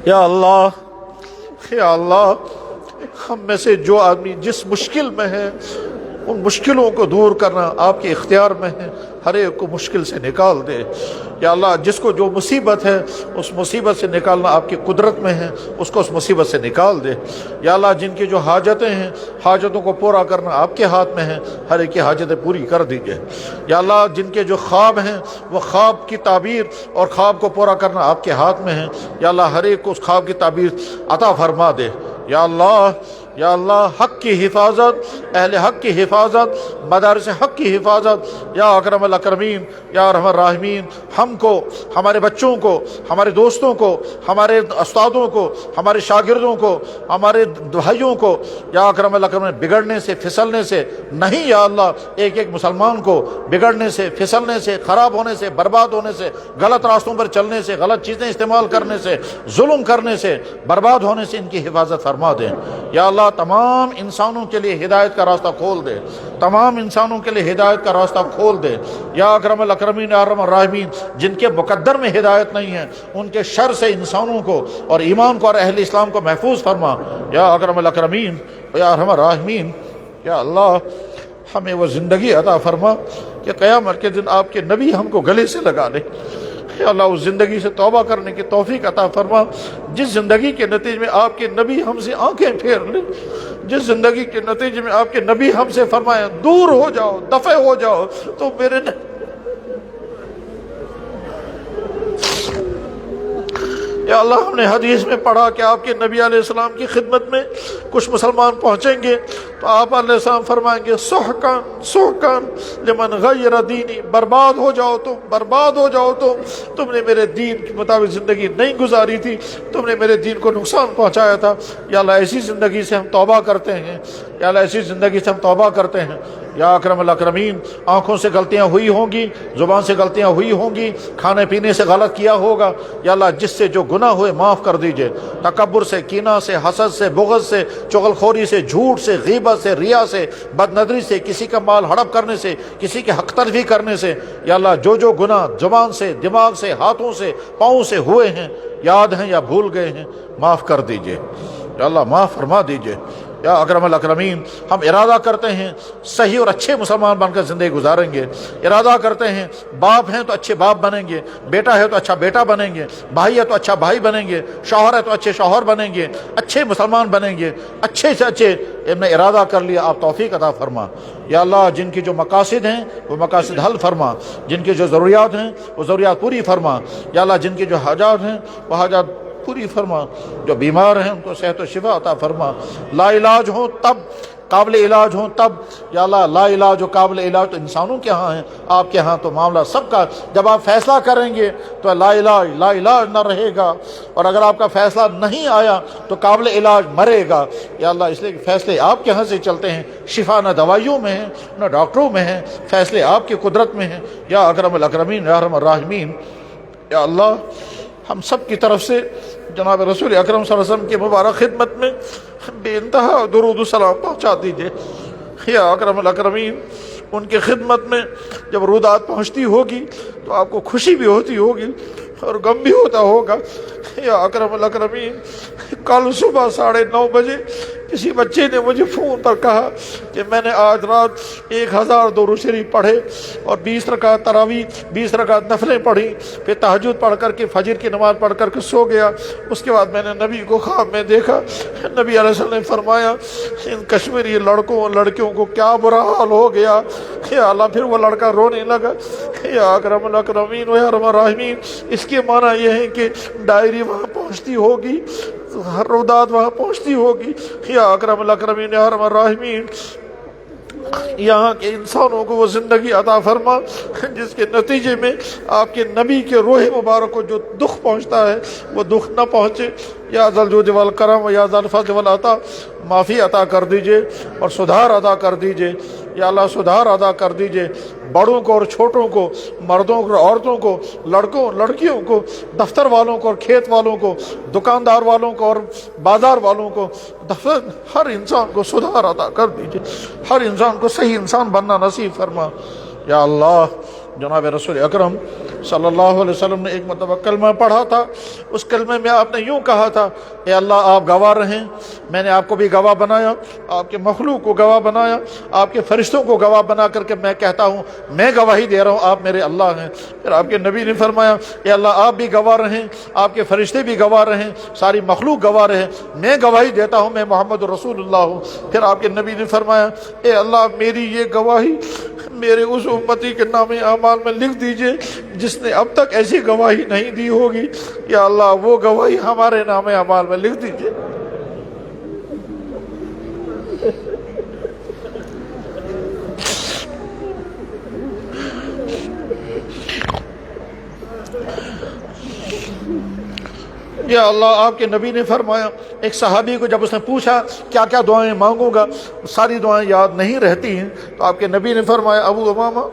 یا اللہ، یا اللہ ہم میں سے جو آدمی جس مشکل میں ہے ان مشکلوں کو دور کرنا آپ کے اختیار میں ہے، ہر ایک کو مشکل سے نکال دے یا اللہ۔ جس کو جو مصیبت ہے اس مصیبت سے نکالنا آپ کی قدرت میں ہے، اس کو اس مصیبت سے نکال دے یا اللہ۔ جن کی جو حاجتیں ہیں حاجتوں کو پورا کرنا آپ کے ہاتھ میں ہے، ہر ایک کی حاجتیں پوری کر دیجیے یا اللہ۔ جن کے جو خواب ہیں وہ خواب کی تعبیر اور خواب کو پورا کرنا آپ کے ہاتھ میں ہے یا اللہ، ہر ایک کو اس خواب کی تعبیر عطا فرما دے یا اللہ۔ یا اللہ حق کی حفاظت، اہل حق کی حفاظت، مدارس حق کی حفاظت یا اکرم الاکرمین یا ارحم الراحمین۔ ہم کو، ہمارے بچوں کو، ہمارے دوستوں کو، ہمارے استادوں کو، ہمارے شاگردوں کو، ہمارے بھائیوں کو یا اکرم الاکرمین بگڑنے سے، پھسلنے سے نہیں یا اللہ۔ ایک ایک مسلمان کو بگڑنے سے، پھسلنے سے، خراب ہونے سے، برباد ہونے سے، غلط راستوں پر چلنے سے، غلط چیزیں استعمال کرنے سے، ظلم کرنے سے، برباد ہونے سے ان کی حفاظت فرما دیں یا اللہ۔ تمام انسانوں کے لیے ہدایت کا راستہ کھول دے، تمام انسانوں کے لیے ہدایت کا راستہ کھول دے یا اکرم الاکرمین یا ارحم الراحمین۔ جن کے مقدر میں ہدایت نہیں ہے ان کے شر سے انسانوں کو اور ایمان کو اور اہل اسلام کو محفوظ فرما یا اکرم الاکرمین یا ارحم الراحمین یا اللہ۔ ہمیں وہ زندگی عطا فرما کہ قیامت کے دن آپ کے نبی ہم کو گلے سے لگا لے یا اللہ۔ اس زندگی سے توبہ کرنے کی توفیق عطا فرما جس زندگی کے نتیجے میں آپ کے نبی ہم سے آنکھیں پھیر لیں، جس زندگی کے نتیجے میں آپ کے نبی ہم سے فرمائیں دور ہو جاؤ، دفع ہو جاؤ، تو میرے یا اللہ ہم نے حدیث میں پڑھا کہ آپ کے نبی علیہ السلام کی خدمت میں کچھ مسلمان پہنچیں گے تو آپ علیہ السلام فرمائیں گے سحقاً سحقاً لمن غیر دینی، برباد ہو جاؤ تم، برباد ہو جاؤ تم نے میرے دین کے مطابق زندگی نہیں گزاری تھی، تم نے میرے دین کو نقصان پہنچایا تھا یا اللہ۔ ایسی زندگی سے ہم توبہ کرتے ہیں یا اللہ ایسی زندگی سے ہم توبہ کرتے ہیں یا اکرم الاکرمین۔ آنکھوں سے غلطیاں ہوئی ہوں گی، زبان سے غلطیاں ہوئی ہوں گی، کھانے پینے سے غلط کیا ہوگا، یا اللہ جس سے جو گناہ ہوئے معاف کر دیجئے۔ تکبر سے، کینہ سے، حسد سے، بغض سے، چغل خوری سے، جھوٹ سے، غیبت سے، ریا سے، بد نظری سے، کسی کا مال ہڑپ کرنے سے، کسی کے حق تلفی کرنے سے، یا اللہ جو جو گناہ زبان سے، دماغ سے، ہاتھوں سے، پاؤں سے ہوئے ہیں، یاد ہیں یا بھول گئے ہیں، معاف کر دیجئے یا اللہ، معاف فرما دیجئے یا اکرم الاکرمین۔ ہم ارادہ کرتے ہیں صحیح اور اچھے مسلمان بن کر زندگی گزاریں گے، ارادہ کرتے ہیں باپ ہیں تو اچھے باپ بنیں گے، بیٹا ہے تو اچھا بیٹا بنیں گے، بھائی ہے تو اچھا بھائی بنیں گے، شوہر ہے تو اچھے شوہر بنیں گے، اچھے مسلمان بنیں گے، اچھے سے اچھے۔ ہم نے ارادہ کر لیا، آپ توفیق عطا فرما یا اللہ۔ جن کی جو مقاصد ہیں وہ مقاصد حل فرما، جن کی جو ضروریات ہیں وہ ضروریات پوری فرما یا اللہ۔ جن کی جو حاجات ہیں وہ حاجات پوری فرما، جو بیمار ہیں ان کو صحت و شفا عطا فرما، لا علاج ہوں تب، قابل علاج ہوں تب یا اللہ۔ لا علاج و قابل علاج تو انسانوں کے ہاں ہیں، آپ کے ہاں تو معاملہ سب کا، جب آپ فیصلہ کریں گے تو لا علاج نہ رہے گا، اور اگر آپ کا فیصلہ نہیں آیا تو قابل علاج مرے گا یا اللہ۔ اس لیے کہ فیصلے آپ کے ہاں سے چلتے ہیں، شفا نہ دوائیوں میں ہے نہ ڈاکٹروں میں ہے، فیصلے آپ کی قدرت میں ہیں یا اکرم الاکرمین یا ارحم الراحمین یا اللہ۔ ہم سب کی طرف سے جناب رسول اکرم صلی اللہ علیہ وسلم کی مبارک خدمت میں بے انتہا درود و سلام پہنچا دیجئے یا اکرم الاکرمین۔ ان کی خدمت میں جب رودات پہنچتی ہوگی تو آپ کو خوشی بھی ہوتی ہوگی اور غم بھی ہوتا ہوگا یا اکرم الاکرمین۔ کل صبح 9:30 بجے کسی بچے نے مجھے فون پر کہا کہ میں نے آج رات 1000 درود شریف پڑھے اور 20 رکعت تراویح، 20 رکعت نفلیں پڑھی، پھر تہجد پڑھ کر کے فجر کی نماز پڑھ کر کے سو گیا۔ اس کے بعد میں نے نبی کو خواب میں دیکھا، نبی علیہ السلام نے فرمایا ان کشمیری لڑکوں اور لڑکیوں کو کیا برا حال ہو گیا یا اللہ۔ پھر وہ لڑکا رونے لگا یا اکرم الاکرمین و یا ارحم الراحمین۔ اس کے معنی یہ ہے کہ ڈائری وہاں پہنچتی ہوگی، ہر رودات وہاں پہنچتی ہوگی یا اکرم الاکرمین یا ارحم الراحمین۔ یہاں کے انسانوں کو وہ زندگی عطا فرما جس کے نتیجے میں آپ کے نبی کے روح مبارک کو جو دکھ پہنچتا ہے وہ دکھ نہ پہنچے یا ذل جود والکرم یا ذل فضل والعطا۔ معافی عطا کر دیجئے اور سدھار ادا کر دیجئے یا اللہ، سدھار ادا کر دیجئے بڑوں کو اور چھوٹوں کو، مردوں کو اور عورتوں کو، لڑکوں لڑکیوں کو، دفتر والوں کو اور کھیت والوں کو، دکاندار والوں کو اور بازار والوں کو، ہر انسان کو سدھار عطا کر دیجئے، ہر انسان کو صحیح انسان بننا نصیب فرما یا اللہ۔ جناب رسول اکرم صلی اللہ علیہ وسلم نے ایک مرتبہ کلمہ پڑھا تھا، اس کلمے میں آپ نے یوں کہا تھا، اے اللہ آپ گواہ رہیں، میں نے آپ کو بھی گواہ بنایا، آپ کے مخلوق کو گواہ بنایا، آپ کے فرشتوں کو گواہ بنا کر کے میں کہتا ہوں میں گواہی دے رہا ہوں آپ میرے اللہ ہیں۔ پھر آپ کے نبی نے فرمایا اے اللہ آپ بھی گواہ رہیں، آپ کے فرشتے بھی گواہ رہیں، ساری مخلوق گواہ رہے، میں گواہی دیتا ہوں میں محمد رسول اللہ ہوں۔ پھر آپ کے نبی نے فرمایا اے اللہ میری یہ گواہی میرے اس امتی کے نام اعمال میں لکھ دیجئے جس نے اب تک ایسی گواہی نہیں دی ہوگی یا اللہ، وہ گواہی ہمارے نام اعمال میں لکھ دیجئے۔ یا اللہ آپ کے نبی نے فرمایا، ایک صحابی کو جب اس نے پوچھا کیا کیا دعائیں مانگوں گا، ساری دعائیں یاد نہیں رہتی ہیں، تو آپ کے نبی نے فرمایا ابو امامہ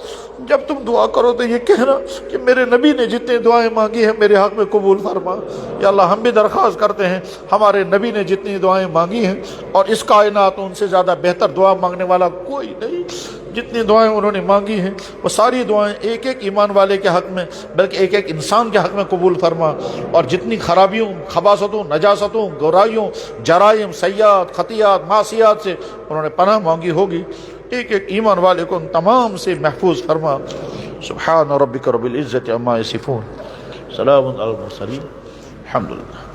جب تم دعا کرو تو یہ کہنا کہ میرے نبی نے جتنے دعائیں مانگی ہیں میرے حق میں قبول فرما۔ یا اللہ ہم بھی درخواست کرتے ہیں ہمارے نبی نے جتنی دعائیں مانگی ہیں اور اس کائنات ان سے زیادہ بہتر دعا مانگنے والا کوئی نہیں، جتنی دعائیں انہوں نے مانگی ہیں وہ ساری دعائیں ایک ایک ایمان والے کے حق میں بلکہ ایک ایک انسان کے حق میں قبول فرما، اور جتنی خرابیوں، خباثتوں، نجاستوں، گورائیوں، جرائم، سیئات، خطیات، معصیات سے انہوں نے پناہ مانگی ہوگی، ایک ایک ایمان والے کو ان تمام سے محفوظ فرما۔ سبحان ربک رب العزت عما یصفون، سلام علی المرسلین، الحمدللہ۔